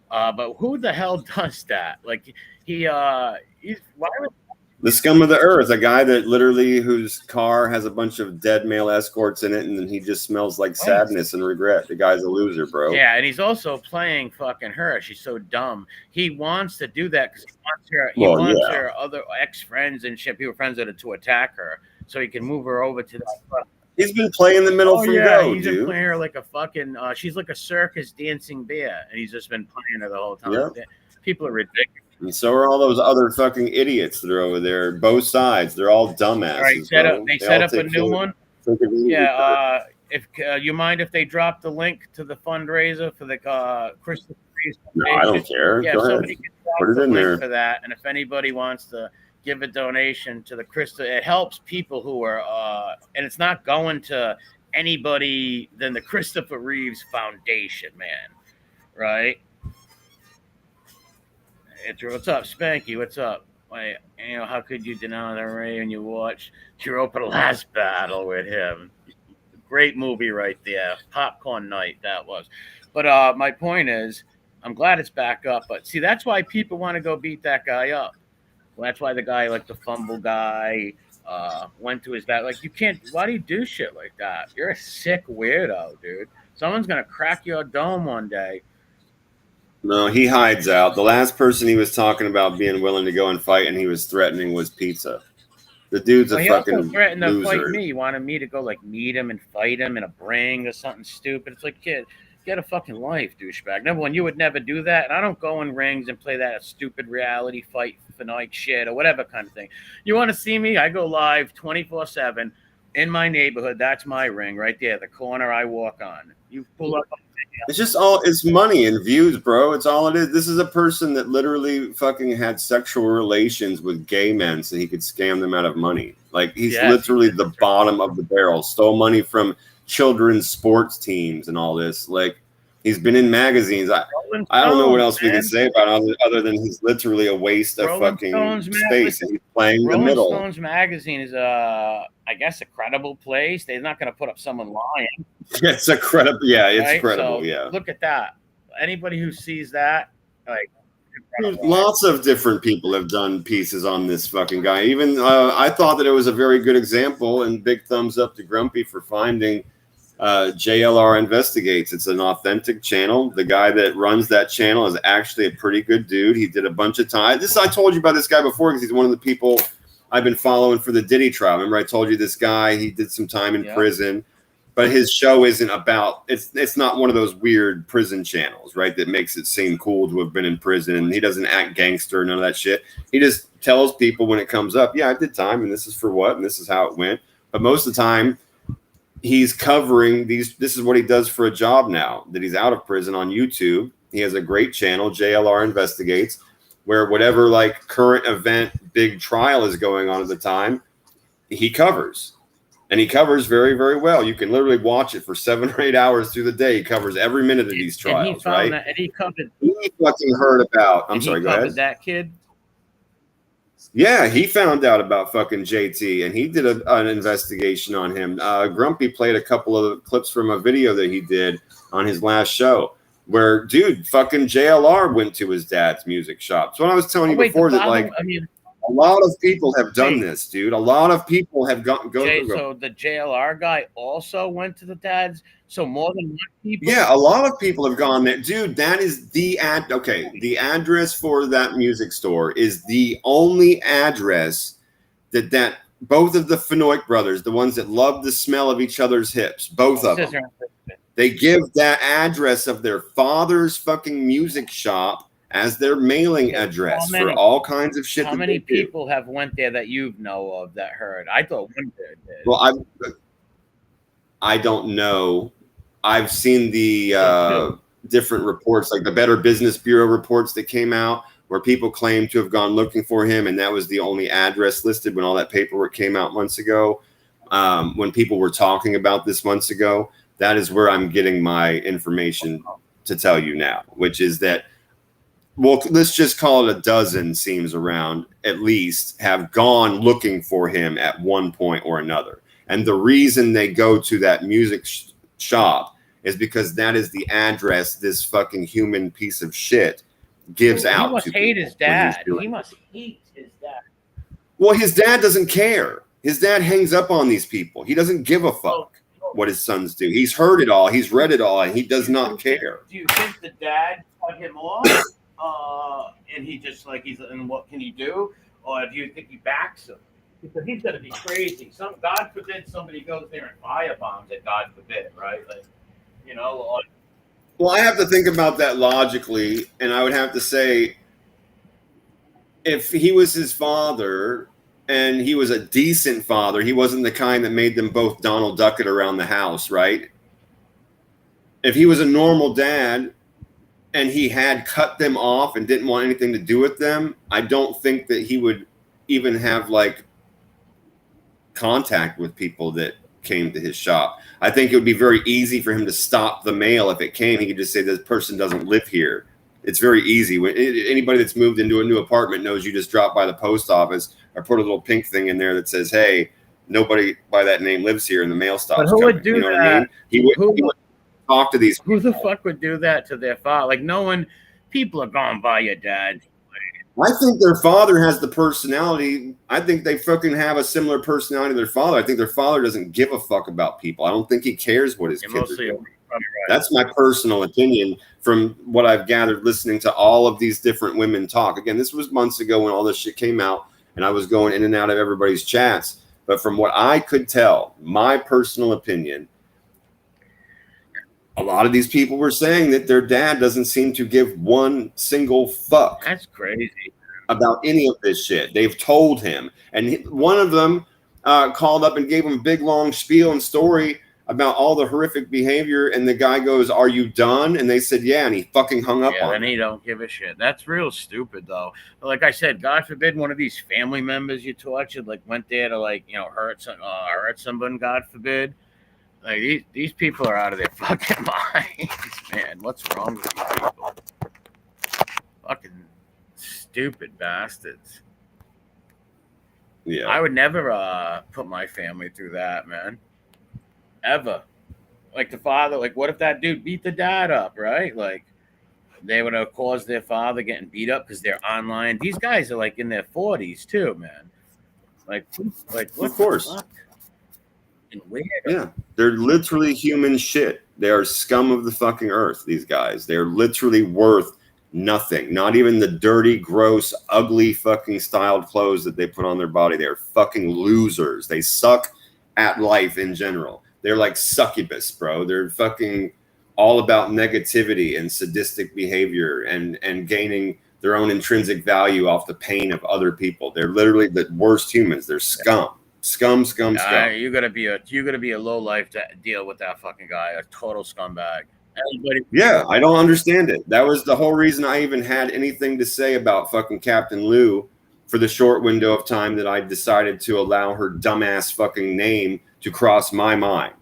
But who the hell does that? Like why would. The scum of the earth, a guy that literally whose car has a bunch of dead male escorts in it, and he just smells like sadness and regret. The guy's a loser, bro. Yeah, and he's also playing fucking her. She's so dumb. He wants to do that because he wants her other ex-friends and shit, people friends that are to attack her, so he can move her over to that. He's been playing the middle from go, he's been playing her like a fucking. She's like a circus dancing bear, and he's just been playing her the whole time. Yep. People are ridiculous. And so are all those other fucking idiots that are over there. Both sides, they're all dumbasses. All right, they set up a new one. Yeah. If you mind if they drop the link to the fundraiser for the Christopher Reeves? No, I don't care. Yeah, Go somebody ahead. can drop the link for that, and if anybody wants to give a donation to the Christopher. It helps people who are, and it's not going to anybody than the Christopher Reeves Foundation, man. Right? What's up, Spanky? What's up? Wait, how could you deny the Ray when you watched Europa last battle with him? Great movie right there. Popcorn night, that was. But my point is, I'm glad it's back up. But see, that's why people want to go beat that guy up. Well, that's why the guy, like the fumble guy, went to his dad. Like, you can't. Why do you do shit like that? You're a sick weirdo, dude. Someone's gonna crack your dome one day. No, he hides out. The last person he was talking about being willing to go and fight and he was threatening was Pizza. The dude's a fucking also threatened to fight loser. me. He wanted me to go like meet him and fight him in a ring or something stupid. It's like, kid, get a fucking life, douchebag. Number one, you would never do that, and I don't go in rings and play that stupid reality fight fanatic shit or whatever kind of thing. You want to see me? I go live 24/7 in my neighborhood. That's my ring right there, the corner I walk on. You pull up. It's just it's money and views, bro. It's all it is. This is a person that literally fucking had sexual relations with gay men so he could scam them out of money. Like, he's literally the bottom of the barrel. Stole money from children's sports teams and all this. Like, he's been in magazines. I don't know what else we can say about him other than he's literally a waste of fucking space. And he's playing the middle. Rolling Stones magazine is I guess a credible place. They're not going to put up someone lying. It's a credible. Yeah, it's right? credible. So yeah. Look at that. Anybody who sees that, like, lots of different people have done pieces on this fucking guy. Even I thought that it was a very good example, and big thumbs up to Grumpy for finding JLR Investigates. It's an authentic channel. The guy that runs that channel is actually a pretty good dude. He did a bunch of time. I told you about this guy before because he's one of the people I've been following for the Diddy trial. Remember I told you this guy, he did some time in prison, but his show isn't about, it's not one of those weird prison channels, right, that makes it seem cool to have been in prison. He doesn't act gangster, none of that shit. He just tells people when it comes up, yeah, I did time, and this is for what, and this is how it went. But most of the time, he's covering these. This is what he does for a job now that he's out of prison on YouTube. He has a great channel, JLR Investigates, where whatever like current event, big trial is going on at the time, he covers. And he covers very, very well. You can literally watch it for 7 or 8 hours through the day. He covers every minute of these trials, and he found right? That, and he covered. He fucking heard about. I'm sorry. Go ahead. That kid. Yeah, he found out about fucking JT, and he did an investigation on him. Grumpy played a couple of clips from a video that he did on his last show, where dude, fucking JLR went to his dad's music shop. So I was telling you before that, like, a lot of people have done this, dude. A lot of people have go. So the JLR guy also went to the dad's. So more than one people. Yeah, a lot of people have gone there, dude. That is the the address for that music store is the only address that both of the Fenoy brothers, the ones that love the smell of each other's hips, both of them, they give that address of their father's fucking music shop as their mailing address for all kinds of shit. How many people have went there that you know of that heard? I thought one did. Well, I don't know. I've seen the different reports, like the Better Business Bureau reports that came out where people claim to have gone looking for him, and that was the only address listed when all that paperwork came out months ago. When people were talking about this months ago, that is where I'm getting my information to tell you now, which is that, well, let's just call it a dozen seems around at least have gone looking for him at one point or another. And the reason they go to that music shop is because that is the address this fucking human piece of shit gives out. He must hate his dad. He must hate his dad. Well, his dad doesn't care. His dad hangs up on these people. He doesn't give a fuck what his sons do. He's heard it all. He's read it all, and he does not care. Do you think the dad cut him off? And he just like and what can he do? Or do you think he backs him? Because he's gonna be crazy. God forbid somebody goes there and firebombs it. God forbid, right? Like, you know. Well, I have to think about that logically, and I would have to say, if he was his father and he was a decent father, he wasn't the kind that made them both Donald Duck it around the house, right? If he was a normal dad and he had cut them off and didn't want anything to do with them, I don't think that he would even have like contact with people that came to his shop. I think it would be very easy for him to stop the mail if it came. He could just say this person doesn't live here. It's very easy. When anybody that's moved into a new apartment knows you just drop by the post office or put a little pink thing in there that says, "Hey, nobody by that name lives here," and the mail stops. But who coming. would do you know that? What I mean? He would talk to these people. Who the fuck would do that to their father? Like, no one, people are going by your dad. I think their father has the personality. I think they fucking have a similar personality to their father. I think their father doesn't give a fuck about people. I don't think he cares what his kids are doing. Right. That's my personal opinion from what I've gathered listening to all of these different women talk. Again, this was months ago when all this shit came out and I was going in and out of everybody's chats. But from what I could tell, my personal opinion, a lot of these people were saying that their dad doesn't seem to give one single fuck. That's crazy. About any of this shit. They've told him. And one of them called up and gave him a big, long spiel and story about all the horrific behavior. And the guy goes, "Are you done?" And they said, "Yeah." And he fucking hung up on him. And he don't give a shit. That's real stupid, though. Like I said, God forbid one of these family members you tortured, like, went there to, like, you know, hurt someone, God forbid. Like, these people are out of their fucking minds, man. What's wrong with these people? Fucking stupid bastards. Yeah. I would never put my family through that, man. Ever. Like, the father, like, what if that dude beat the dad up, right? Like, they would have caused their father getting beat up because they're online. These guys are, like, in their 40s, too, man. Like what of course. The fuck? And weird. Yeah. They're literally human shit. They are scum of the fucking earth, these guys. They're literally worth nothing. Not even the dirty, gross, ugly fucking styled clothes that they put on their body. They're fucking losers. They suck at life in general. They're like succubus, bro. They're fucking all about negativity and sadistic behavior and gaining their own intrinsic value off the pain of other people. They're literally the worst humans. They're scum. Scum. You gotta be a low life to deal with that fucking guy. A total scumbag. Yeah, I don't understand it. That was the whole reason I even had anything to say about fucking Captain Lou for the short window of time that I decided to allow her dumbass fucking name to cross my mind.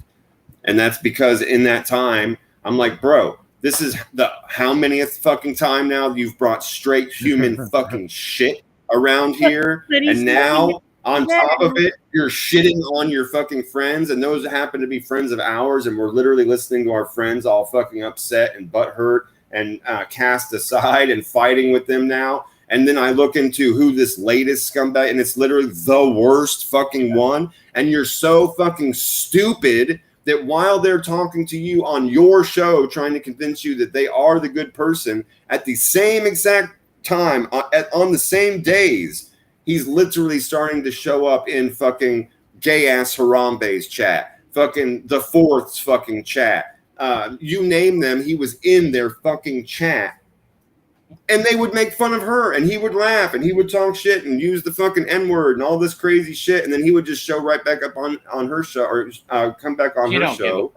And that's because in that time, I'm like, bro, this is the how manyth fucking time now you've brought straight human fucking shit around here. And now on top of it, you're shitting on your fucking friends, and those happen to be friends of ours, and we're literally listening to our friends all fucking upset and butthurt and cast aside and fighting with them now. And then I look into who this latest scumbag, and it's literally the worst fucking one. And you're so fucking stupid that while they're talking to you on your show, trying to convince you that they are the good person, at the same exact time, on the same days, he's literally starting to show up in fucking gay-ass Harambe's chat, fucking the Fourth's fucking chat. You name them, he was in their fucking chat. And they would make fun of her, and he would laugh, and he would talk shit and use the fucking N-word and all this crazy shit, and then he would just show right back up on her show, or come back on her show.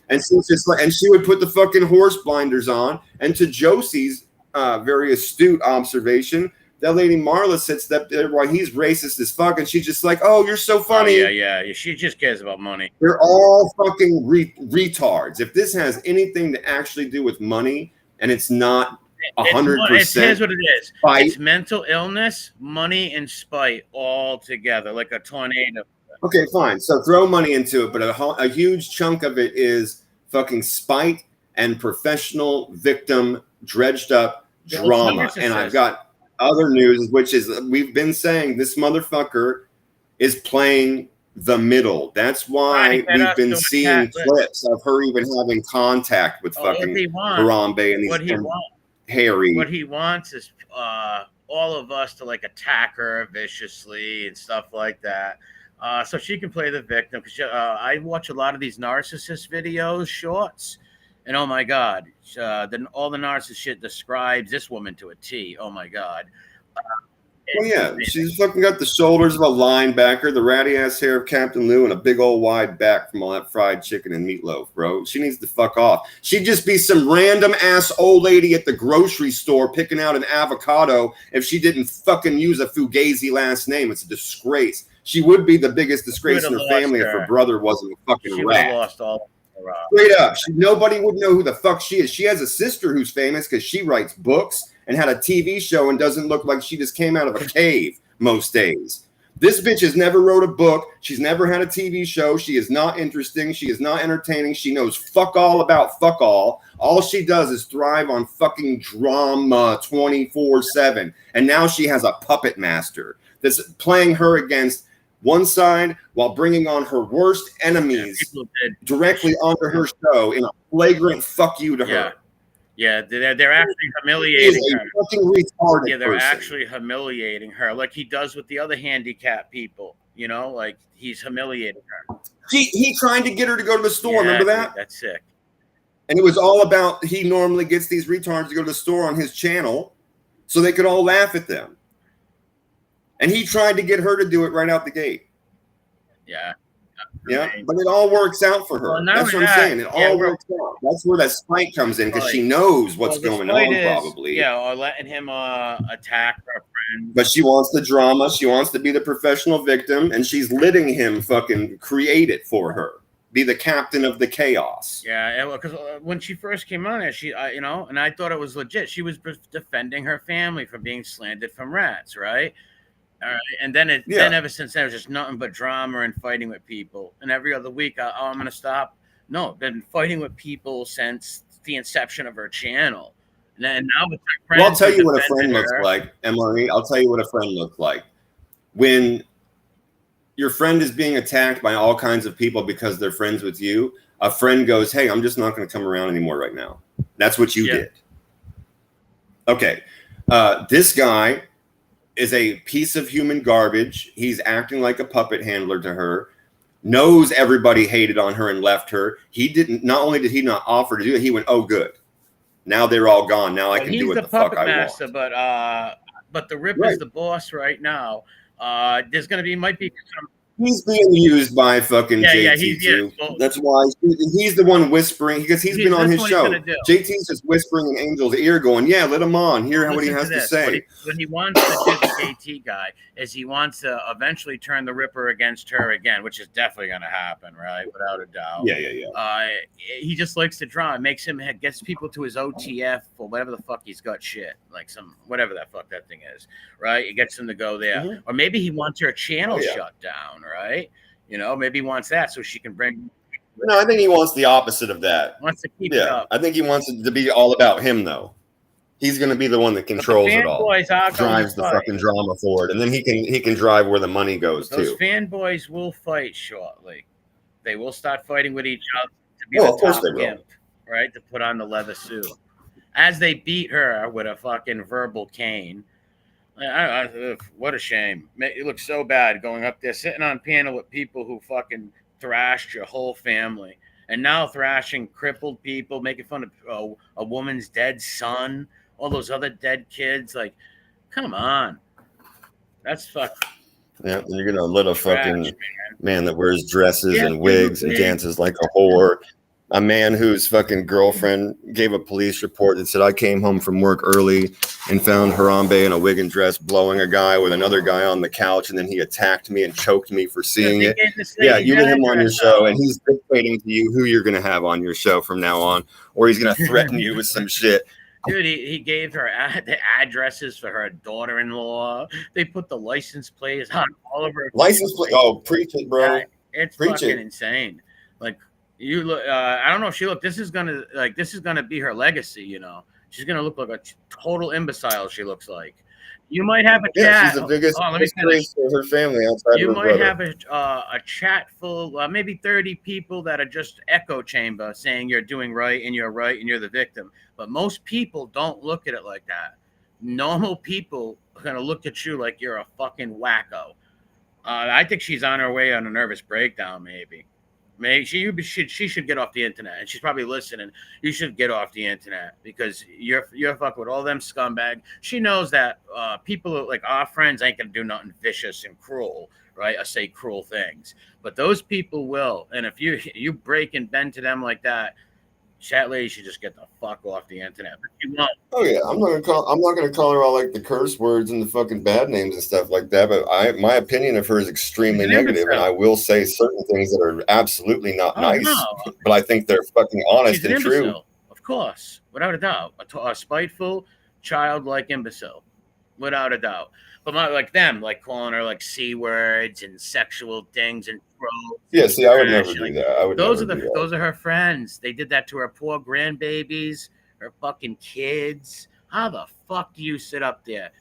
And she's just like, and she would put the fucking horse blinders on. And to Josie's very astute observation, that lady Marla sits up there while he's racist as fuck, and she's just like, "Oh, you're so funny." Oh, yeah. She just cares about money. They're all fucking retards. If this has anything to actually do with money, and it's not 100%. Here's what it is. It's mental illness, money, and spite all together, like a tornado. Okay, fine. So throw money into it, but a huge chunk of it is fucking spite and professional victim dredged up drama. And I've got other news, which is we've been saying this motherfucker is playing the middle. That's why we've been seeing clips of her even having contact with fucking Harambe and these Harry. What he wants is all of us to like attack her viciously and stuff like that. So she can play the victim. Because I watch a lot of these narcissist videos, shorts, and oh my God, all the narcissist shit describes this woman to a T. Oh my God. Well, yeah, she's fucking got the shoulders of a linebacker, the ratty ass hair of Captain Lou, and a big old wide back from all that fried chicken and meatloaf, bro. She needs to fuck off. She'd just be some random ass old lady at the grocery store picking out an avocado if she didn't fucking use a Fugazi last name. It's a disgrace. She would be the biggest disgrace in her family if her brother wasn't a fucking rat. Lost all straight up. Nobody would know who the fuck she is. She has a sister who's famous because she writes books and had a TV show and doesn't look like she just came out of a cave most days. This bitch has never wrote a book. She's never had a TV show. She is not interesting. She is not entertaining. She knows fuck all about fuck all. All she does is thrive on fucking drama 24/7. And now she has a puppet master that's playing her against one side while bringing on her worst enemies directly onto her show in a flagrant fuck you to her. Yeah, they're actually humiliating her. Fucking retarded yeah, they're person. actually humiliating her, like he does with the other handicapped people. You know, like he's humiliating her. He tried to get her to go to the store. Remember that? That's sick. And it was all about he normally gets these retards to go to the store on his channel so they could all laugh at them. And he tried to get her to do it right out the gate. Yeah. Yeah, but it all works out for her. Well, that's what I'm saying. It all works out. That's where that spite comes in because she knows what's going on, probably. Yeah, or letting him attack her friend. But she wants the drama. She wants to be the professional victim, and she's letting him fucking create it for her. Be the captain of the chaos. Yeah, because when she first came on there, she, and I thought it was legit. She was defending her family from being slandered from rats, right? All right, and then then ever since then, it was just nothing but drama and fighting with people. And every other week, I'm going to stop. No, been fighting with people since the inception of her channel. And then now with her friends. Well, I'll tell you what a friend looks like, MRE. I'll tell you what a friend looks like. When your friend is being attacked by all kinds of people because they're friends with you, a friend goes, "Hey, I'm just not going to come around anymore right now." That's what you did. Okay. This guy is a piece of human garbage. He's acting like a puppet handler to her, knows everybody hated on her and left her. He didn't, not only did he not offer to do it, he went, "Oh, good. Now they're all gone. Now I can do what the fuck I want." But the Rip is the boss right now. There's going to be, might be some. He's being used by fucking JT too. That's why he's the one whispering because he's been on his show. JT's just whispering in Angel's ear, going, "Yeah, let him on. Hear what he has to say." What he wants to do, the JT guy, is he wants to eventually turn the Ripper against her again, which is definitely going to happen, right? Without a doubt. Yeah. He just likes to draw. Makes him gets people to his OTF or whatever the fuck he's got shit, like some whatever that fuck that thing is, right? He gets them to go there, or maybe he wants her channel shut down. Right? Maybe he wants that so she can bring. No, I think he wants the opposite of that. Wants to keep it up. I think he wants it to be all about him, though. He's going to be the one that controls it all, drives the fucking drama forward, and then he can drive where the money goes too. Those fanboys will fight shortly. They will start fighting with each other to be the top gimp, right? To put on the leather suit as they beat her with a fucking verbal cane. What a shame. It looks so bad going up there, sitting on panel with people who fucking thrashed your whole family. And now thrashing crippled people, making fun of a woman's dead son, all those other dead kids. Like, come on. That's fucked. Yeah, and you're going to let a fucking man that wears dresses and wigs and dances like a whore. A man whose fucking girlfriend gave a police report that said, "I came home from work early and found Harambe in a wig and dress blowing a guy with another guy on the couch, and then he attacked me and choked me for seeing it." Yeah, you get him on your show, and he's dictating to you who you're going to have on your show from now on, or he's going to threaten you with some shit. Dude, he gave her the addresses for her daughter-in-law. They put the license plates on all of her license plate. Oh, preach it, bro! It's fucking insane. Like. You look. I don't know if she look. This is gonna be her legacy. She's gonna look like a total imbecile. She looks like. You might have a chat. She's the biggest disgrace for her family outside you of her brother. might have a chat full, maybe 30 people that are just echo chamber saying you're doing right and you're the victim. But most people don't look at it like that. Normal people are gonna look at you like you're a fucking wacko. I think she's on her way on a nervous breakdown, maybe. Maybe she should get off the internet, and she's probably listening. You should get off the internet because you're fucking with all them scumbag. She knows that people like our friends ain't gonna do nothing vicious and cruel, right? I say cruel things, but those people will. And if you break and bend to them like that, chat lady should just get the fuck off the internet. But you won't. Oh yeah, I'm not gonna call her all like the curse words and the fucking bad names and stuff like that. But my opinion of her is extremely negative, and I will say certain things that are absolutely not nice. No. But I think they're fucking honest She's an and true. imbecile, of course, without a doubt. A spiteful, childlike imbecile, without a doubt. But like them, like calling her like c words and sexual things and yeah. See, I would never do that. I would. Those are her friends. They did that to her poor grandbabies, her fucking kids. How the fuck do you sit up there?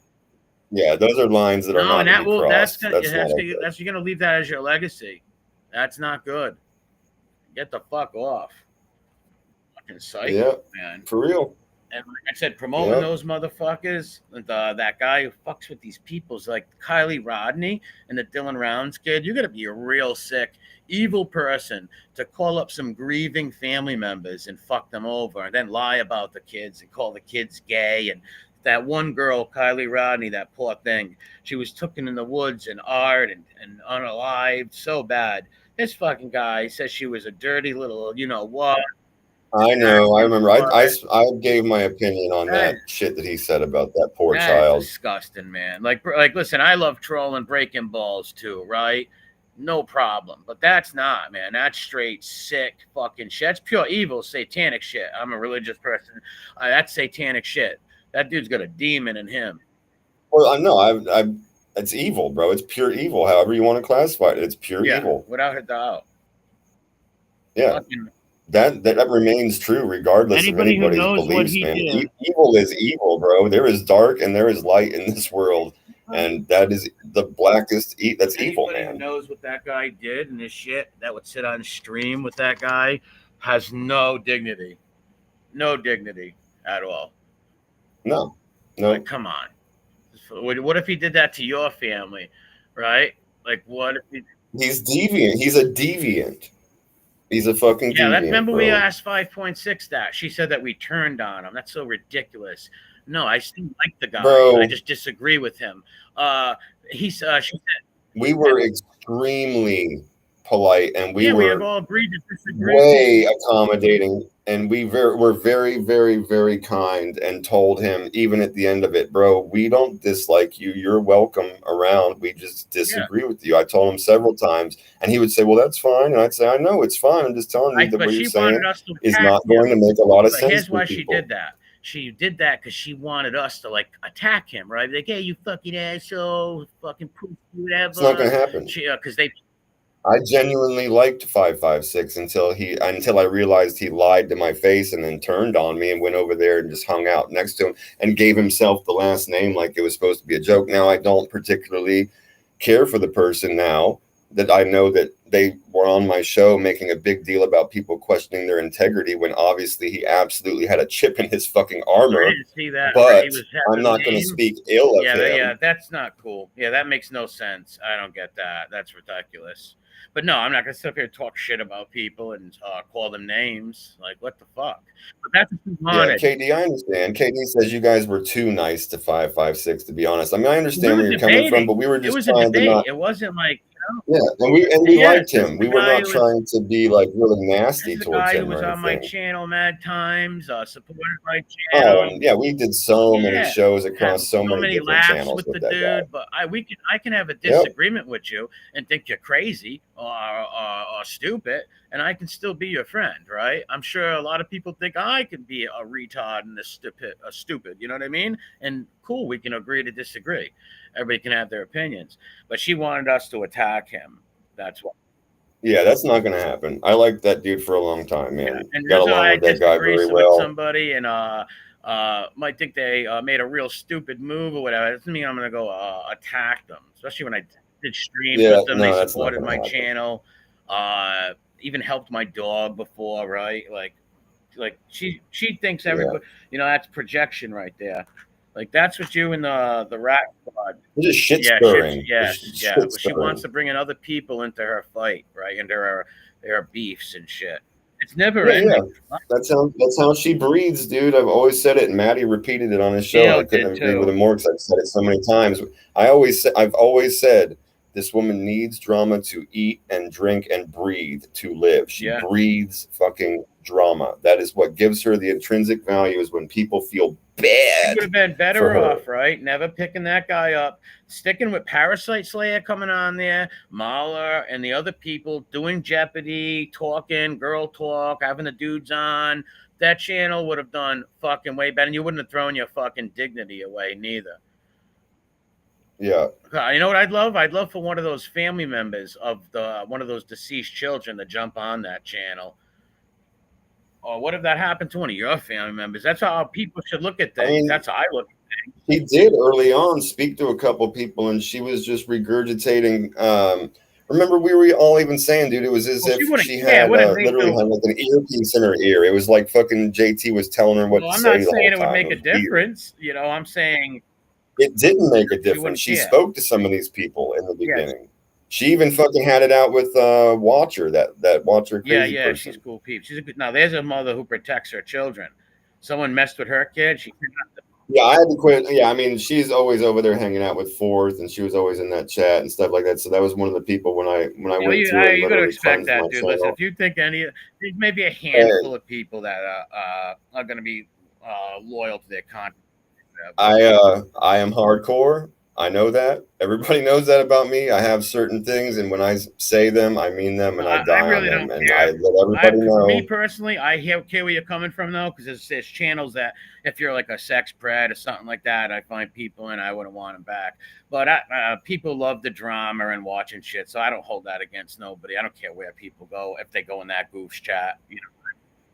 Yeah, those are lines that are not. And that will. Crossed. You're gonna leave that as your legacy. That's not good. Get the fuck off. Fucking psycho, man. For real. And like I said, promoting those motherfuckers, that guy who fucks with these people's like Kylie Rodney and the Dylan Rounds kid, you're gonna be a real sick, evil person to call up some grieving family members and fuck them over and then lie about the kids and call the kids gay. And that one girl, Kylie Rodney, that poor thing, she was taken in the woods and art and unalived so bad. This fucking guy says she was a dirty little, you know what? I know. I remember. I gave my opinion on that shit that he said about that poor child. Disgusting, man. Like, listen, I love trolling, breaking balls too, right? No problem. But that's not, man. That's straight sick fucking shit. That's pure evil, satanic shit. I'm a religious person. That's satanic shit. That dude's got a demon in him. Well, I know. It's evil, bro. It's pure evil. However you want to classify it, it's pure evil. Without a doubt. Yeah. Fucking, that remains true regardless of anybody's beliefs, man. Evil is evil, bro. There is dark and there is light in this world, and that is the blackest. That's evil, man. Who knows what that guy did and this shit that would sit on stream with that guy has no dignity at all. No. Like, come on. What if he did that to your family, right? Like, what if he's deviant? He's a deviant. He's a fucking deviant. Remember we asked 5.6 that. She said that we turned on him. That's so ridiculous. No, I still like the guy. Bro, I just disagree with him. She said we were extremely polite, and we were all agreed to disagree. Way accommodating, and were very, very, very kind, and told him even at the end of it, bro, we don't dislike you. You're welcome around. We just disagree with you. I told him several times, and he would say, well, that's fine. And I'd say, I know it's fine. I'm just telling you that what you're saying is not going to make a lot of sense. Here's why she did that. She did that because she wanted us to like attack him, right? Like, hey, you fucking asshole, fucking poop, whatever. It's not going to happen. Because I genuinely liked 556 until I realized he lied to my face and then turned on me and went over there and just hung out next to him and gave himself the last name like it was supposed to be a joke. Now, I don't particularly care for the person now that I know that they were on my show making a big deal about people questioning their integrity when obviously he absolutely had a chip in his fucking armor. I didn't see that, but I'm not going to speak ill of him. Yeah, that's not cool. Yeah, that makes no sense. I don't get that. That's ridiculous. But no, I'm not going to sit up here and talk shit about people and call them names. Like, what the fuck? But that's what you wanted. Yeah, KD, I understand. KD says you guys were too nice to 556, to be honest. I mean, I understand where you're coming from, but we were just trying to not... It wasn't like... Yeah, and we liked him. We were not trying to be like really nasty towards him. Who was on my channel mad times, supported my channel. Oh, yeah, we did so many shows across so many different channels with the dude. But I can have a disagreement with you and think you're crazy or stupid, and I can still be your friend, right? I'm sure a lot of people think I can be a retard and a stupid. You know what I mean? And cool, we can agree to disagree. Everybody can have their opinions, but she wanted us to attack him. That's what. Yeah, that's not going to happen. I liked that dude for a long time, man. Yeah. And got along with that guy very well. Somebody and might think they made a real stupid move or whatever. It doesn't mean I'm going to go attack them, especially when I did streams with them. They supported my channel, even helped my dog before, right? Like she thinks everybody, that's projection right there. Like, that's what you and the rat squad. Just shit stirring. Yeah. But she wants to bring in other people into her fight, right? Into their beefs and shit. It's never Yeah, ending. that's how she breathes, dude. I've always said it, and Maddie repeated it on his show. Theo I couldn't did agree with too. him more because I've said it so many times. I've always said this woman needs drama to eat and drink and breathe to live. She breathes fucking drama. That is what gives her the intrinsic value, is when people feel bad. She would have been better off, right? Never picking that guy up, sticking with Parasite Slayer coming on there, Mahler and the other people doing Jeopardy, talking, girl talk, having the dudes on. That channel would have done fucking way better. And you wouldn't have thrown your fucking dignity away neither. Yeah. You know what I'd love? I'd love for one of those family members of one of those deceased children to jump on that channel. Or what if that happened to one of your family members? That's how people should look at things. I mean, that's how I look at things. He did early on speak to a couple people, and she was just regurgitating. Remember, we were all even saying, dude, it was as if she had literally had like an earpiece in her ear. It was like fucking JT was telling her what to say. I'm not saying it would make a difference. You know, I'm saying it didn't make a difference. She spoke to some of these people in the beginning. Yes. She even fucking had it out with Watcher, that Watcher crazy person. She's cool peep. She's a good. Now there's a mother who protects her children. Someone messed with her kid. Yeah, I had to quit. Yeah, I mean, she's always over there hanging out with Fourth, and she was always in that chat and stuff like that. So that was one of the people when I went through it. You gotta expect that, dude. Listen, if you think there's maybe a handful of people that are going to be loyal to their content. I am hardcore. I know that. Everybody knows that about me. I have certain things, and when I say them, I mean them, and I die really on them. Don't and care. I let everybody know. Me personally, I care where you're coming from, though, because there's channels that if you're like a sex pred or something like that, I find people and I wouldn't want them back. But people love the drama and watching shit, so I don't hold that against nobody. I don't care where people go if they go in that goof's chat, you know.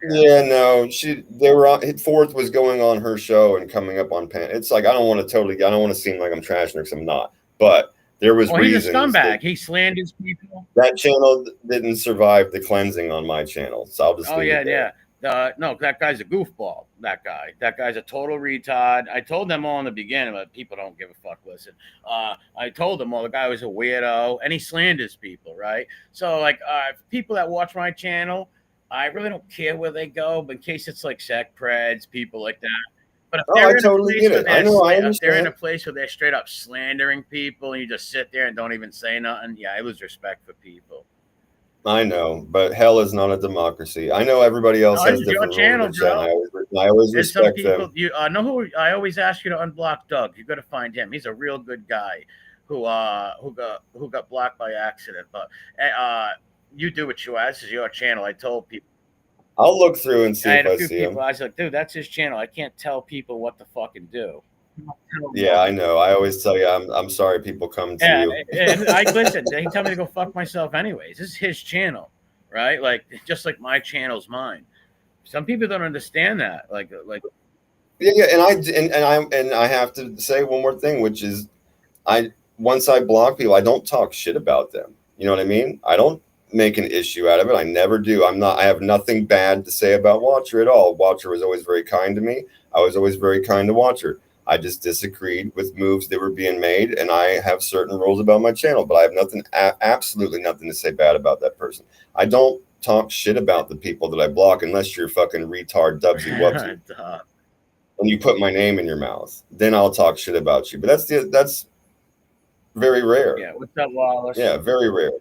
Yeah, no, they were on. Fourth was going on her show and coming up on Pan. It's like I don't want to seem like I'm trashing her because I'm not. But there was reasons. He's a scumbag. He slanders people. That channel didn't survive the cleansing on my channel, so I'll just. No, that guy's a goofball. That guy's a total retard. I told them all in the beginning, but people don't give a fuck. Listen, I told them all the guy was a weirdo and he slanders people, right? So like people that watch my channel. I really don't care where they go, but in case it's like sec preds, people like that. But if I totally get it. I know. I understand. If they're in a place where they're straight up slandering people, and you just sit there and don't even say nothing, I lose respect for people. I know, but hell is not a democracy. I know everybody else has different rules. I always respect them. You know who I always ask you to unblock? Doug. You got to find him. He's a real good guy who got blocked by accident, but. You do what you want. This is your channel. I told people. I'll look through and see if I see him. I was like, dude, that's his channel. I can't tell people what to fucking do. Yeah, I know. I always tell you, I'm sorry people come to you. And I listen. They tell me to go fuck myself anyways. This is his channel, right? Like just like my channel's mine. Some people don't understand that. Yeah, and I have to say one more thing, which is once I block people, I don't talk shit about them. You know what I mean? I don't make an issue out of it. I never do. I have nothing bad to say about Watcher at all. Watcher was always very kind to me. I was always very kind to Watcher. I just disagreed with moves that were being made, and I have certain rules about my channel, but I have nothing, absolutely nothing to say bad about that person. I don't talk shit about the people that I block unless you're fucking retard Dubsy Wubsy. And you put my name in your mouth, then I'll talk shit about you. But that's very rare. Yeah, what's up, Wallace? Yeah, very rare.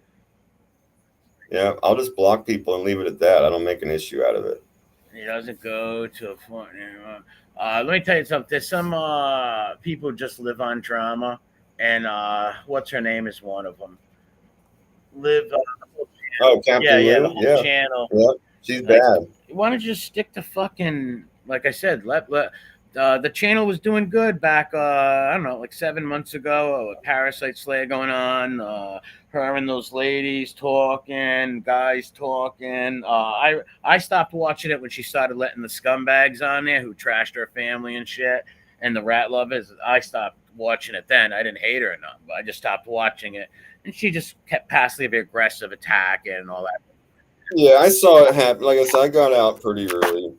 Yeah, I'll just block people and leave it at that. I don't make an issue out of it. He doesn't go to a point. Let me tell you something. There's some people just live on drama, and what's her name is one of them. Live. Captain Lou? The whole channel. Yeah, she's bad. Why don't you just stick to fucking? Like I said, the channel was doing good back. I don't know, like 7 months ago. Parasite Slayer going on. Her and those ladies talking, guys talking. I stopped watching it when she started letting the scumbags on there who trashed her family and shit, and the rat lovers. I stopped watching it then. I didn't hate her or nothing, but I just stopped watching it, and she just kept passively aggressive attacking and all that. Yeah, I saw it happen. Like I said, I got out pretty early,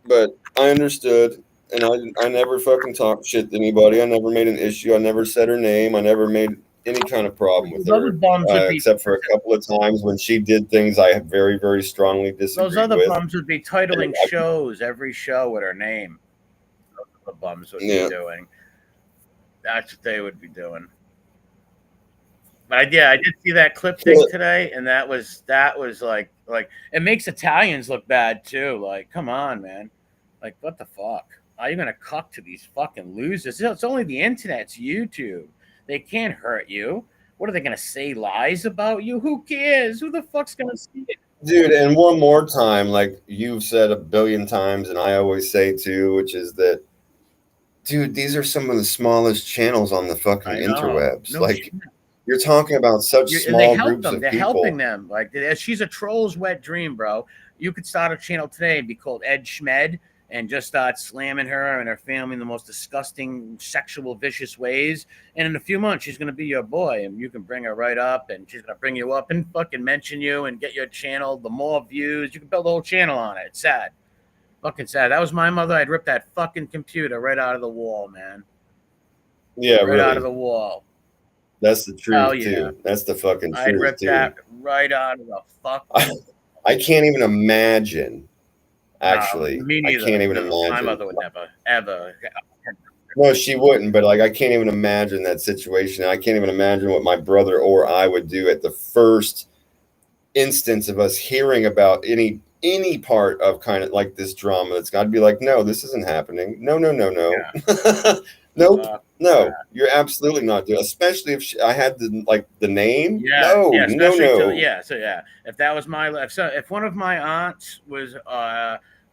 but I understood, and I never fucking talked shit to anybody. I never made an issue. I never said her name. I never made any kind of problem with Those other her, bums would be except for a couple of times when she did things I very, very strongly disagreed those other with. bums would be titling shows every show with her name. Those other bums would be doing. That's what they would be doing. But I did see that clip thing today, and that was like it makes Italians look bad too. Like, come on, man. Like, what the fuck? Are you gonna cuck to these fucking losers? It's only the internet, it's YouTube. They can't hurt you. What are they gonna say lies about you? Who cares? Who the fuck's gonna see it? Dude, and one more time, like you've said a billion times, and I always say too, which is that, dude, these are some of the smallest channels on the fucking interwebs. No like, shit. You're talking about such small groups of people. They're helping them. Like, she's a troll's wet dream, bro. You could start a channel today and be called Ed Schmed and just start slamming her and her family in the most disgusting, sexual, vicious ways. And in a few months, she's going to be your boy, and you can bring her right up, and she's going to bring you up and fucking mention you and get your channel. The more views, you can build a whole channel on it. It's sad. Fucking sad. That was my mother. I'd rip that fucking computer right out of the wall, man. Yeah, right really. out of the wall. That's the truth, too. That's the fucking truth, I'd rip that right out of the fuck. I can't even imagine, actually. Me neither. I can't even imagine. My mother would never, ever. No, she wouldn't, but like I can't even imagine that situation. I can't even imagine what my brother or I would do at the first instance of us hearing about any part of kind of like this drama. It's got to be like, no, this isn't happening. No. Yeah. Nope. No, you're absolutely not doing. Especially if I had the name. Yeah. No. If that was my life, so if one of my aunts was,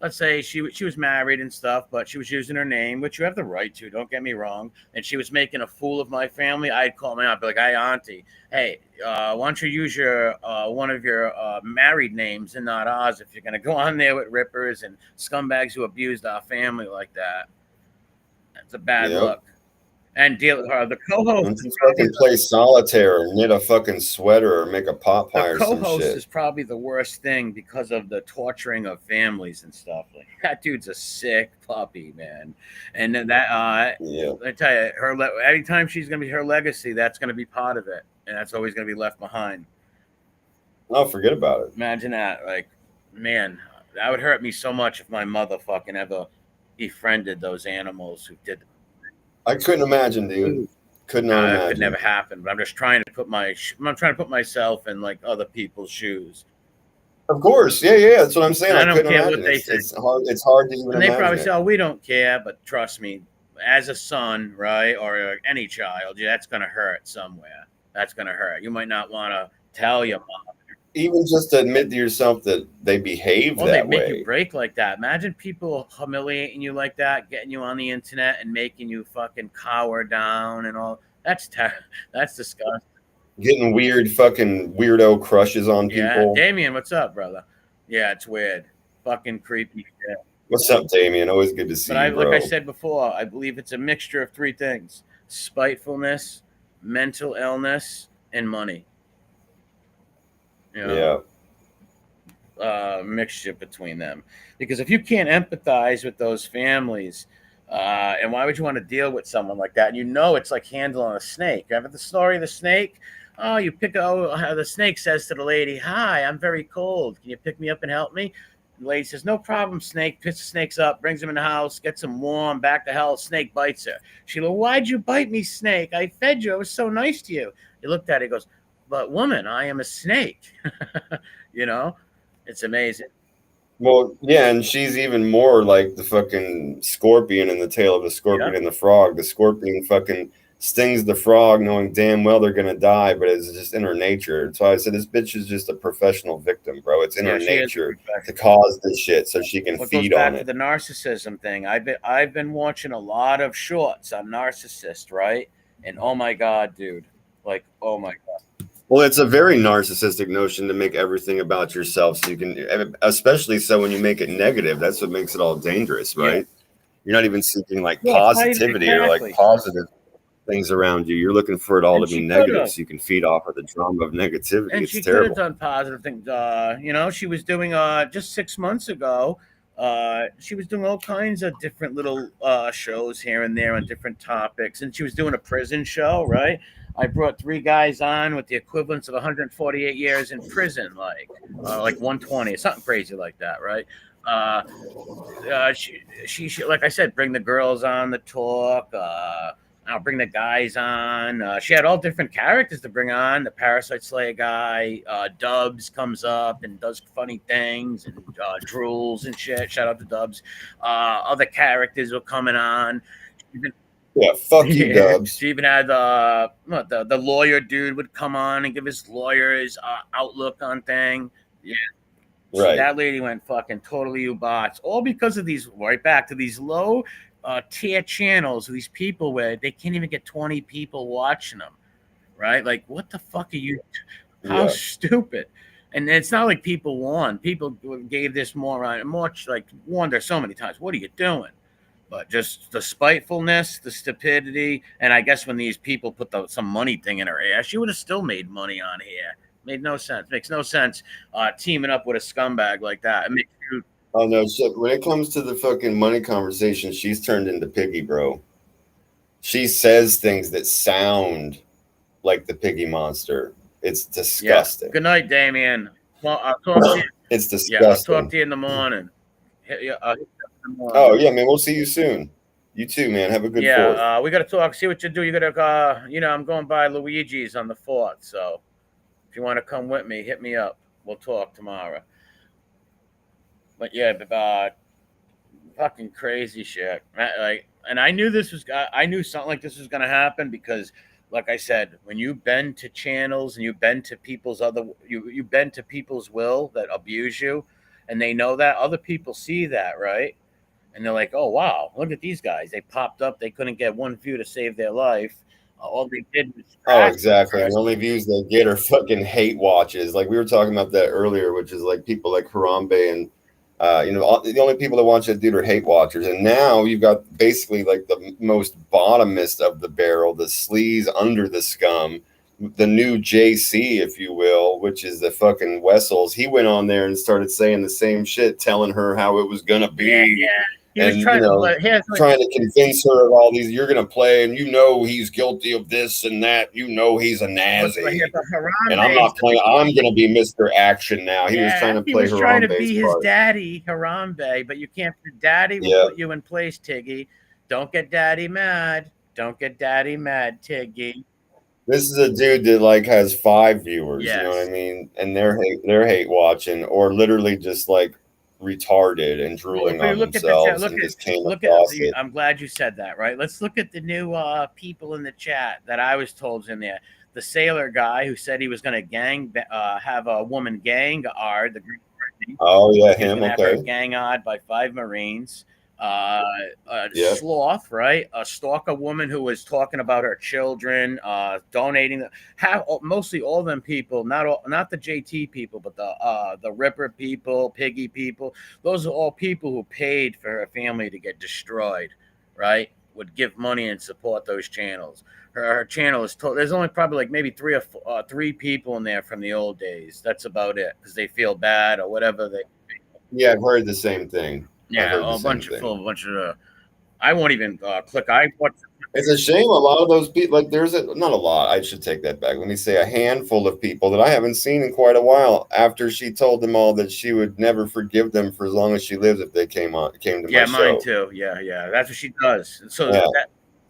let's say she was married and stuff, but she was using her name, which you have the right to. Don't get me wrong. And she was making a fool of my family. I'd call my aunt, be like, "Hey, auntie, hey, why don't you use your one of your married names and not ours if you're gonna go on there with rippers and scumbags who abused our family like that." That's a bad look. And deal with her. The co-host fucking play solitaire or knit a fucking sweater or make a pot pie or some shit. The co-host is probably the worst thing because of the torturing of families and stuff. Like, that dude's a sick puppy, man. And then that, I tell you, anytime she's gonna be her legacy, that's gonna be part of it, and that's always gonna be left behind. Oh, forget about it. Imagine that. Like, man, that would hurt me so much if my mother fucking ever befriended those animals who did. I couldn't imagine, dude. Could not imagine. It could never happen. But I'm just trying to put myself in like other people's shoes. Of course, yeah. That's what I'm saying. I don't care what they say. It's hard to even imagine. And they probably say, "Oh, we don't care," but trust me, as a son, right, or any child, that's gonna hurt somewhere. That's gonna hurt. You might not want to tell your mom. Even just to admit to yourself that they behave that way. They make you break like that. Imagine people humiliating you like that, getting you on the internet and making you fucking cower down and all. That's disgusting. Getting weird fucking weirdo crushes on people. Yeah, Damien, what's up, brother? Yeah, it's weird. Fucking creepy. Yeah. What's up, Damien? Always good to see you, bro. Like I said before, I believe it's a mixture of three things: spitefulness, mental illness, and money. Mixture between them, because if you can't empathize with those families, and why would you want to deal with someone like that? And it's like handling a snake. Remember the story of the snake? Oh, the snake says to the lady, "Hi, I'm very cold. Can you pick me up and help me?" And the lady says, "No problem, snake." Picks the snakes up, brings him in the house, gets him warm, back to health. Snake bites her. She goes, "Why'd you bite me, snake? I fed you. I was so nice to you." He looked at it, he goes, "But woman, I am a snake." It's amazing. Well, yeah, and she's even more like the fucking scorpion in the tale of the scorpion and the frog. The scorpion fucking stings the frog knowing damn well they're gonna die, but it's just in her nature. So I said this bitch is just a professional victim, bro. It's in her nature to cause this shit so she can feed on it. To the narcissism thing. I've been watching a lot of shorts on narcissists, right? And oh my god, dude. Like, oh my god. Well, it's a very narcissistic notion to make everything about yourself, so you can, especially so when you make it negative. That's what makes it all dangerous, right? Yeah. You're not even seeking like positivity or like positive things around you. You're looking for it all to be negative, so you can feed off of the drama of negativity. And it's she terrible. Could have done positive things. She was doing just 6 months ago. She was doing all kinds of different little shows here and there on different topics, and she was doing a prison show, right? I brought 3 guys on with the equivalents of 148 years in prison, like 120, something crazy like that, right? She, like I said, bring the girls on the talk. I'll bring the guys on. She had all different characters to bring on. The Parasite Slayer guy, Dubs comes up and does funny things and drools and shit. Shout out to Dubs. Other characters were coming on. Yeah, fuck you, Dubs. She even had the lawyer dude would come on and give his lawyer's outlook on thing. Yeah. Right. That lady went fucking totally bots, all because of these, right back to these low tier channels, these people where they can't even get 20 people watching them, right? Like, what the fuck are you? How stupid. And it's not like people won. People gave this moron like warned her so many times. What are you doing? But just the spitefulness, the stupidity, and I guess when these people put some money thing in her ass, she would have still made money on here. Made no sense. Makes no sense teaming up with a scumbag like that. It makes you. Oh no, shit. When it comes to the fucking money conversation, she's turned into Piggy, bro. She says things that sound like the Piggy monster. It's disgusting. Yeah. Good night, Damien. Well, I'll talk to you. It's disgusting. Yeah, I'll talk to you in the morning. Oh yeah, man. We'll see you soon. You too, man. Have a good 4th. We got to talk. See what you do. You got to, I'm going by Luigi's on the 4th, so. If you want to come with me, hit me up. We'll talk tomorrow. But yeah, fucking crazy shit. Like, and I knew I knew something like this was gonna happen because, like I said, when you bend to channels and you bend to you bend to people's will that abuse you, and they know that other people see that, right? And they're like, oh wow, look at these guys. They popped up. They couldn't get 1 view to save their life. All they did was exactly. And the only views they get are fucking hate watches. Like we were talking about that earlier, which is like people like Harambe and the only people that watch that dude are hate watchers. And now you've got basically like the most bottomest of the barrel, the sleaze under the scum, the new JC, if you will, which is the fucking Wessels. He went on there and started saying the same shit, telling her how it was gonna be. Yeah. He was trying to convince her of all these. You're gonna play, and he's guilty of this and that. He's a Nazi, and I'm not playing. I'm gonna be Mr. Action now. He was trying to play. He was trying to be his daddy, Harambe, but you can't. Daddy will put you in place, Tiggy. Don't get Daddy mad. Don't get Daddy mad, Tiggy. This is a dude that like has 5 viewers. You know what I mean? And they're hate watching, or literally just like retarded and drooling on themselves. I'm glad you said that, right? Let's look at the new people in the chat that I was told's in there. The sailor guy who said he was going to have a woman gang the Green Brittany. Oh yeah, him. Okay. Gang-odd by 5 Marines. Sloth, right? A stalker woman who was talking about her children, donating. Mostly all them people, not the JT people, but the Ripper people, Piggy people. Those are all people who paid for her family to get destroyed, right? Would give money and support those channels. Her channel is there's only probably like maybe 3 people in there from the old days. That's about it because they feel bad or whatever they. Yeah, I've heard the same thing. Yeah, a bunch of. I won't even click. It's a shame. A lot of those people, like not a lot. I should take that back. Let me say a handful of people that I haven't seen in quite a while. After she told them all that she would never forgive them for as long as she lives if they came to my show. Yeah, mine too. Yeah. That's what she does. So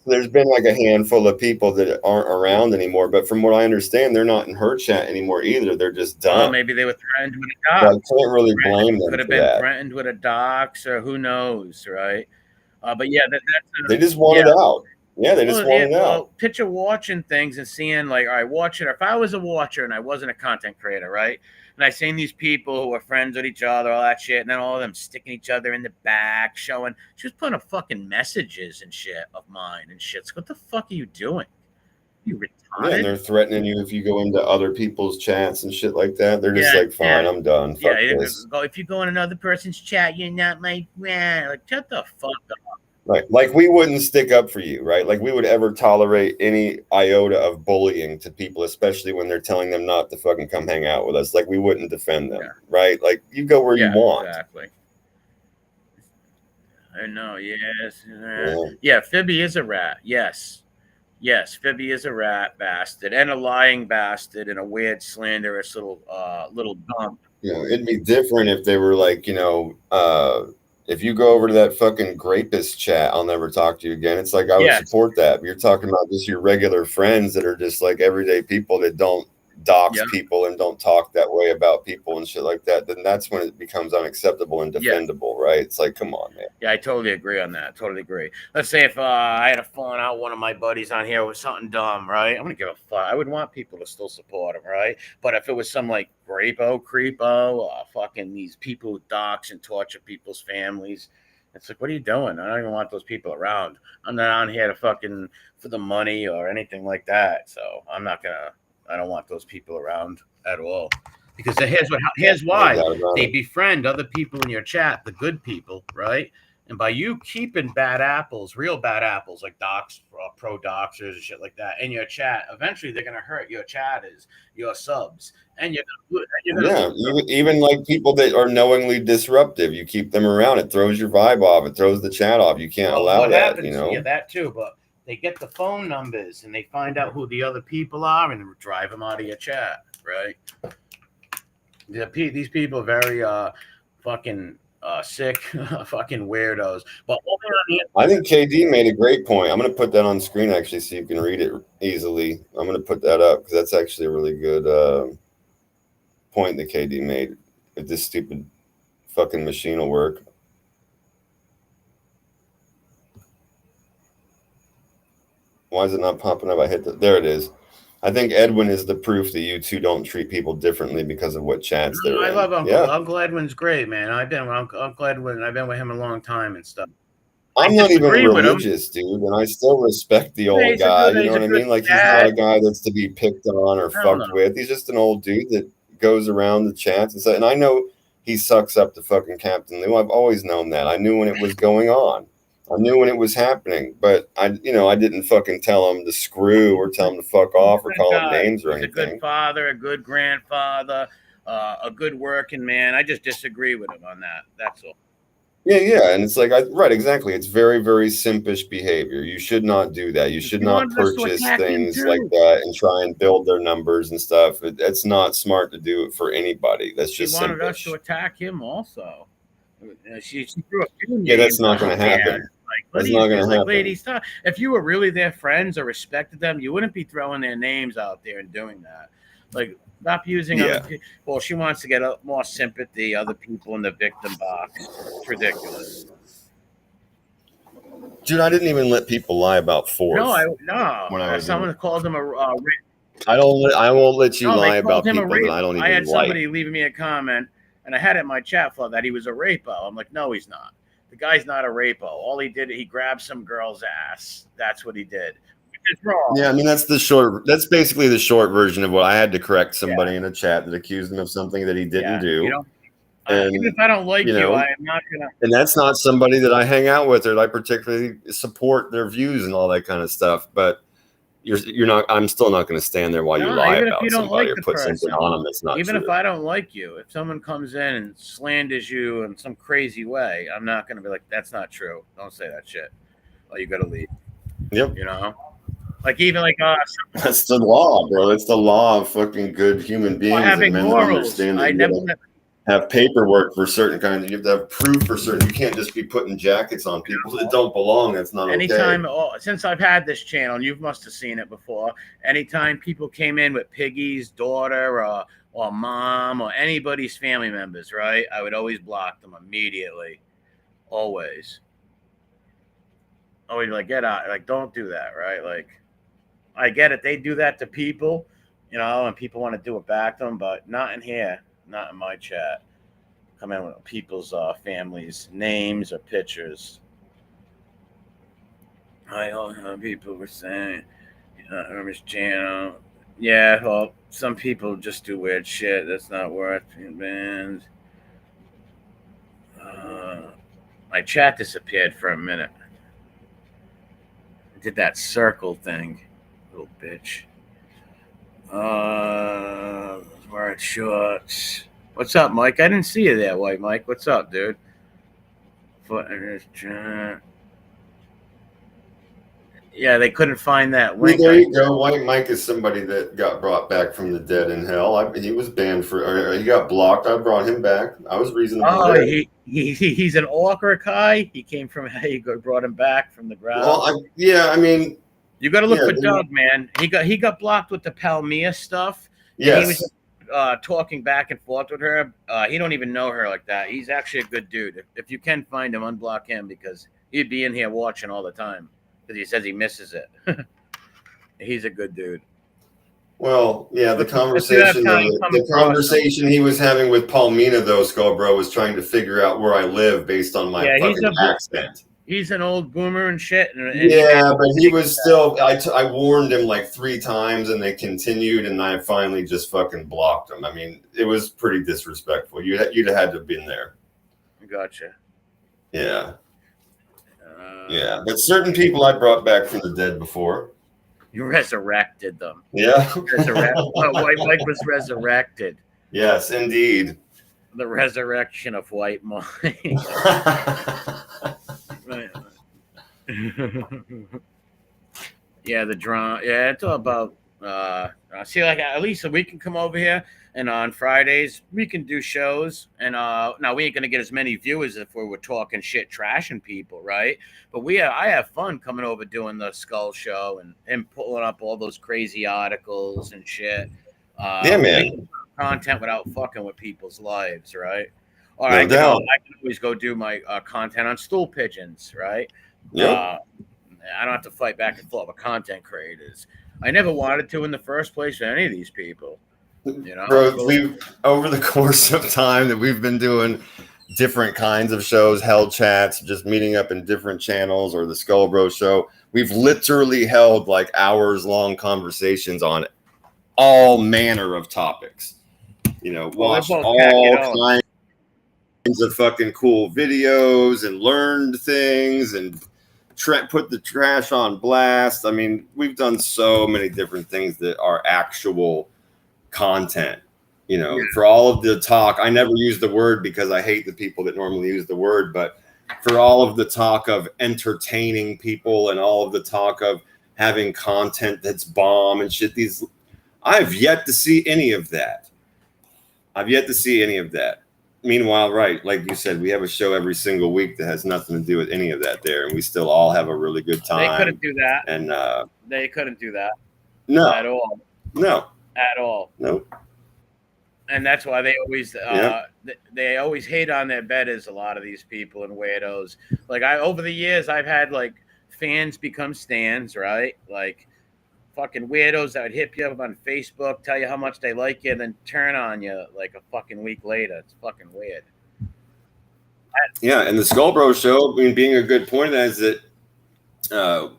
there's been like a handful of people that aren't around anymore. But from what I understand, they're not in her chat anymore either. They're just done. Oh, maybe they were threatened with a dox. I can't really blame them. Could have been threatened with a dox or who knows, right? But yeah, they just want it out. Yeah, they just want it out. Picture watching things and seeing like, all right, watching. If I was a watcher and I wasn't a content creator, right? And I seen these people who are friends with each other, all that shit, and then all of them sticking each other in the back, showing. She was putting up fucking messages and shit of mine and shit. So what the fuck are you doing? You retarded? Yeah, and they're threatening you if you go into other people's chats and shit like that. They're just like, fine, I'm done. Fuck this. If you go in another person's chat, you're not my friend. Like, shut the fuck up. Right. Like we wouldn't stick up for you, right? Like we would ever tolerate any iota of bullying to people, especially when they're telling them not to fucking come hang out with us. Like we wouldn't defend them, right? Like you go where you want. Exactly. I know, yes. Yeah, Phoebe is a rat. Yes. Yes, Phoebe is a rat bastard and a lying bastard and a weird slanderous little dump. You know, it'd be different if they were like, if you go over to that fucking rapist chat, I'll never talk to you again. It's like I would Yes. support that. But you're talking about just your regular friends that are just like everyday people that don't dox Yeah. people and don't talk that way about people and shit like that. Then that's when it becomes unacceptable and Yeah. defendable, right? It's like, come on, man. Yeah, I totally agree on that. Totally agree. Let's say if I had a falling out with one of my buddies on here with something dumb, right? I'm gonna give a fuck. I would want people to still support him, right? But if it was some like creepo, fucking these people who dox and torture people's families, it's like, what are you doing? I don't even want those people around. I'm not on here to fucking for the money or anything like that. So I'm not gonna. I don't want those people around at all. Because here's why they befriend other people in your chat, the good people, right? And by you keeping bad apples, real bad apples like docs, pro doxers and shit like that in your chat, eventually they're gonna hurt your chatters, your subs, and even like people that are knowingly disruptive, you keep them around. It throws your vibe off. It throws the chat off. You can't allow that. Happens, yeah, that too, but. They get the phone numbers and they find out who the other people are and drive them out of your chat, right? These people are very fucking sick, fucking weirdos. But I think KD made a great point. I'm going to put that on screen actually so you can read it easily. I'm going to put that up because that's actually a really good point that KD made. If this stupid fucking machine will work. Why is it not popping up? There it is. I think Edwin is the proof that you two don't treat people differently because of what chats they're in. I love Uncle Edwin's great, man. I've been with Uncle Edwin. I've been with him a long time and stuff. I'm not even religious, dude, and I still respect the old guy. You know what I mean? Like, he's not a guy that's to be picked on or fucked with. He's just an old dude that goes around the chats and stuff. And I know he sucks up to fucking Captain Lou. I've always known that. I knew when it was going on. I knew when it was happening, but I didn't fucking tell him to screw or tell him to fuck off or call him names or anything. He's a good father, a good grandfather, a good working man. I just disagree with him on that. That's all. Yeah, and it's like, right, exactly. It's very, very simpish behavior. You should not do that. You should not purchase things like that and try and build their numbers and stuff. It's not smart to do it for anybody. That's just simpish. She wanted us to attack him also. She threw a few names. Yeah, that's not going to happen. That's not going to happen. Lady, stop. If you were really their friends or respected them, you wouldn't be throwing their names out there and doing that. Like, stop using other people. Well, she wants to get more sympathy, other people in the victim box. It's ridiculous. Dude, I didn't even let people lie about Fourth. No. Someone called him a I won't let you lie about people that I don't even like. I had somebody leaving me a comment, and I had it in my chat flow that he was a rapo. I'm like, no, he's not. The guy's not a rapo. All he did, he grabbed some girl's ass. That's what he did. It's wrong. Yeah, I mean, that's basically the short version of what I had to correct somebody in a chat that accused him of something that he didn't do. And even if I don't like you, I am not gonna. And that's not somebody that I hang out with or that I particularly support their views and all that kind of stuff. But you're not. I'm still not going to stand there while you lie about somebody or put something on them that's not true. Even if I don't like you, if someone comes in and slanders you in some crazy way, I'm not going to be like, that's not true. Don't say that shit. Oh, you got to leave. Yep. You know. Like even like that's the law, bro. It's the law of fucking good human beings. Having morals. I never have paperwork for certain kinds. You have to have proof for certain. You can't just be putting jackets on people that don't belong. That's not anytime, okay. Since I've had this channel, you must have seen it before. Anytime people came in with Piggy's daughter or mom or anybody's family members, right? I would always block them immediately. Always. Always like, get out. Like, don't do that, right? Like, I get it. They do that to people, and people want to do it back to them, but not in here. Not in my chat. Come in with people's families' names or pictures. I know people were saying, his channel. Yeah, well, some people just do weird shit that's not worth being banned. My chat disappeared for a minute. I did that circle thing, little bitch. Wearing shorts. What's up, Mike? I didn't see you there, White Mike. What's up, dude? Foot in his chat. Yeah, they couldn't find that Well, link. there you go. White Mike is somebody that got brought back from the dead in hell. He was banned or he got blocked. I brought him back. I was reasonable Oh, there. he's an Orca guy. He came from brought him back from the ground. Well, I mean, you got to look for Doug, man. He got blocked with the Palmia stuff. Yes. He was talking back and forth with her. He don't even know her like that. He's actually a good dude. If you can find him, unblock him because he'd be in here watching all the time because he says he misses it. He's a good dude. Well, yeah, the conversation he was having with Palmina, though, Skullbro, was trying to figure out where I live based on my fucking accent. He's an old boomer and shit. Yeah, but he was still. I warned him like 3 times, and they continued, and I finally just fucking blocked him. I mean, it was pretty disrespectful. You'd have had to have been there. Gotcha. Yeah. Yeah, but certain people I brought back from the dead before. You resurrected them. Yeah. White Mike was resurrected. Yes, indeed. The resurrection of White Mike. Yeah, the drama. Yeah, it's all about. See, like at least we can come over here, and on Fridays we can do shows. And now we ain't gonna get as many viewers if we were talking shit, trashing people, right? But I have fun coming over doing the Skull Show and pulling up all those crazy articles and shit. Yeah, man. Content without fucking with people's lives, right? Or I can always go do my content on stool pigeons, right? Yep. I don't have to fight back and forth with content creators. I never wanted to in the first place for any of these people. You know, bro, we've over the course of time that we've been doing different kinds of shows, held chats, just meeting up in different channels, or the Skull Bro show. We've literally held like hours-long conversations on all manner of topics. You know, watched all kinds of fucking cool videos and learned things and put the trash on blast. I mean, we've done so many different things that are actual content. You know, for all of the talk, I never use the word because I hate the people that normally use the word, but for all of the talk of entertaining people and all of the talk of having content that's bomb and shit, I've yet to see any of that. Meanwhile, right, like you said, we have a show every single week that has nothing to do with any of that there, and we still all have a really good time. They couldn't do that. And they couldn't do that. No. At all. No. At all. No. And that's why they always hate on their betters, a lot of these people and weirdos. Like over the years I've had like fans become stans, right? Like fucking weirdos that would hit you up on Facebook, tell you how much they like you, and then turn on you like a fucking week later. It's fucking weird. Yeah, and the Skull Bro show, I mean, being a good point of that is that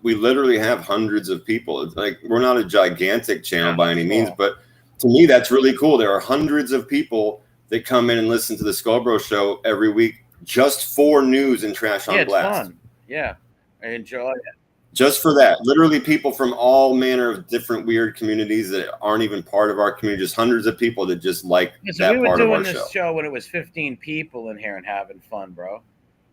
we literally have hundreds of people. It's like we're not a gigantic channel by any means, but to me that's really cool. There are hundreds of people that come in and listen to the Skull Bro show every week just for news and trash on blast. Fun. Yeah, I enjoy it. Just for that, literally people from all manner of different weird communities that aren't even part of our community, just hundreds of people that just like that part of our show. We were doing this show when it was 15 people in here and having fun, bro.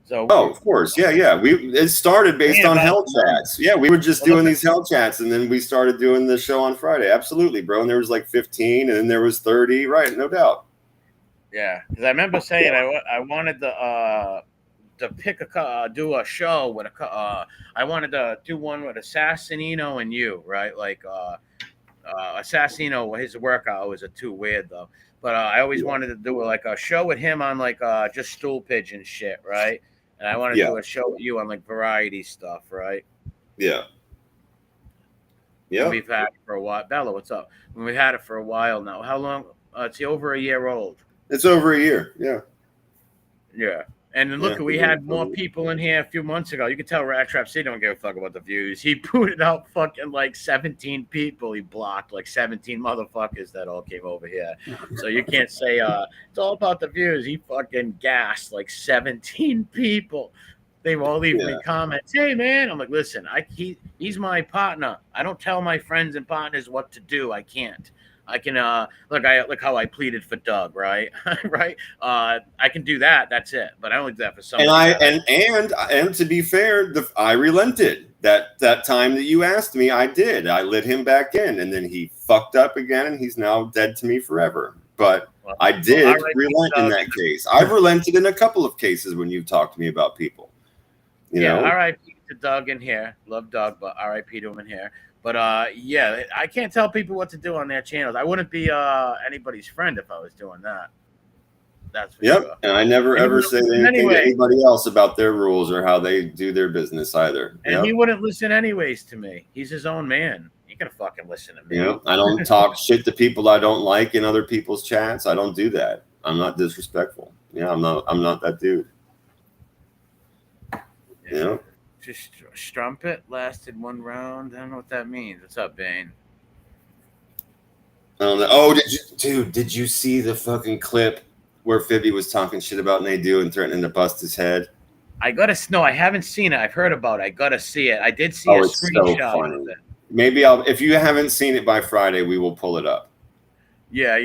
So of course, yeah. It started based on hell chats. Yeah, we were just doing these hell chats, and then we started doing the show on Friday. Absolutely, bro. And there was like 15, and then there was 30. Right, no doubt. Yeah, because I remember saying I wanted to do a show with I wanted to do one with Assassinino and you, right? Like Assassino, his workout was too weird though. But I always wanted to do like a show with him on like just stool pigeon shit, right? And I wanted to do a show with you on like variety stuff, right? Yeah. Yeah. We've had it for a while. Bella, what's up? We've had it for a while now. How long? It's over a year old. It's over a year. Yeah. Yeah. And then look, we had more people in here a few months ago. You can tell Rat Trap City don't give a fuck about the views. He booted out fucking like 17 people. He blocked like 17 motherfuckers that all came over here. So you can't say it's all about the views. He fucking gassed like 17 people. They were all leaving me comments. Hey man, I'm like, listen, he's my partner. I don't tell my friends and partners what to do. I can't. I can look how I pleaded for Doug, right? Right? I can do that. That's it. But I only do that for someone. And to be fair, I relented. that time that you asked me, I did. I let him back in, and then he fucked up again, and he's now dead to me forever. But I did relent in that case. I've relented in a couple of cases when you've talked to me about people. You know? R.I.P. to Doug in here. Love Doug, but R.I.P. to him in here. But yeah, I can't tell people what to do on their channels. I wouldn't be anybody's friend if I was doing that. That's for sure. And I never ever say anything to anybody else about their rules or how they do their business either. And he wouldn't listen anyways to me. He's his own man. He gonna fucking listen to me. I don't talk shit to people I don't like in other people's chats. I don't do that. I'm not disrespectful. I'm not that dude. Just strumpet lasted one round. I don't know what that means. What's up, Bane? I don't know. Oh, did you see the fucking clip where Fibby was talking shit about Nadeau and threatening to bust his head? I haven't seen it. I've heard about it. I gotta see it. I did see a screenshot of it. Maybe if you haven't seen it by Friday, we will pull it up. Yeah.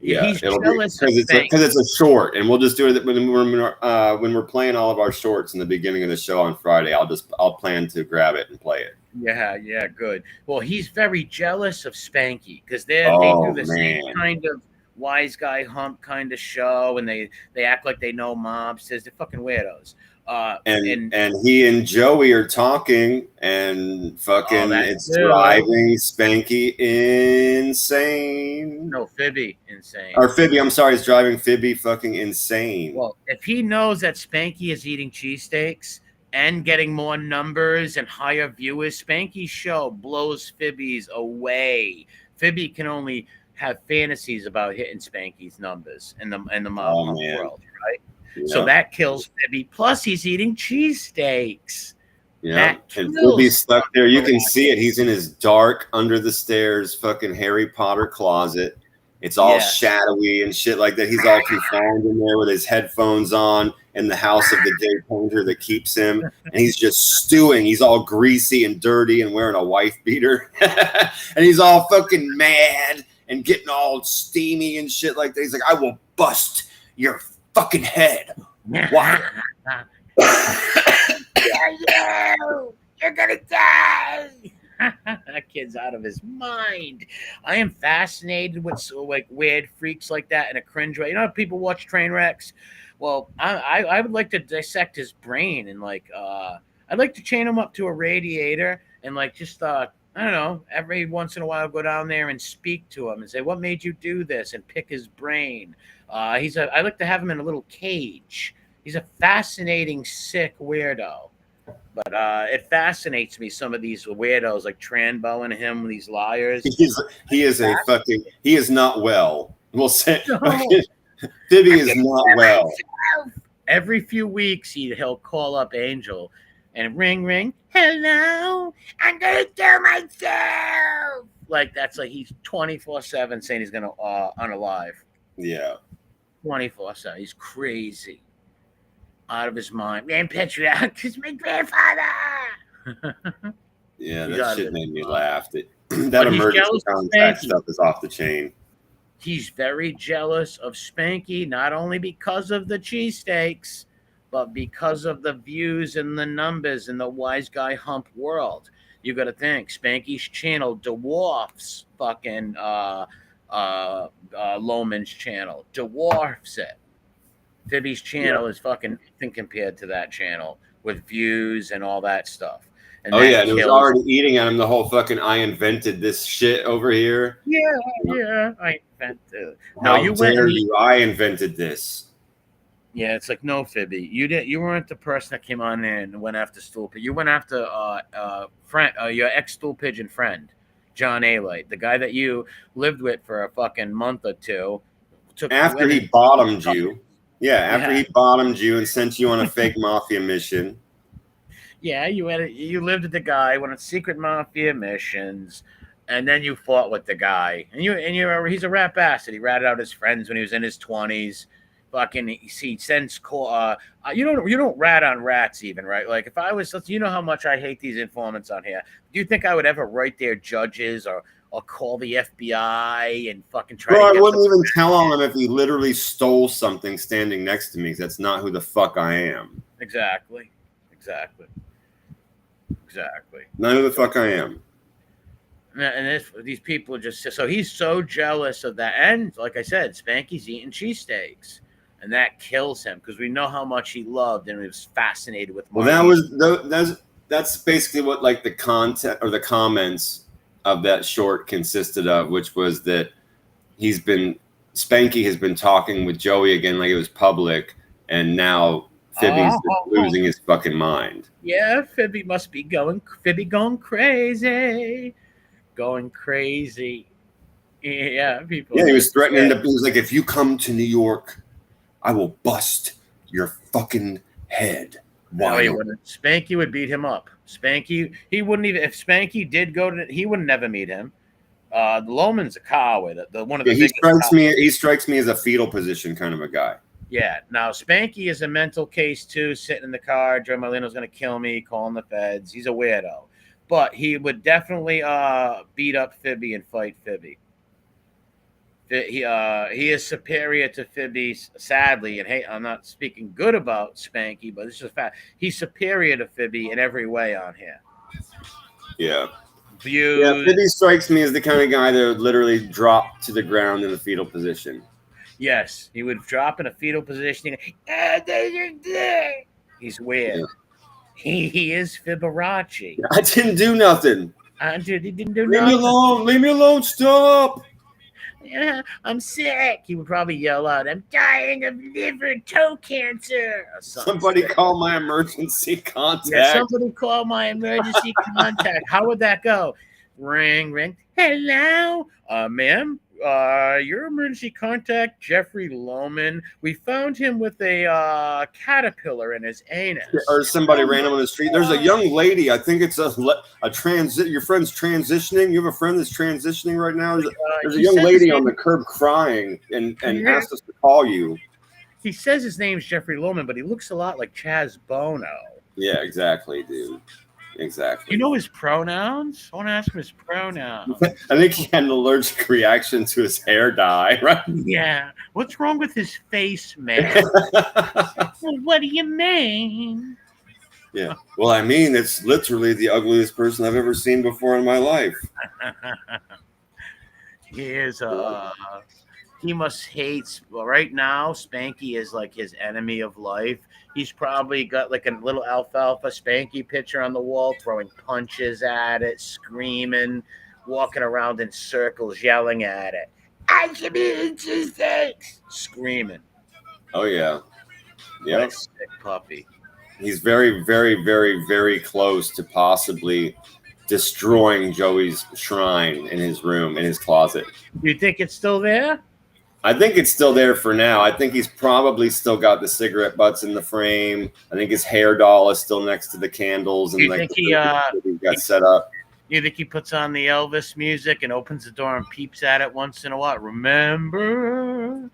He's jealous because it's a short, and we'll just do it when we're playing all of our shorts in the beginning of the show on Friday. I'll plan to grab it and play it. Yeah, good. Well, he's very jealous of Spanky because they do the same kind of wise guy hump kind of show, and they act like they know mobsters. They're fucking weirdos. And he and Joey are talking, and fucking it's driving Spanky insane. No, Fibby insane. Or Fibby, I'm sorry, it's driving Fibby fucking insane. Well, if he knows that Spanky is eating cheesesteaks and getting more numbers and higher viewers, Spanky's show blows Fibby's away. Fibby can only have fantasies about hitting Spanky's numbers in the mob world, right? Yeah. So that kills Fibby. Plus, he's eating cheesesteaks. Yeah, and Fibby's stuck there. You can see it. He's in his dark, under the stairs, fucking Harry Potter closet. It's all shadowy and shit like that. He's all confined in there with his headphones on in the house of the gay painter that keeps him. And he's just stewing. He's all greasy and dirty and wearing a wife beater. And he's all fucking mad and getting all steamy and shit like that. He's like, I will bust your fucking head. Why? You're gonna die. That kid's out of his mind. I am fascinated with weird freaks like that in a cringe way. You know how people watch train wrecks? Well, I would like to dissect his brain and I'd like to chain him up to a radiator and just I don't know, every once in a while go down there and speak to him and say, what made you do this? And pick his brain. I like to have him in a little cage. He's a fascinating, sick weirdo. But it fascinates me, some of these weirdos like Tranbo and him, these liars. He is not well. We'll say Fibby is not well. Every few weeks he'll call up Angel and ring, hello, I'm gonna kill myself. That's he's 24/7 saying he's gonna unalive. Yeah. 24/7. He's crazy. Out of his mind. Man, patriotic is my grandfather. Yeah, that shit made me laugh. That emergency contact stuff is off the chain. He's very jealous of Spanky, not only because of the cheesesteaks, but because of the views and the numbers in the wise guy hump world. You got to think Spanky's channel dwarfs fucking Loman's channel. Dwarfs it. Fibby's channel is fucking nothing compared to that channel with views and all that stuff. And and it was already eating at him the whole fucking I invented this shit over here. Yeah, I invented. No, you dare you? I invented this. Yeah, it's no, Fibby, you weren't the person that came on there and went after Stool Pigeon. You went after your ex Stool Pigeon friend, John Alite, the guy that you lived with for a fucking month or two. After he bottomed you. Yeah, after he bottomed you and sent you on a fake mafia mission. Yeah, you lived with the guy, went on secret mafia missions, and then you fought with the guy. And he's a rat bastard. He ratted out his friends when he was in his 20s. Fucking, he sends call. You don't rat on rats even, right? If I was, you know how much I hate these informants on here. Do you think I would ever write their judges or call the FBI and fucking try? Bro, I wouldn't even tell on him if he literally stole something standing next to me. That's not who the fuck I am. Exactly. Exactly. Not who the fuck I am. And these people are just so he's so jealous of that. And like I said, Spanky's eating cheesesteaks, and that kills him because we know how much he loved and he was fascinated with. Well, that's basically what like the content or the comments of that short consisted of, which was that Spanky has been talking with Joey again like it was public, and now Fibby's losing his fucking mind. Yeah, Fibby must be going crazy. Going crazy. Yeah, people. Yeah, he was threatening to. He was like, "If you come to New York, I will bust your fucking head." No, he wouldn't. Spanky would beat him up. Spanky, he wouldn't even. If Spanky did go to, he would never meet him. Loman's a coward. One of the he strikes me. He strikes me as a fetal position kind of a guy. Yeah. Now Spanky is a mental case too. Sitting in the car, Joe Molino's going to kill me. Calling the feds. He's a weirdo. But he would definitely beat up Fibby and fight Fibby. He is superior to Fibby, sadly. And hey, I'm not speaking good about Spanky, but it's just a fact. He's superior to Fibby in every way on here. Yeah. Views. Yeah, Fibby strikes me as the kind of guy that would literally drop to the ground in a fetal position. Yes, he would drop in a fetal position. He's weird. Yeah. He is Fiberace. I didn't do nothing. He didn't do nothing. Leave me alone. Leave me alone. Stop. Yeah, I'm sick. He would probably yell out, "I'm dying of liver toe cancer." Somebody call my emergency contact. Yeah, somebody call my emergency contact. How would that go? Ring, ring. Hello, ma'am. Your emergency contact, Jeffrey Loman. We found him with a caterpillar in his anus. Or somebody ran him on the street. There's a young lady. I think it's a transit. Your friend's transitioning. You have a friend that's transitioning right now. There's a young lady on the curb crying and asked us to call you. He says his name's Jeffrey Loman, but he looks a lot like Chaz Bono. Yeah, exactly, dude. Exactly. You know his pronouns? I want to ask him his pronouns. I think he had an allergic reaction to his hair dye, right? Yeah. What's wrong with his face, man? Well, what do you mean? Yeah. Well, I mean, it's literally the ugliest person I've ever seen before in my life. He is he must hate. Well, right now, Spanky is like his enemy of life. He's probably got like a little alfalfa Spanky picture on the wall, throwing punches at it, screaming, walking around in circles, yelling at it. I can be interested. Screaming. Oh yeah. Yeah. What a sick puppy. He's very, very, very, very close to possibly destroying Joey's shrine in his room, in his closet. You think it's still there? I think it's still there for now. I think he's probably still got the cigarette butts in the frame. I think his hair doll is still next to the candles, and you think he got set up. You think he puts on the Elvis music and opens the door and peeps at it once in a while? Remember?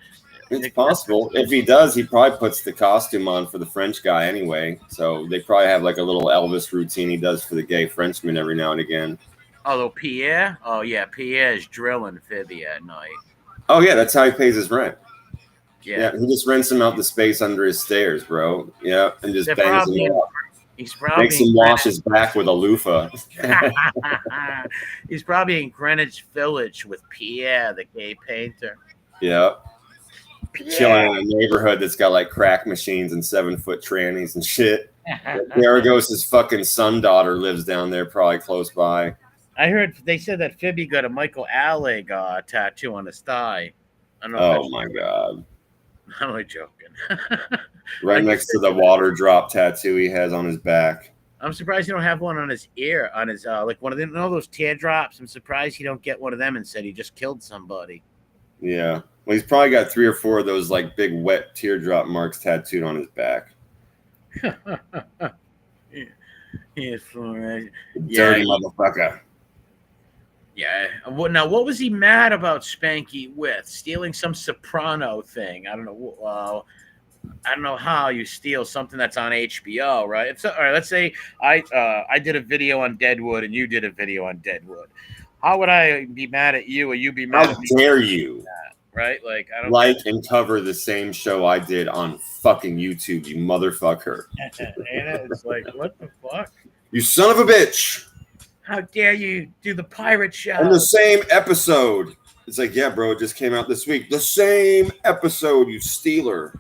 It's possible. If he does, he probably puts the costume on for the French guy anyway. So they probably have like a little Elvis routine he does for the gay Frenchman every now and again. Although Pierre? Oh, yeah. Pierre's drilling Fibby at night. Oh, yeah. That's how he pays his rent. Yeah. He just rents him out the space under his stairs, bro. Yeah. And just bangs him up. He's probably makes him wash his back with a loofah. He's probably in Greenwich Village with Pierre, the gay painter. Yeah. Chilling in a neighborhood that's got like crack machines and 7-foot trannies and shit. Garagos' fucking son daughter lives down there, probably close by. I heard they said that Fibby got a Michael Alleg tattoo on his thigh. I don't know. Oh my god! I'm only joking. Right next to the water drop tattoo he has on his back. I'm surprised you don't have one on his ear, on his like one of them. You know those teardrops? I'm surprised you don't get one of them and said he just killed somebody. Yeah. Well, he's probably got 3 or 4 of those like big wet teardrop marks tattooed on his back. He's dirty motherfucker. Yeah. Now, what was he mad about Spanky with? Stealing some soprano thing? I don't know. I don't know how you steal something that's on HBO, right? All right. Let's say I did a video on Deadwood and you did a video on Deadwood. How would I be mad at you or you be mad at me? How dare you? Right? Like, I don't like and cover the same show I did on fucking YouTube, you motherfucker. It's like, what the fuck? You son of a bitch. How dare you do the pirate show? In the same episode. It's like, yeah, bro, it just came out this week. The same episode, you stealer.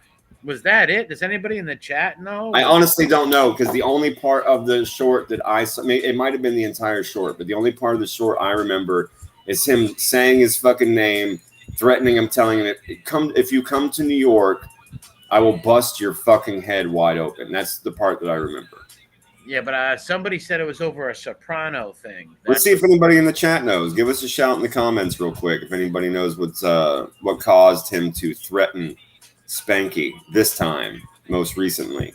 Was that it? Does anybody in the chat know? I honestly don't know, because the only part of the short that it might have been the entire short, but the only part of the short I remember is him saying his fucking name, threatening him, telling him, if you come to New York, I will bust your fucking head wide open. That's the part that I remember. Yeah, but somebody said it was over a soprano thing. Let's see if anybody in the chat knows. Give us a shout in the comments real quick if anybody knows what caused him to threaten Spanky this time, most recently.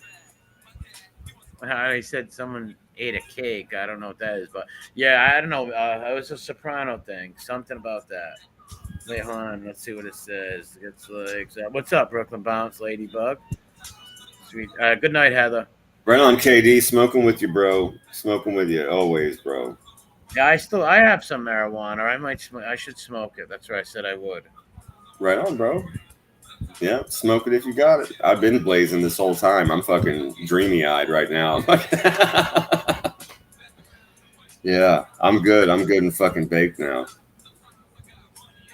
I said someone ate a cake. I don't know what that is, but yeah, I don't know. It was a soprano thing. Something about that. Wait, hold on. Let's see what it says. It's like, what's up, Brooklyn Bounce, Ladybug? Sweet. Good night, Heather. Right on, KD. Smoking with you, bro. Smoking with you always, bro. Yeah, I have some marijuana. I should smoke it. That's what I said I would. Right on, bro. Yeah, smoke it if you got it. I've been blazing this whole time. I'm fucking dreamy-eyed right now. Yeah, I'm good. I'm good and fucking baked now.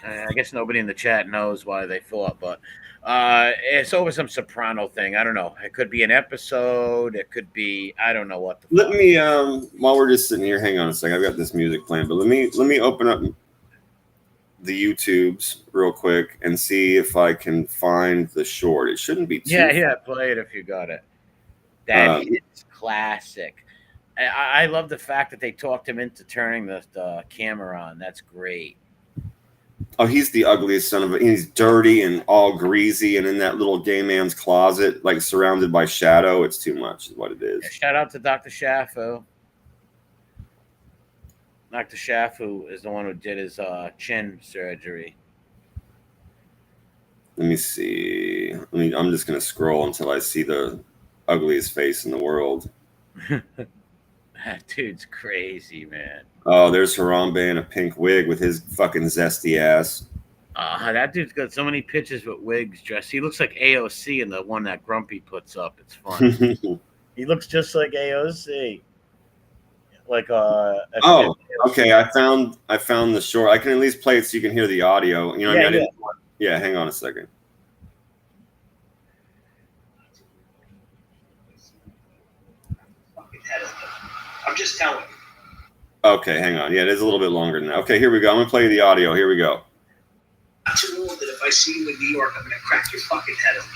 I guess nobody in the chat knows why they fought, but it's over some soprano thing. I don't know. It could be an episode. It could be, I don't know what. Let me while we're just sitting here, hang on a second. I've got this music playing, but let me open up the YouTubes real quick and see if I can find the short. It shouldn't be too play it if you got it. That is classic. I love the fact that they talked him into turning the camera on. That's great. Oh, he's the ugliest son of a... He's dirty and all greasy and in that little gay man's closet, like surrounded by shadow. It's too much is what it is. Yeah, shout out to Dr. Shafu. Dr. Shafu is the one who did his chin surgery. Let me see. I'm just going to scroll until I see the ugliest face in the world. That dude's crazy, man. Oh, there's Harambe in a pink wig with his fucking zesty ass. That dude's got so many pictures with wigs dressed. He looks like AOC in the one that Grumpy puts up. It's fun. He looks just like AOC. Like oh, okay. I found the short. I can at least play it so you can hear the audio. You know what I mean? Yeah, hang on a second. I'm just telling you. Okay, hang on. Yeah, it is a little bit longer than that. Okay, here we go. I'm going to play the audio. Here we go. I'm too old that if I see you in New York, I'm going to crack your fucking head open.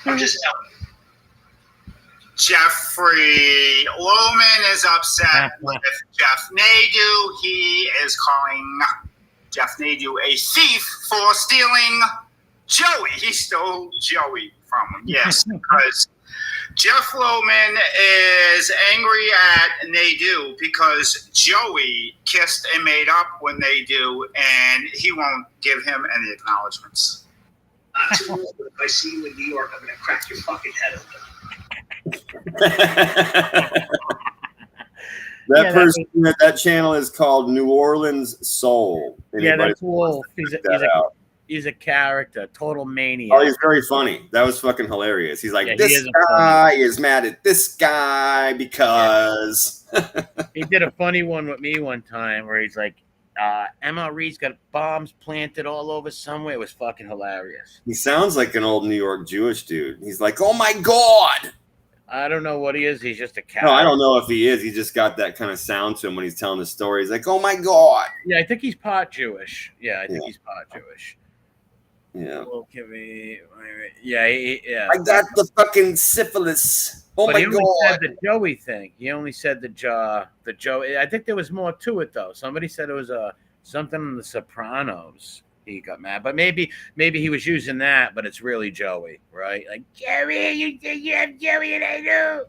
I'm just telling you. Jeffrey Lohman is upset with Jeff Nadu. He is calling Jeff Nadu a thief for stealing Joey. He stole Joey from him. Yes, because Jeff Lohman is angry at Nadu because Joey kissed and made up with Nadu, and he won't give him any acknowledgments. I'm too old, but if I see you in New York, I'm going to crack your fucking head open. That channel is called New Orleans Soul. Anybody that's Wolf. He's a character, total maniac. Oh, he's very funny. That was fucking hilarious. He's like, this guy is mad at this guy because he did a funny one with me one time where he's like, MRE's got bombs planted all over somewhere. It was fucking hilarious. He sounds like an old New York Jewish dude. He's like, oh my God. I don't know what he is. He's just a character. No, I don't know if he is. He just got that kind of sound to him when he's telling the story. He's like, oh my God. Yeah, I think he's part Jewish. Yeah, I think he's part Jewish. Yeah. Well, can we? Yeah. I got the fucking syphilis. Oh my God. He only said the Joey thing. He only said the Joey. I think there was more to it though. Somebody said it was something in The Sopranos. He got mad, but maybe he was using that, but it's really Joey, right? Like Joey, you think you have Joey and I do.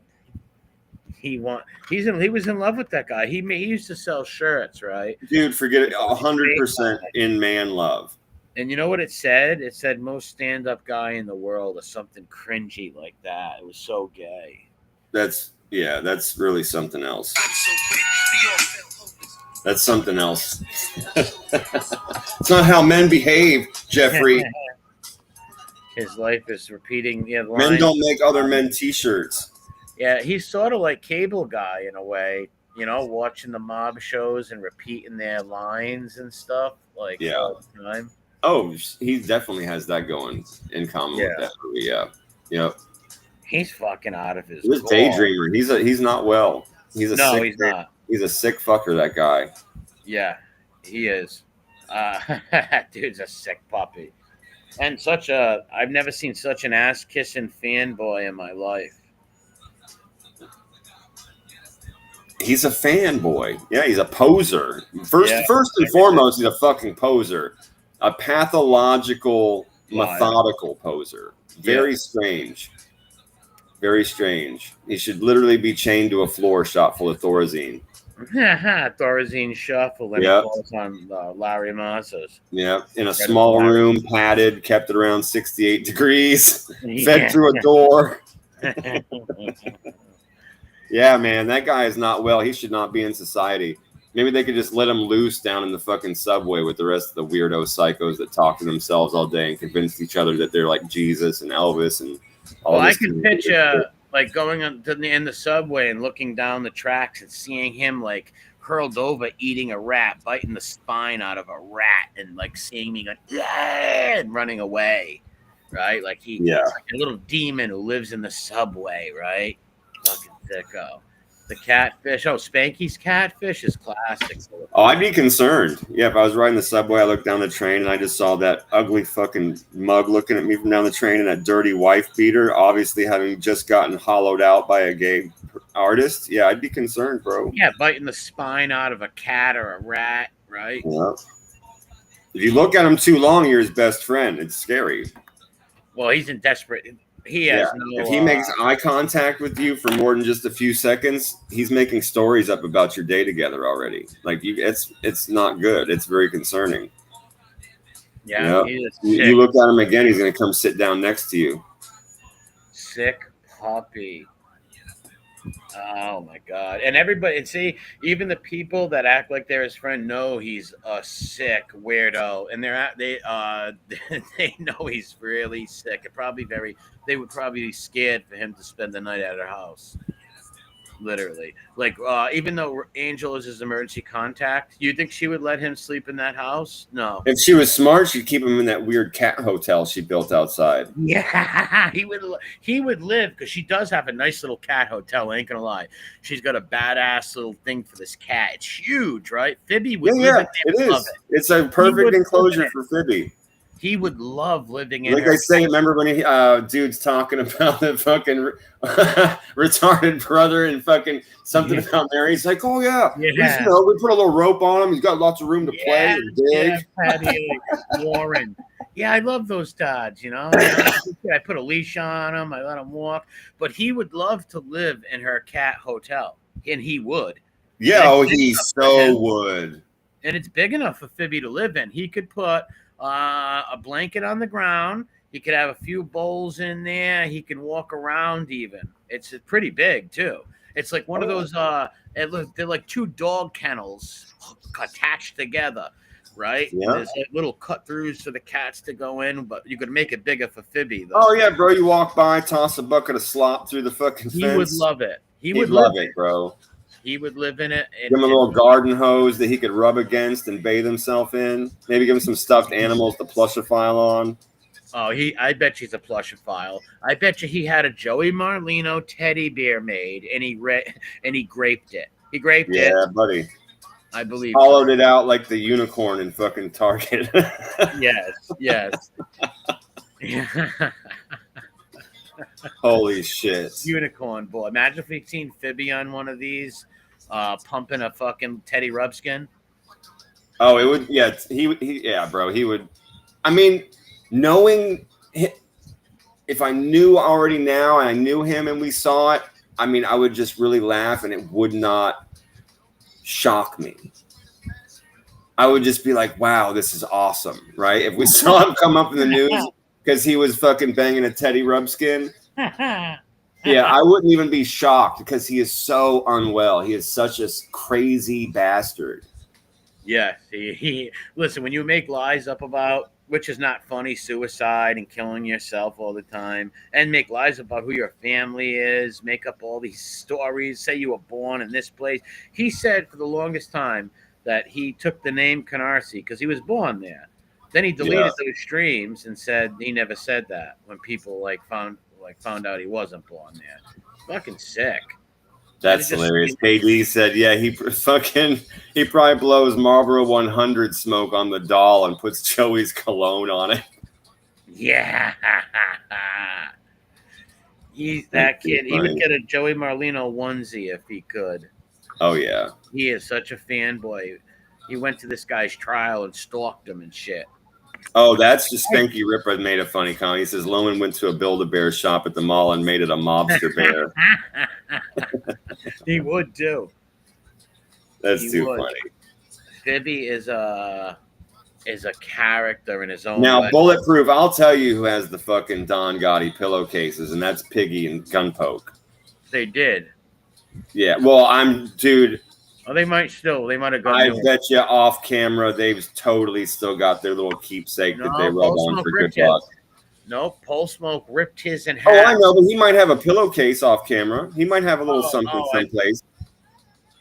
He was in love with that guy. He used to sell shirts, right? Dude, forget it. 100% in man love. And you know what it said? It said most stand-up guy in the world or something cringy like that. It was so gay. That's really something else. That's something else. It's not how men behave, Jeffrey. His life is repeating. Men don't make other men t-shirts. Yeah, he's sort of like Cable Guy in a way, you know, watching the mob shows and repeating their lines and stuff like Yeah. all the time. Oh, he definitely has that going in common with Yeah. that movie. Yeah. Yep. He's fucking out of his. He's a gourd. daydreamer. He's not well. He's a No, sick, he's not. He's a sick fucker, that guy. Yeah, he is. That dude's a sick puppy, and I've never seen such an ass kissing fanboy in my life. He's a fanboy. Yeah, he's a poser. First Yeah. and foremost, he's a fucking poser. A pathological, methodical poser. Very strange. Very strange. He should literally be chained to a floor shot full of Thorazine. Thorazine shuffle and Yep. he falls on Larry Masa's. Yeah, in a small room, padded, kept it around 68 degrees, fed through a door. Yeah, man, that guy is not well. He should not be in society. Maybe they could just let him loose down in the fucking subway with the rest of the weirdo psychos that talk to themselves all day and convince each other that they're like Jesus and Elvis and all Well, I this. can picture like going in the subway and looking down the tracks and seeing him like hurled over eating a rat, biting the spine out of a rat, and like seeing me going yeah, and running away, right? Like he's like a little demon who lives in the subway, right? Fucking sicko. The catfish. Oh, Spanky's catfish is classic. Oh, I'd be concerned. Yeah, if I was riding the subway, I looked down the train and I just saw that ugly fucking mug looking at me from down the train and that dirty wife beater, obviously having just gotten hollowed out by a gay artist. Yeah, I'd be concerned, bro. Yeah, biting the spine out of a cat or a rat, right? Yeah. If you look at him too long, you're his best friend. It's scary. Well, he's in desperate. He has if he makes eye contact with you for more than just a few seconds, he's making stories up about your day together already. Like it's not good. It's very concerning. Yeah, you look at him again, he's gonna come sit down next to you. Sick puppy. Oh my god! And everybody, and see, even the people that act like they're his friend know he's a sick weirdo, and they know he's really sick. They would probably be scared for him to spend the night at her house. Literally, like even though Angel is his emergency contact, you think she would let him sleep in that house? No. If she was smart, she'd keep him in that weird cat hotel she built outside. Yeah, he would live because she does have a nice little cat hotel. I ain't gonna lie, she's got a badass little thing for this cat. It's huge, right? Fibby would live in there. It is. It's a perfect enclosure for Fibby. He would love living in. Like I say, remember when he dude's talking about the fucking retarded brother and fucking something about Mary? He's like, oh yeah, we put a little rope on him. He's got lots of room to play and dig. Patty, Warren. Yeah, I love those dogs. You know, I put a leash on him. I let him walk. But he would love to live in her cat hotel, and he would. Yeah, he so would. And it's big enough for Fibby to live in. He could put a blanket on the ground. He could have a few bowls in there. He can walk around even. It's pretty big too. It's like one of those they're like two dog kennels attached together, right? Yeah. There's like little cut throughs for the cats to go in, but you could make it bigger for Fibby though. Oh yeah, bro. You walk by, toss a bucket of slop through the fucking fence. He would love it. He would love it, bro. He would live in it. Give him a little garden hose that he could rub against and bathe himself in. Maybe give him some stuffed animals to plushophile on. Oh, I bet he's a plushophile. I bet you he had a Joey Marlino teddy bear made, and he graped it. He graped it. Yeah, buddy. I believe. Hollowed it out like the unicorn in fucking Target. Yes. Holy shit. Unicorn boy. Imagine if we'd seen Fibby on one of these pumping a fucking Teddy Rubskin. Oh, it would. Yeah, yeah, bro. He would. I mean, knowing if I knew already now and I knew him and we saw it, I mean, I would just really laugh and it would not shock me. I would just be like, wow, this is awesome, right? If we saw him come up in the news because he was fucking banging a Teddy Rubskin. Yeah, I wouldn't even be shocked because he is so unwell. He is such a crazy bastard. Yes, he listen, when you make lies up about, which is not funny, suicide and killing yourself all the time, and make lies about who your family is, make up all these stories, say you were born in this place. He said for the longest time that he took the name Canarsie because he was born there. Then he Yeah. deleted those streams and said he never said that when people found out he wasn't born there. Fucking sick. That's Just- hilarious. KD said, yeah, he probably blows Marlboro 100 smoke on the doll and puts Joey's cologne on it. Yeah. He's that kid. He would get a Joey Marlino onesie if he could. Oh, yeah. He is such a fanboy. He went to this guy's trial and stalked him and shit. Oh, that's just Spanky Ripper made a funny comment. He says Loman went to a Build-A-Bear shop at the mall and made it a mobster bear. He would too. That's too funny. Bibby is a character in his own Now, way. Bulletproof, I'll tell you who has the fucking Don Gotti pillowcases, and that's Piggy and Gunpoke. They did. Yeah, well, dude. Oh, they might have gone. I bet you off camera they've totally still got their little keepsake that they rub on for good luck. No, Pole Smoke ripped his in half. Oh, I know, but he might have a pillowcase off camera. He might have a little something someplace.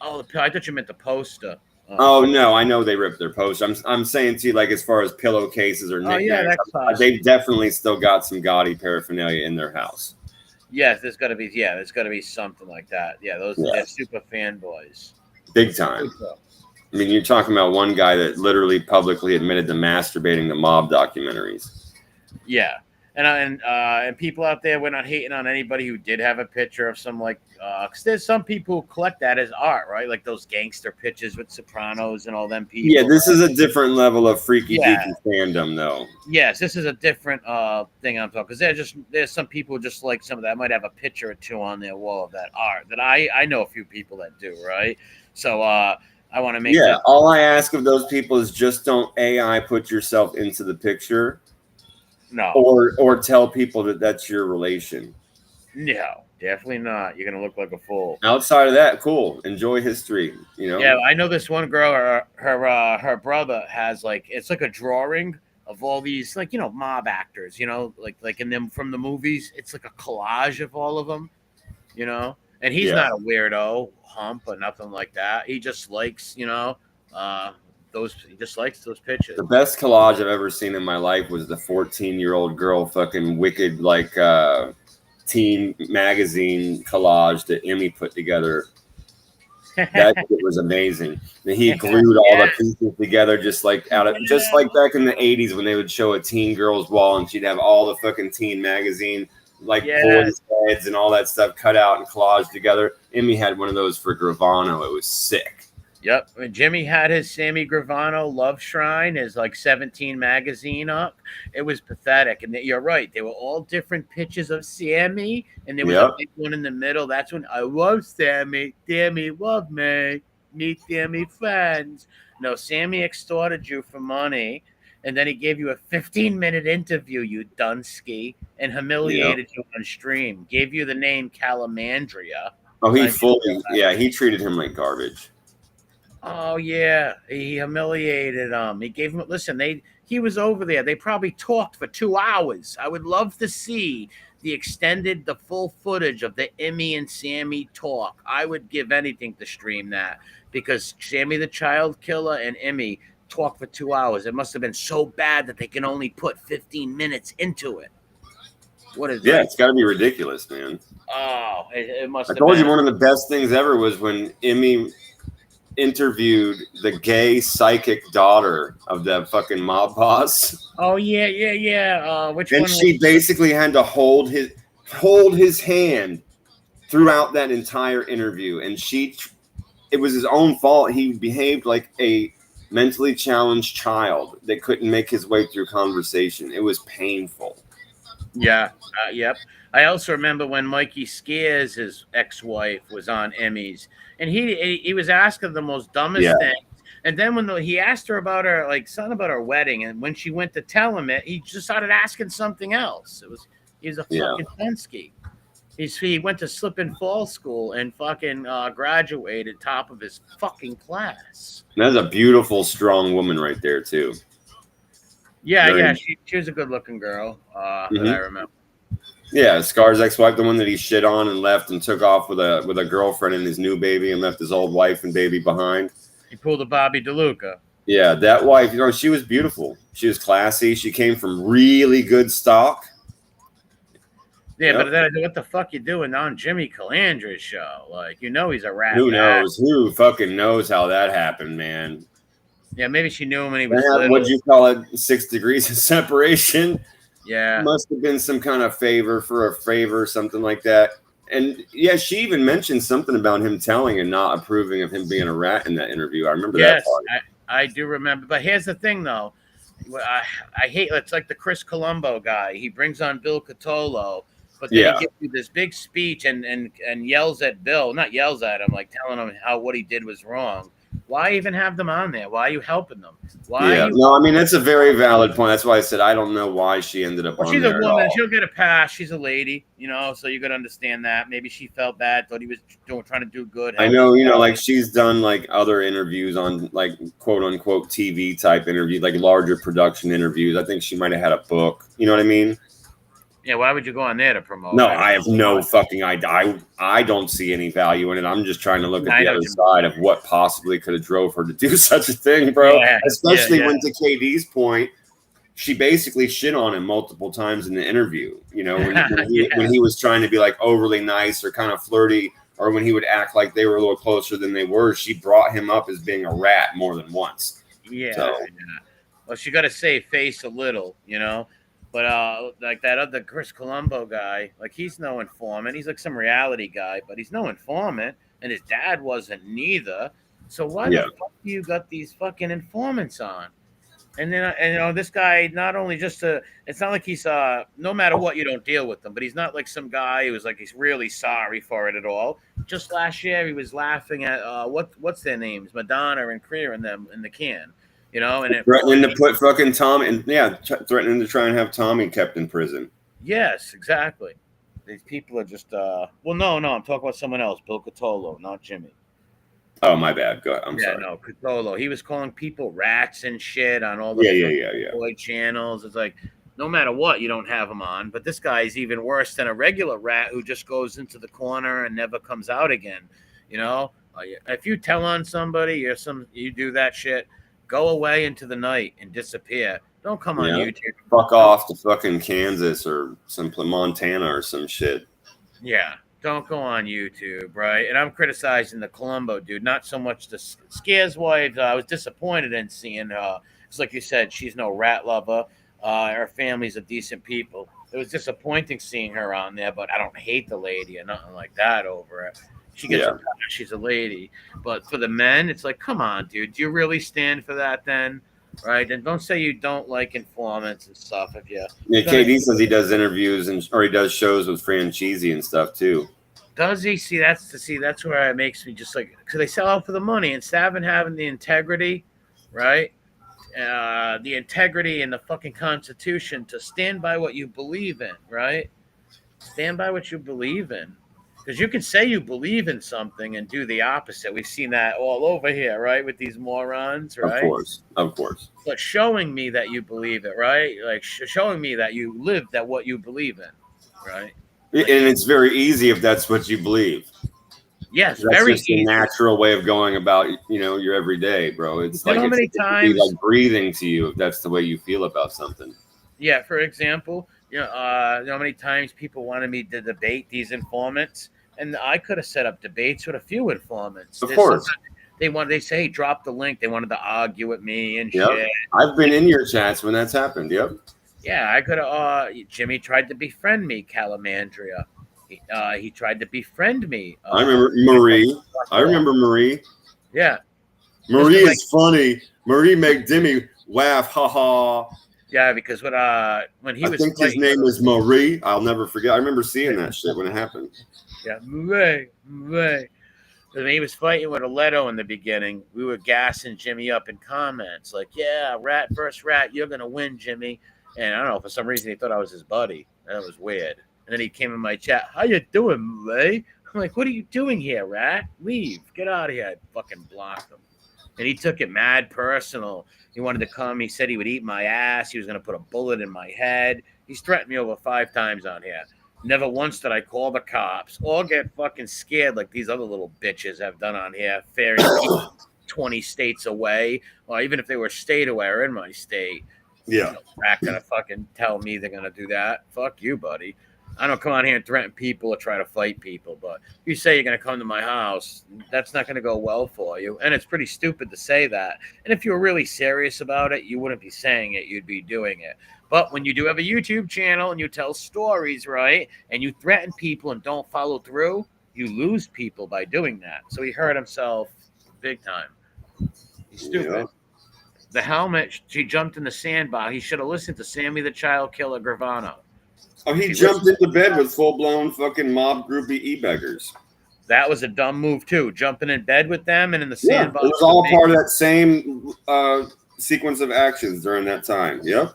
I thought you meant the poster. Oh no, I know they ripped their poster. I'm saying to you, like as far as pillowcases or knickknacks, they've definitely still got some Gotti paraphernalia in their house. Yes, there's got to be something like that. Yeah, they're super fanboys. Big time. I mean, you're talking about one guy that literally publicly admitted to masturbating to mob documentaries. Yeah, and people out there, we're not hating on anybody who did have a picture of some because there's some people who collect that as art, right? Like those gangster pictures with Sopranos and all them people. Yeah, this is a different level of freaky deaky fandom, though. Yes, this is a different thing I'm talking, because there's some people who just like some of that might have a picture or two on their wall of that art that I know a few people that do, right? So I want to make all I ask of those people is just don't AI put yourself into the picture. No. Or tell people that that's your relation. No, definitely not. You're gonna look like a fool. Outside of that, cool. Enjoy history. You know. Yeah, I know this one girl. Her brother has it's like a drawing of all these mob actors. Like in them from the movies. It's like a collage of all of them. And he's not a weirdo hump or nothing like that. He just likes he just likes those pictures. The best collage I've ever seen in my life was the 14-year-old girl fucking wicked teen magazine collage that Emmy put together. That shit was amazing. And he glued all the pieces together just like back in the 80s when they would show a teen girl's wall and she'd have all the fucking teen magazine boys' heads and all that stuff cut out and collaged together. Emmy had one of those for Gravano. It was sick. Yep. When Jimmy had his Sammy Gravano Love Shrine, his 17 magazine up, it was pathetic. And you're right. They were all different pictures of Sammy. And there was a big one in the middle. That's when I love Sammy. Sammy love me. Meet Sammy friends. No, Sammy extorted you for money. And then he gave you a 15-minute interview, you Dunsky, and humiliated you on stream. Gave you the name Calamandria. Oh, he treated him like garbage. Oh yeah, he humiliated him. He gave him. He was over there. They probably talked for 2 hours. I would love to see the full footage of the Emmy and Sammy talk. I would give anything to stream that because Sammy the Child Killer and Emmy talked for 2 hours. It must have been so bad that they can only put 15 minutes into it. What is that? Yeah, it's got to be ridiculous, man. Oh, it must. I told you one of the best things ever was when Emmy interviewed the gay psychic daughter of that fucking mob boss. Oh yeah. Which one? And she basically had to hold his hand throughout that entire interview, and it was his own fault. He behaved like a mentally challenged child that couldn't make his way through conversation. It was painful. Yeah. Yep. I also remember when Mikey Scares, his ex-wife, was on Emmys, and he was asking the most dumbest things. And then when he asked her about something about her wedding, and when she went to tell him it, he just started asking something else. He's a fucking Dunsky. He went to slip and fall school and fucking graduated top of his fucking class. That's a beautiful, strong woman right there too. Yeah, Very- yeah, she was a good looking girl that I remember. Yeah, Scar's ex-wife, the one that he shit on and left and took off with a girlfriend and his new baby and left his old wife and baby behind. He pulled a Bobby DeLuca. Yeah, that wife, she was beautiful. She was classy. She came from really good stock. Yeah, Yep. but then what the fuck you doing on Jimmy Calandra's show? Like, you know he's a rat. Who bat. knows? Who fucking knows how that happened, man? Yeah, maybe she knew him when he was That, little. what'd you call it? 6 degrees of separation? Yeah. Must have been some kind of favor for a favor, something like that. And yeah, she even mentioned something about him telling and not approving of him being a rat in that interview. I remember that part. I do remember. But here's the thing, though. I hate it's like the Chris Colombo guy. He brings on Bill Cotolo, but then he gives you this big speech and yells at Bill. Not yells at him, like telling him how what he did was wrong. Why even have them on there? Why are you helping them? No, I mean that's a very valid point. That's why I said I don't know why she ended up on she's there a at woman. all. She'll get a pass. She's a lady, so you could understand that. Maybe she felt bad, thought he was trying to do good. I know, like she's done like other interviews on like quote unquote TV type interviews, like larger production interviews. I think she might have had a book. You know what I mean? Yeah, why would you go on there to promote? No, I have no fucking idea. I don't see any value in it. I'm just trying to look at the other side of what possibly could have drove her to do such a thing, bro. Yeah, especially when, to KD's point, she basically shit on him multiple times in the interview. When he was trying to be like overly nice or kind of flirty, or when he would act like they were a little closer than they were, she brought him up as being a rat more than once. Yeah. So. Well, she got to save face a little, But like that other Chris Colombo guy, like he's no informant. He's like some reality guy, but he's no informant, and his dad wasn't neither. So why the fuck do you got these fucking informants on? And then this guy not only just it's not like he's no matter what you don't deal with him, but he's not like some guy who's like he's really sorry for it at all. Just last year he was laughing at what's their names, Madonna and Creer in the can. And threatening to put fucking Tom in, threatening to try and have Tommy kept in prison. Yes, exactly. These people are just no, I'm talking about someone else, Bill Cotolo, not Jimmy. Oh, my bad. Go ahead. I'm sorry. No, Cotolo. He was calling people rats and shit on all the boy channels. It's like no matter what, you don't have him on. But this guy's even worse than a regular rat who just goes into the corner and never comes out again. If you tell on somebody, you do that shit. Go away into the night and disappear. Don't come on YouTube. Fuck off to fucking Kansas or some Montana or some shit. Yeah, don't go on YouTube, right? And I'm criticizing the Colombo dude, not so much the Scares wife. I was disappointed in seeing her. It's like you said, she's no rat lover. Her family's a decent people. It was disappointing seeing her on there, but I don't hate the lady or nothing like that over it. She gets a pass, she's a lady. But for the men, it's like, come on, dude. Do you really stand for that then? Right? And don't say you don't like informants and stuff. KD says he does interviews or he does shows with Franchise and stuff too. Does he? That's where it makes me just like, because they sell out for the money instead of having the integrity, right? The integrity in the fucking Constitution to stand by what you believe in, right? Stand by what you believe in. Because you can say you believe in something and do the opposite. We've seen that all over here, right? With these morons, right? Of course. But showing me that you believe it, right? Like showing me that you lived at what you believe in, right? And it's very easy if that's what you believe. Yes, that's very just easy. A natural way of going about, your everyday, bro. It's like how many times like breathing to you if that's the way you feel about something. Yeah, for example, how many times people wanted me to debate these informants, and I could have set up debates with a few informants. Of course. They say, hey, drop the link. They wanted to argue with me and shit. I've been in your chats when that's happened. Yep. Yeah, I could have. Jimmy tried to befriend me, Calamandria. He tried to befriend me. I remember Marie. Yeah. Marie is funny. Marie make Demi laugh. Ha ha. Yeah, because when he was, I think his name is Marie. I'll never forget. I remember seeing that shit when it happened. Yeah, Marie. When he was fighting with Aledo in the beginning, we were gassing Jimmy up in comments like, "Yeah, rat versus rat, you're gonna win, Jimmy." And I don't know, for some reason he thought I was his buddy. That was weird. And then he came in my chat. How you doing, Ray? I'm like, what are you doing here, rat? Leave. Get out of here. I fucking blocked him. And he took it mad personal. He wanted to come. He said he would eat my ass. He was going to put a bullet in my head. He's threatened me over 5 times on here. Never once did I call the cops or get fucking scared like these other little bitches have done on here, ferrying people 20 states away, or even if they were state away or in my state. Yeah. Rat gonna fucking tell me they're gonna do that. Fuck you, buddy. I don't come out here and threaten people or try to fight people, but if you say you're going to come to my house, that's not going to go well for you. And it's pretty stupid to say that. And if you were really serious about it, you wouldn't be saying it. You'd be doing it. But when you do have a YouTube channel and you tell stories, right, and you threaten people and don't follow through, you lose people by doing that. So he hurt himself big time. He's stupid. Yeah. The helmet, she jumped in the sandbox. He should have listened to Sammy the Child Killer Gravano. Oh, he jumped into bed with full-blown fucking mob groupie e-beggars. That was a dumb move, too. Jumping in bed with them and in the sandbox. It was all part of that same sequence of actions during that time. Yep.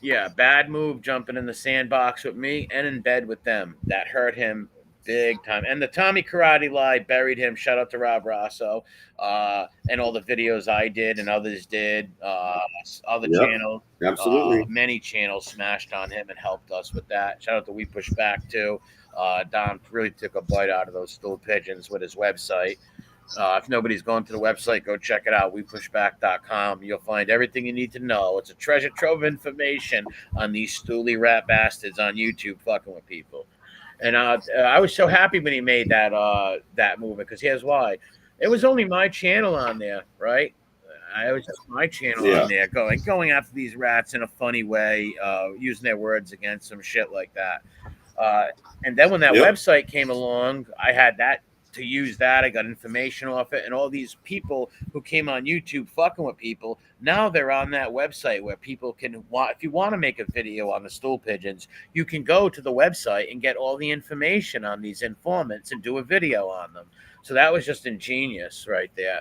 Yeah, bad move jumping in the sandbox with me and in bed with them. That hurt him big time. And the Tommy Karate lie buried him. Shout out to Rob Rosso. And all the videos I did and others did. Other channels. Absolutely. Many channels smashed on him and helped us with that. Shout out to We Push Back too. Don really took a bite out of those stool pigeons with his website. If nobody's gone to the website, go check it out, wepushback.com. You'll find everything you need to know. It's a treasure trove of information on these stooly rat bastards on YouTube fucking with people. And I was so happy when he made that movement, because here's why. It was only my channel on there, right? I was just my channel on there going after these rats in a funny way, using their words against them, shit like that. And then when that website came along, I had that to use that. I got information off it, and all these people who came on YouTube fucking with people, now they're on that website where people can if you want to make a video on the stool pigeons, you can go to the website and get all the information on these informants and do a video on them. So that was just ingenious right there.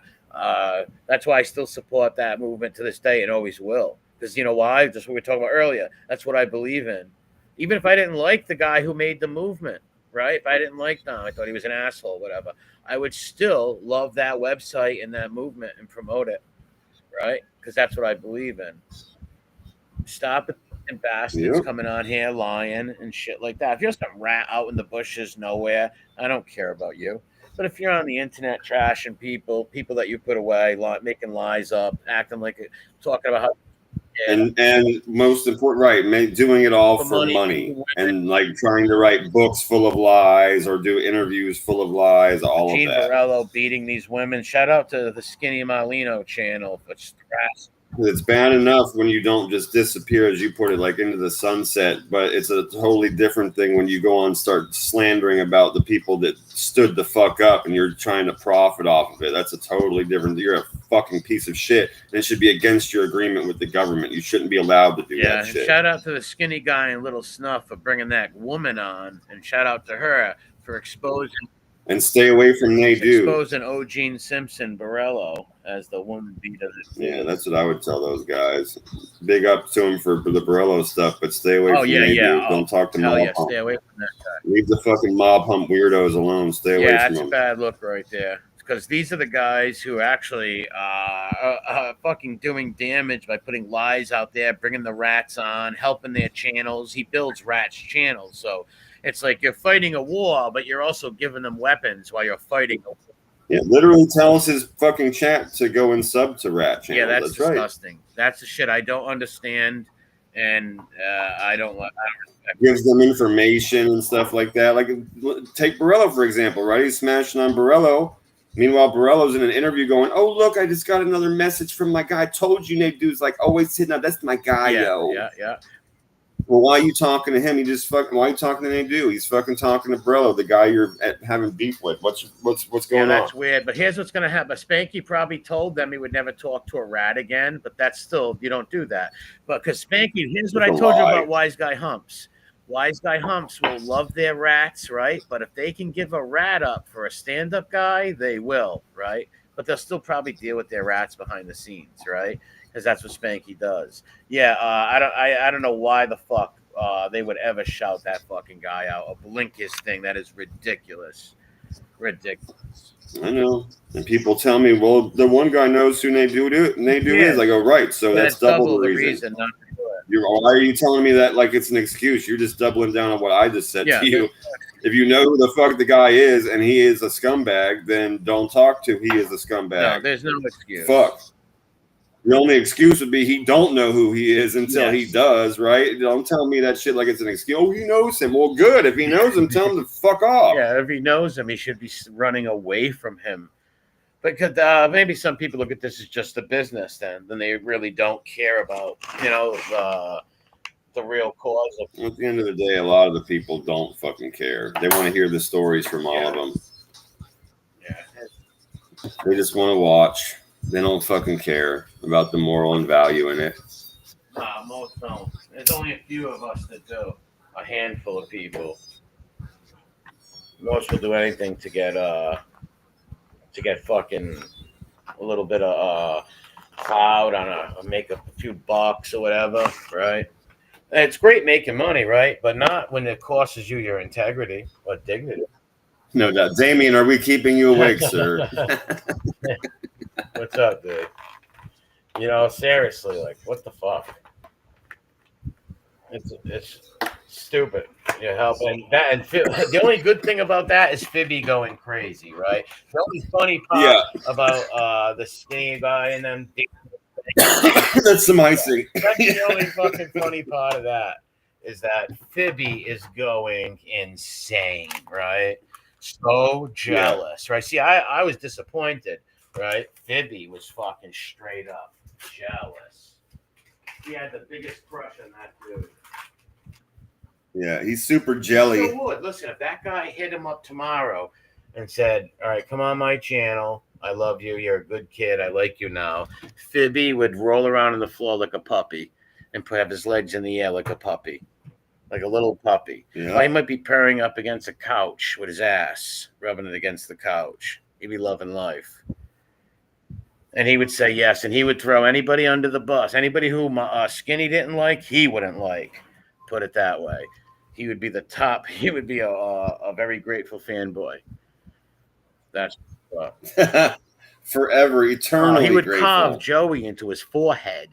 That's why I still support that movement to this day and always will. Because you know why? Just what we were talking about earlier. That's what I believe in. Even if I didn't like the guy who made the movement, right? If I didn't like them, I thought he was an asshole, whatever, I would still love that website and that movement and promote it, right? Because that's what I believe in. Stop it and bastards coming on here lying and shit like that. If you're some rat out in the bushes nowhere, I don't care about you. But if you're on the internet trashing people that you put away, making lies up, acting like it, talking about how. And most important, right, doing it all for money and like trying to write books full of lies or do interviews full of lies, all Gene of that. Borello beating these women. Shout out to the Skinny Malino channel. It's bad enough when you don't just disappear, as you put it, like into the sunset, but it's a totally different thing when you go on and start slandering about the people that stood the fuck up and you're trying to profit off of it. That's a totally different. You're a fucking piece of shit, and it should be against your agreement with the government. You shouldn't be allowed to do that shit. Shout out to the skinny guy and Little Snuff for bringing that woman on, and shout out to her for exposing. And stay away from exposing O'Gene Simpson Borello as the woman beater. Yeah, that's what I would tell those guys. Big up to him for the Borello stuff, but stay away from Don't talk to mob hump. Stay away from that guy. Leave the fucking mob hump weirdos alone. Stay away from them. Yeah, that's a bad look right there. Because these are the guys who actually are fucking doing damage by putting lies out there, bringing the rats on, helping their channels. He builds rats' channels, so it's like you're fighting a war, but you're also giving them weapons while you're fighting a war. Yeah, literally tells his fucking chat to go and sub to rat channels. Yeah, that's disgusting. Right. That's the shit I don't understand, and I don't respect. Gives them information and stuff like that. Like, take Borello, for example, right? He's smashing on Borello. Meanwhile, Borello's in an interview going, "Oh, look, I just got another message from my guy. I told you, Nate, dude's like always hitting up. That's my guy, yo." Yeah. Well, why are you talking to him? Why are you talking to Nate Dude? He's fucking talking to Borello, the guy you're having beef with. What's going on? That's weird. But here's what's going to happen. Spanky probably told them he would never talk to a rat again, but that's still, you don't do that. But because Spanky, here's what I told you about Wise Guy Humps. Wise Guy Humps will love their rats, right? But if they can give a rat up for a stand-up guy, they will, right? But they'll still probably deal with their rats behind the scenes, right? Because that's what Spanky does. Yeah, I don't know why the fuck they would ever shout that fucking guy out or blink his thing. That is ridiculous. Ridiculous. I know. And people tell me, well, the one guy knows who Nadeau is. I go, right. So that's double the reason. Not to do it. Why are you telling me that like it's an excuse? You're just doubling down on what I just said to you. If you know who the fuck the guy is and he is a scumbag, then don't talk to he is a scumbag. No, there's no excuse. Fuck. The only excuse would be he don't know who he is until he does, right? Don't tell me that shit like it's an excuse. Oh, he knows him. Well, good. If he knows him, tell him to fuck off. Yeah, if he knows him, he should be running away from him. Because maybe some people look at this as just a business then they really don't care about, the real cause of. At the end of the day, a lot of the people don't fucking care. They want to hear the stories from all of them. Yeah. They just want to watch. They don't fucking care about the moral and value in it. Most don't. There's only a few of us that do. A handful of people. Most will do anything to get fucking a little bit of clout on make a few bucks or whatever, right? And it's great making money, right? But not when it costs you your integrity or dignity. No doubt. Damien, are we keeping you awake, sir? What's up, dude? Seriously, like, what the fuck? It's stupid. You're helping that, and the only good thing about that is Fibby going crazy, right? The only funny part about the skinny guy and then that's some icing. That's the only fucking funny part of that is that Fibby is going insane, right? So jealous, right? See, I was disappointed, right? Fibby was fucking straight up jealous. He had the biggest crush on that dude. Yeah, he's super jelly. So would. Listen, if that guy hit him up tomorrow and said, all right, come on my channel. I love you. You're a good kid. I like you now. Fibby would roll around on the floor like a puppy and have his legs in the air like a puppy, like a little puppy. Yeah. Well, he might be purring up against a couch with his ass, rubbing it against the couch. He'd be loving life. And he would say yes, and he would throw anybody under the bus. Anybody who Skinny didn't like, he wouldn't like. Put it that way. He would be the top. He would be a very grateful fanboy. That's forever, eternally. He would grateful. carve Joey into his forehead.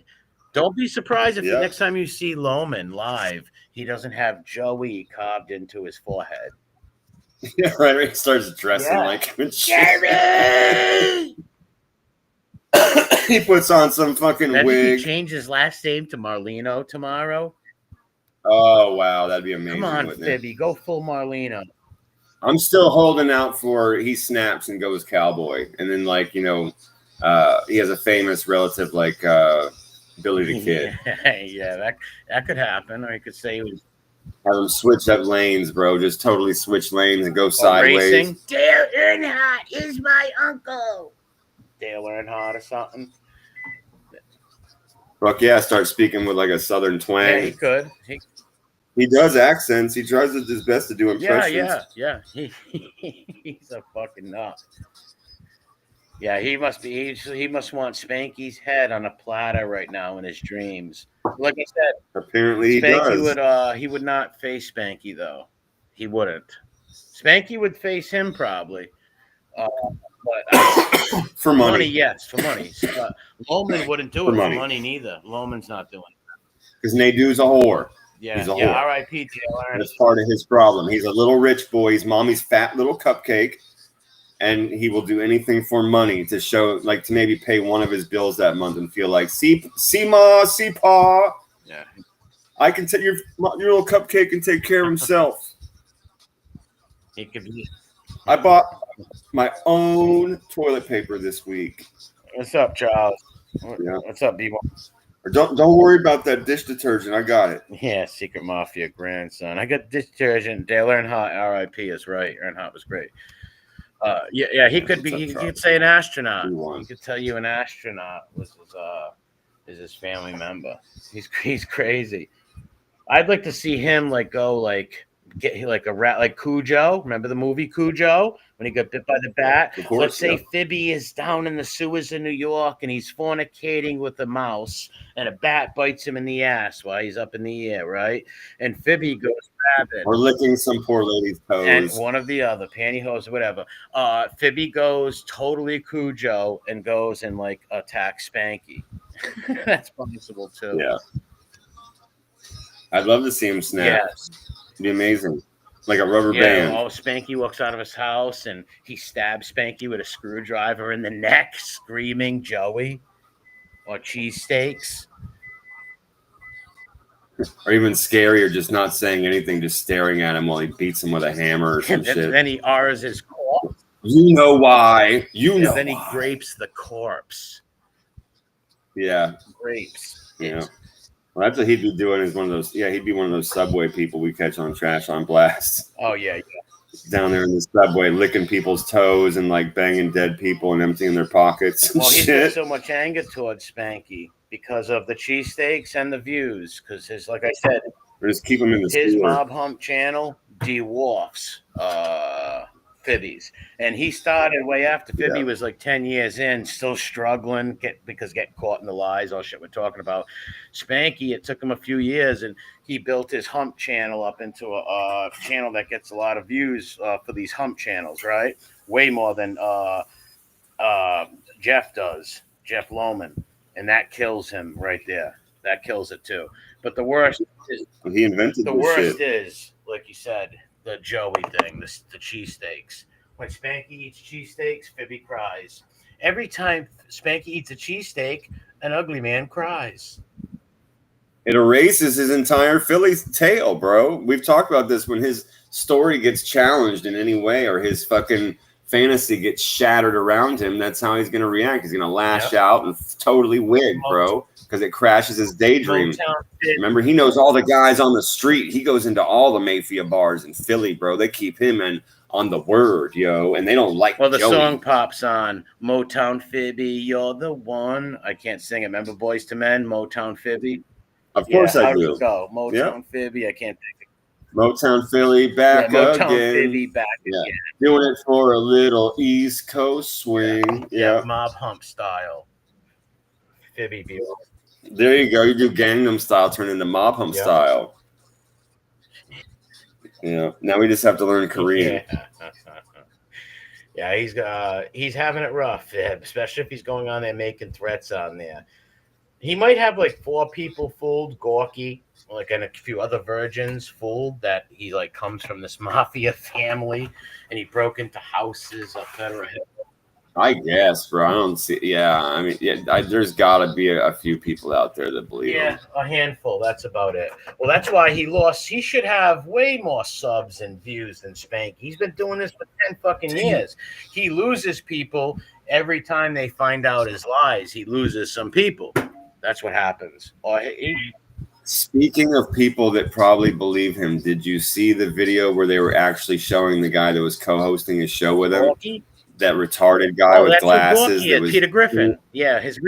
Don't be surprised if the next time you see Loman live, he doesn't have Joey carved into his forehead. Yeah, right. He starts dressing like him. Jerry! He puts on some fucking wig. He change his last name to Marlino tomorrow. Oh wow, that'd be amazing. Come on, Fibby, go full Marlino. I'm still holding out for he snaps and goes cowboy, and then he has a famous relative like Billy the Kid. Yeah, that could happen. Or he could say he was have him switch up lanes, bro. Just totally switch lanes and go sideways. Racing. Dale Earnhardt is my uncle. Dale Earnhardt or something. Fuck yeah, start speaking with like a southern twang. Yeah, he could. He does accents. He tries his best to do impressions. Yeah. He's a fucking nut. Yeah, he must be. He must want Spanky's head on a platter right now in his dreams. Like I said, apparently he does. He would not face Spanky though. He wouldn't. Spanky would face him probably. But for money, yes, for money. Loman wouldn't do it for money neither. Loman's not doing it because Nadeau's a whore. Yeah, he's a whore. R.I.P. That's part of his problem. He's a little rich boy. He's mommy's fat little cupcake, and he will do anything for money to show, like, to maybe pay one of his bills that month and feel like, see ma, see pa. Yeah, I can take your little cupcake and take care of himself. He could be. I bought my own toilet paper this week. What's up, Charles? Yeah. What's up, B1? Don't worry about that dish detergent. I got it. Yeah, Secret Mafia grandson. I got dish detergent. Dale Earnhardt, R.I.P. is right. Earnhart was great. He could be. He could say an astronaut. He could tell you an astronaut was his family member. He's crazy. I'd like to see him go get like a rat, like Cujo. Remember the movie Cujo when he got bit by the bat? Of course, Let's say yeah. Phoebe is down in the sewers in New York and he's fornicating with a mouse, and a bat bites him in the ass while he's up in the air, right? And Phoebe goes rabid. Or licking some poor lady's And toes. one of the other, pantyhose, whatever. Phoebe goes totally Cujo and goes and like attacks Spanky. That's possible too. Yeah. I'd love to see him snap. Yes. It'd be amazing. Like a rubber Yeah. band. Oh, Spanky walks out of his house and he stabs Spanky with a screwdriver in the neck, screaming Joey or cheesesteaks. Or even scarier, just not saying anything, just staring at him while he beats him with a hammer or some And shit. then he R's his corpse. You know why. You And know then he why. grapes the corpse. Yeah. Grapes. Yeah. Well, that's what he'd be doing is one of those. Yeah, he'd be one of those subway people we catch on Trash on Blast. Oh, yeah. Down there in the subway, licking people's toes and like banging dead people and emptying their pockets and Well, he's got shit. so much anger towards Spanky because of the cheesesteaks and the views. Because his, like I said, Or just keep him in the his sewer. Mob Hump channel dwarfs Phoebe's. And he started way after Phoebe Yeah. was like 10 years in, still struggling because getting caught in the lies, all shit we're talking about. Spanky, it took him a few years, and he built his Hump channel up into a channel that gets a lot of views for these Hump channels, right? Way more than Jeff does, Jeff Lohman. And that kills him right there. That kills it too. But the worst is He invented the this worst shit. is, like you said, the Joey thing, the cheesesteaks. When Spanky eats cheesesteaks, Phoebe cries. Every time Spanky eats a cheesesteak, an ugly man cries. It erases his entire Philly's tale, bro. We've talked about this when his story gets challenged in any way or his fucking fantasy gets shattered around him. That's how he's going to react. He's going to lash out and totally wig, bro, because it crashes his daydream. Remember, he knows all the guys on the street. He goes into all the Mafia bars in Philly, bro. They keep him on the word, yo, and they don't like Well, the Joey. song pops on. Motown Phoebe, you're the one. I can't sing it. Remember Boys to Men, Motown Phoebe? Of course I how'd do. it go? Motown Phoebe, I can't think of Motown Philly back Motown again. Phoebe back again. Doing it for a little East Coast swing. Yeah. Mob Hump style. Phoebe view. There you go. You do Gangnam Style turn into Mob Hump style. Yeah. Now we just have to learn Korean. Yeah, he's having it rough, especially if he's going on there making threats on there. He might have like 4 people fooled, Gorky, like, and a few other virgins fooled that he like comes from this mafia family and he broke into houses up Federal Hill. I guess, bro. I don't see. Yeah, I mean, there's got to be a few people out there that believe him. A handful. That's about it. Well, that's why he lost. He should have way more subs and views than Spank. He's been doing this for 10 fucking years. He loses people every time they find out his lies. He loses some people. That's what happens. Speaking of people that probably believe him, did you see the video where they were actually showing the guy that was co-hosting his show with him? Gorky? That retarded guy with glasses. That was Peter Griffin. Yeah, his.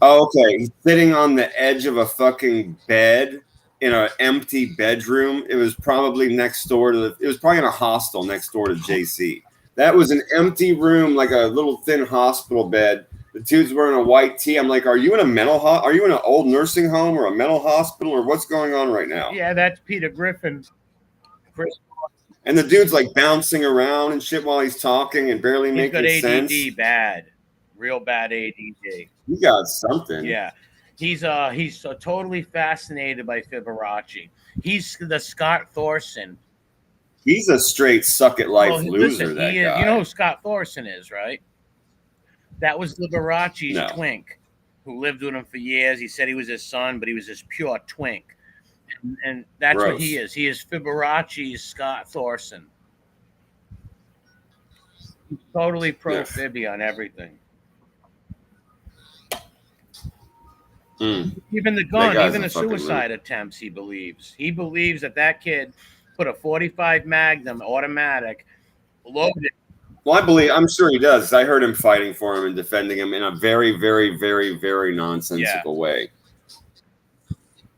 Oh, okay. He's sitting on the edge of a fucking bed in an empty bedroom. It was probably next door to it was probably in a hostel next door to JC. That was an empty room, like a little thin hospital bed. The dude's wearing a white tee. I'm like, are you in a are you in an old nursing home or a mental hospital or what's going on right now? Yeah, that's Peter Griffin. And the dude's like bouncing around and shit while he's talking and barely making sense. He's got ADD bad, real bad ADD. He got something. Yeah, he's totally fascinated by Fibonacci. He's the Scott Thorson. He's a straight suck at life loser. Listen, that guy. You know who Scott Thorson is, right? That was Liberace's twink, who lived with him for years. He said he was his son, but he was this pure twink. And that's what he is. He is Fibonacci's Scott Thorson. He's totally pro-Fibby on everything. Even the gun, even the suicide attempts, he believes. He believes that kid put a .45 Magnum automatic, loaded. Well, I'm sure he does. I heard him fighting for him and defending him in a very, very, very, very nonsensical way.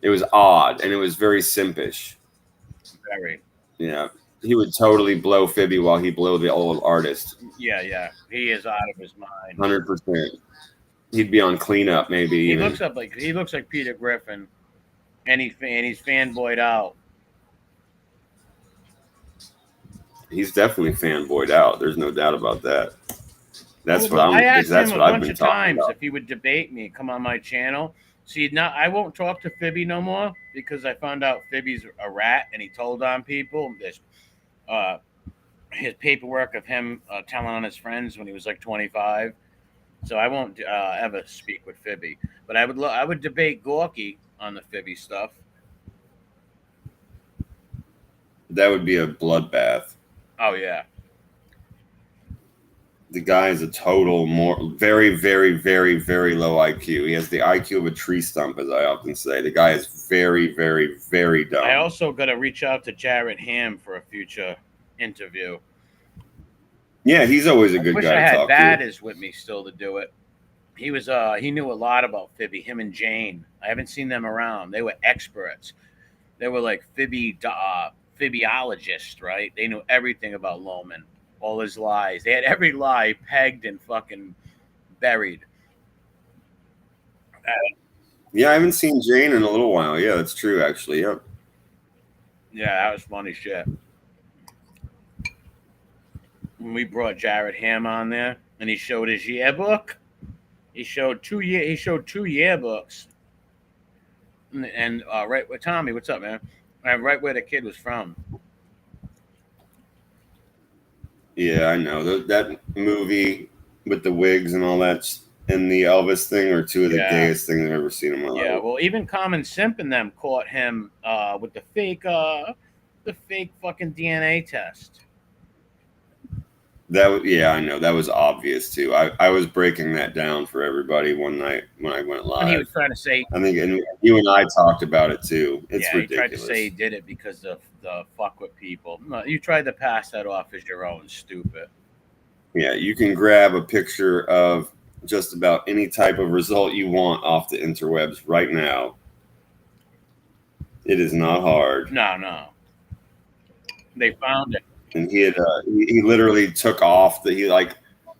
It was odd, and it was very simpish. Very. Yeah, he would totally blow Fibby while he blow the old artist. Yeah. He is out of his mind. 100%. He'd be on cleanup, maybe. He looks like Peter Griffin, and he's fanboyed out. He's definitely fanboyed out. There's no doubt about that. That's what I asked him a I've bunch been of talking times about. if he would debate me, come on my channel. See, now I won't talk to Fibby no more because I found out Fibby's a rat, and he told on people. There's his paperwork of him telling on his friends when he was like 25. So I won't ever speak with Fibby, but I would debate Gorky on the Fibby stuff. That would be a bloodbath. Oh yeah. The guy is a total very, very, very, very low IQ. He has the IQ of a tree stump, as I often say. The guy is very, very, very dumb. I also got to reach out to Jarrett Ham for a future interview. Yeah, he's always a good wish guy I to had talk Bad to. is with me still to do it. He was he knew a lot about Fibby, him and Jane. I haven't seen them around. They were experts. They were like Fibbyologists, right? They knew everything about Loman, all his lies. They had every lie pegged and fucking buried. Yeah, I haven't seen Jane in a little while. Yeah, that's true, actually. Yep. Yeah, that was funny shit. When we brought Jarrett Ham on there, and he showed his yearbook. He showed two yearbooks, and right with Tommy, what's up, man? Right where the kid was from. Yeah, I know that movie with the wigs and all that, and the Elvis thing are two of the gayest things I've ever seen in my life. Yeah, well, even Common Simp and them caught him with the fake fucking DNA test. I know that was obvious too. I was breaking that down for everybody one night when I went live. And he was trying to say, I think, and you and I talked about it too. It's ridiculous. He tried to say he did it because of the fuck with people. No, you tried to pass that off as your own, stupid. Yeah, you can grab a picture of just about any type of result you want off the interwebs right now. It is not hard. No. They found it. And he literally took off he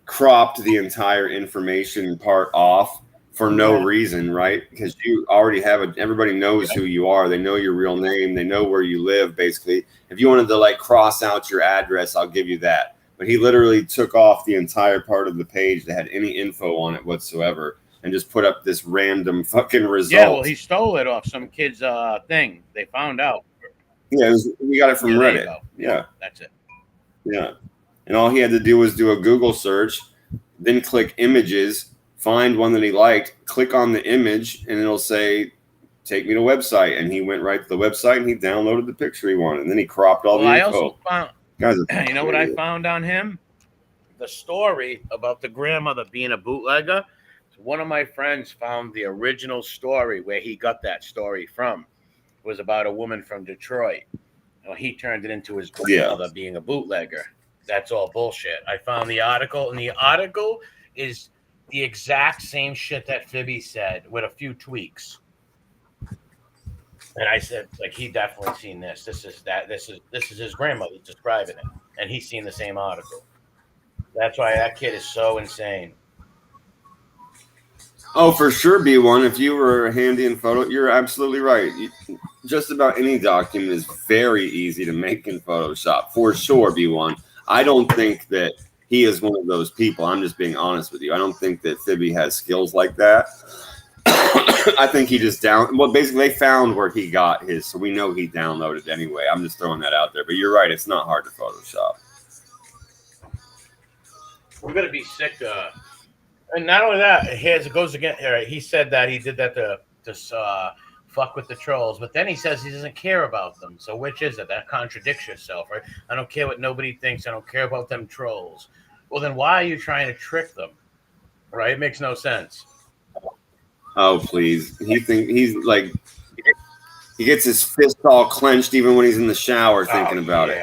cropped the entire information part off for no reason, right? Because you already have everybody knows who you are. They know your real name. They know where you live, basically. If you wanted to cross out your address, I'll give you that. But he literally took off the entire part of the page that had any info on it whatsoever and just put up this random fucking result. Yeah, well, he stole it off some kid's thing. They found out. Yeah, we got it from Reddit. Yeah. That's it. Yeah. And all he had to do was do a Google search, then click images, find one that he liked, click on the image, and it'll say, take me to website. And he went right to the website and he downloaded the picture he wanted. And then he cropped all the info. I also found, you know what I found on him? The story about the grandmother being a bootlegger. One of my friends found the original story where he got that story from. It was about a woman from Detroit. He turned it into his grandmother being a bootlegger. That's all bullshit. I found the article, and the article is the exact same shit that Fibby said with a few tweaks. And I said, he definitely seen this. This is his grandmother describing it, and he's seen the same article. That's why that kid is so insane. Oh, for sure, B1. If you were handy in photo, you're absolutely right. Just about any document is very easy to make in Photoshop, for sure, B1. I don't think that he is one of those people. I'm just being honest with you. I don't think that Fibby has skills like that. I think he just basically they found where he got his, so we know he downloaded anyway. I'm just throwing that out there. But you're right. It's not hard to Photoshop. We're going to be sick and not only that, it goes again. He said that he did that to fuck with the trolls, but then he says he doesn't care about them. So which is it? That contradicts yourself, right? I don't care what nobody thinks. I don't care about them trolls. Well, then why are you trying to trick them? Right? It makes no sense. Oh, please. He gets his fist all clenched even when he's in the shower thinking about it.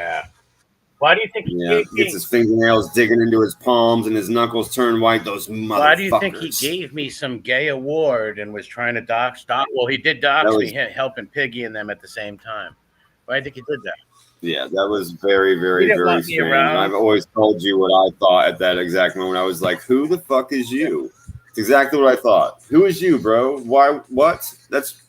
Why do you think he gets his fingernails digging into his palms and his knuckles turn white? Those motherfuckers. Why do you think he gave me some gay award and was trying to dox? Well, he did dox me, helping Piggy and them at the same time. Why do you think he did that? Yeah, that was very, very, didn't very want me strange. around. I've always told you what I thought at that exact moment. I was like, "Who the fuck is you?" It's exactly what I thought. Who is you, bro? Why? What? That's.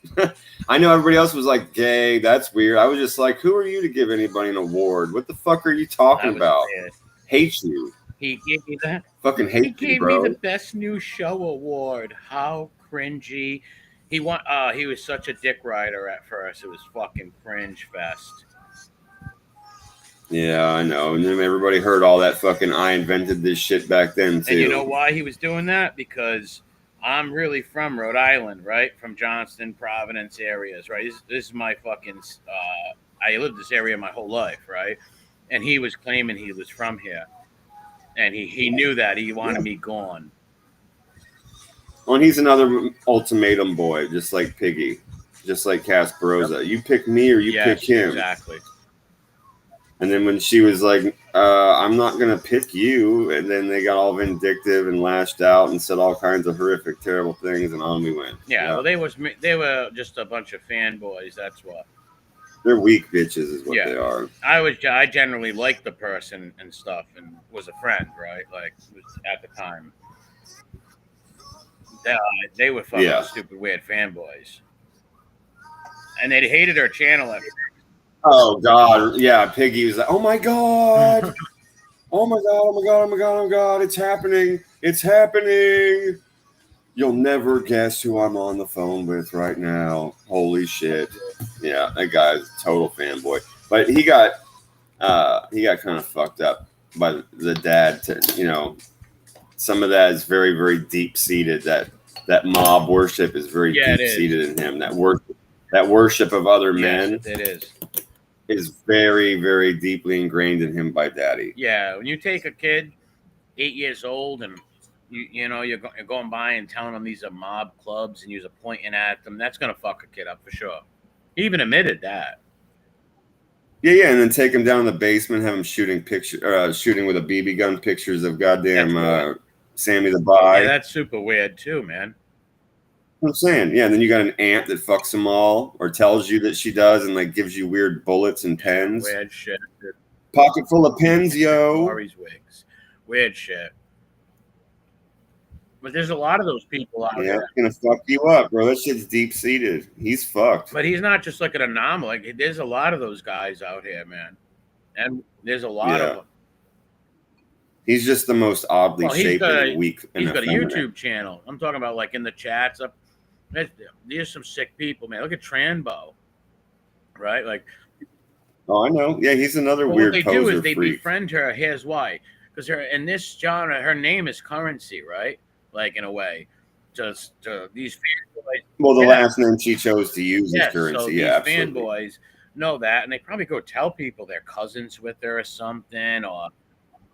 I know everybody else was like, "Gay." That's weird. I was just like, "Who are you to give anybody an award? What the fuck are you talking That was about?" weird. Hate you. He gave me that. Fucking He hate you, gave bro. me the best new show award. How cringy. He was such a dick rider at first. It was fucking cringe fest. Yeah, I know. And then everybody heard all that fucking I invented this shit back then too. And you know why he was doing that? Because I'm really from Rhode Island, right? From Johnston, Providence areas, right? This is my fucking. I lived this area my whole life, right? And he was claiming he was from here, and he knew that he wanted me gone. Well, and he's another ultimatum boy, just like Piggy, just like Casperosa. Yep. You pick me or you pick him. Exactly. And then when she was like, I'm not going to pick you. And then they got all vindictive and lashed out and said all kinds of horrific, terrible things. And on we went. Yeah, well, they were just a bunch of fanboys. That's what. They're weak bitches is what they are. I generally liked the person and stuff and was a friend, right? Like, at the time. They were fucking stupid, weird fanboys. And they hated her channel at first. Oh God, yeah. Piggy was like, "Oh my God, oh my God, oh my God, oh my God, oh my God, it's happening, it's happening! You'll never guess who I'm on the phone with right now. Holy shit!" Yeah, that guy's a total fanboy. But he got kind of fucked up by the dad. Some of that is very, very deep seated. That mob worship is very deep seated in him. That worship of other men. It is very, very deeply ingrained in him by daddy. Yeah, when you take a kid 8 years old and you're going by and telling them these are mob clubs and you're pointing at them, that's gonna fuck a kid up for sure. He even admitted that. Yeah, and then take him down in the basement, have him shooting with a BB gun pictures of goddamn Sammy the Bye. Yeah, that's super weird too, man. I'm saying, yeah, and then you got an aunt that fucks them all or tells you that she does and like gives you weird bullets and pens. Weird shit. Pocket full of pens, yo. Mauri's wigs. Weird shit. But there's a lot of those people out there. Yeah, it's gonna fuck you up, bro. That shit's deep seated. He's fucked. But he's not just like an anomaly. Like, there's a lot of those guys out here, man. And there's a lot of them. He's just the most oddly shaped and weak. He's got a YouTube channel. I'm talking about like in the chats up. There's some sick people, man. Look at Tranbo, right? Like, oh, I know. Yeah, he's another weird poser. What they do is they befriend her. Here's why: because in this genre, her name is currency, right? Like in a way, just these fanboys. Well, the last name she chose to use is currency. So these fanboys know that, and they probably go tell people their cousins with her or something, or.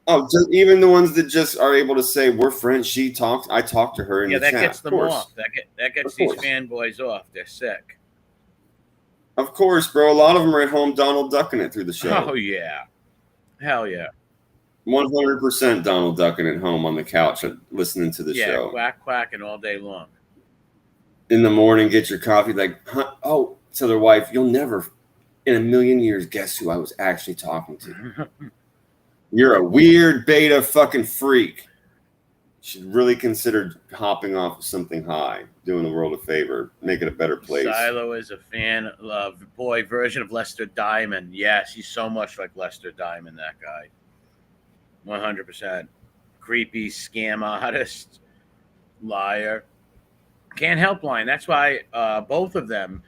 Oh, just even the ones that just are able to say we're friends. I talked to her in the chat. Yeah, that gets them off. That gets these fanboys off. They're sick. Of course, bro. A lot of them are at home Donald Ducking it through the show. Oh yeah, hell yeah. 100% Donald Ducking at home on the couch listening to the show. Yeah, quacking all day long. In the morning, get your coffee. Like, to their wife, you'll never, in a million years, guess who I was actually talking to. You're a weird beta fucking freak. Should really consider hopping off of something high, doing the world a favor, make it a better place. Silo is a fan of version of Lester Diamond. Yes, he's so much like Lester Diamond, that guy. 100%. Creepy scam artist, liar. Can't help lying. That's why both of them,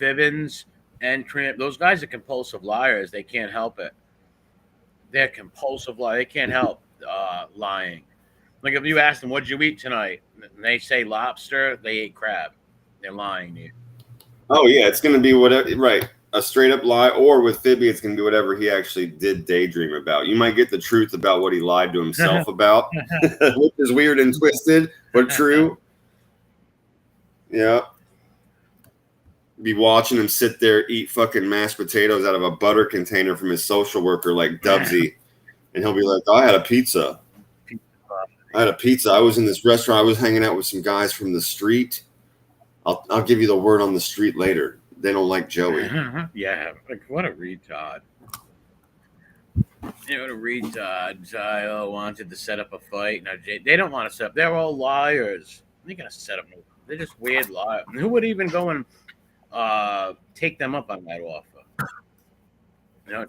Fibbins and Tramp, those guys are compulsive liars. They can't help it. They're compulsive liars. They can't help lying. Like if you ask them, "What'd you eat tonight?" and they say lobster, they ate crab. They're lying to you. Oh yeah, it's gonna be whatever. Right, a straight up lie. Or with Fibby, it's gonna be whatever he actually did daydream about. You might get the truth about what he lied to himself about, which is weird and twisted, but true. Yeah. Be watching him sit there eat fucking mashed potatoes out of a butter container from his social worker like Dubsy, and he'll be like, "Oh, I had a pizza. I was in this restaurant. I was hanging out with some guys from the street. I'll give you the word on the street later. They don't like Joey." Yeah, like what a retard. You know, the retards wanted to set up a fight. Now they don't want to set up. They're all liars. They're gonna set up. They're just weird liars. Who would even go and take them up on that offer? You know,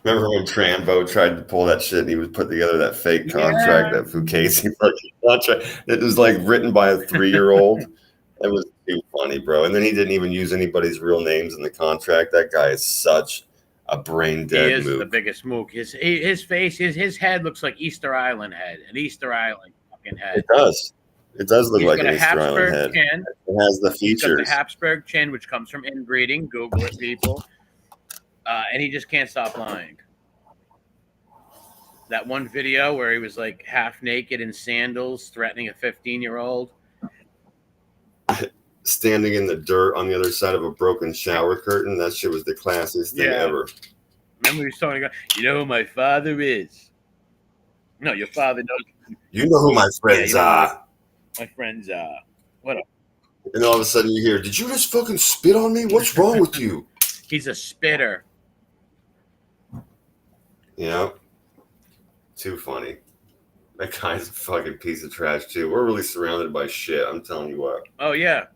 Remember when Trambo tried to pull that shit and he was put together that fake contract, that Fugazi fucking contract? It was like written by a 3-year-old. It was too funny, bro. And then he didn't even use anybody's real names in the contract. That guy is such a brain dead he is mook. the biggest mook. His face, his head looks like Easter Island head, an Easter Island fucking head. It does. It does look like an Easter Island head. Chin. It has the features. He's got the Habsburg chin, which comes from inbreeding. Google it, people. And he just can't stop lying. That one video where he was like half naked in sandals, threatening a 15-year-old. Standing in the dirt on the other side of a broken shower curtain. That shit was the classiest thing ever. Remember he was talking about, you know who my father is? No, your father knows. You know who my friends are. My friends are. What up? And all of a sudden you hear, did you just fucking spit on me? What's wrong with you? He's a spitter. Yeah. Too funny. That guy's a fucking piece of trash too. We're really surrounded by shit. I'm telling you what. Oh yeah.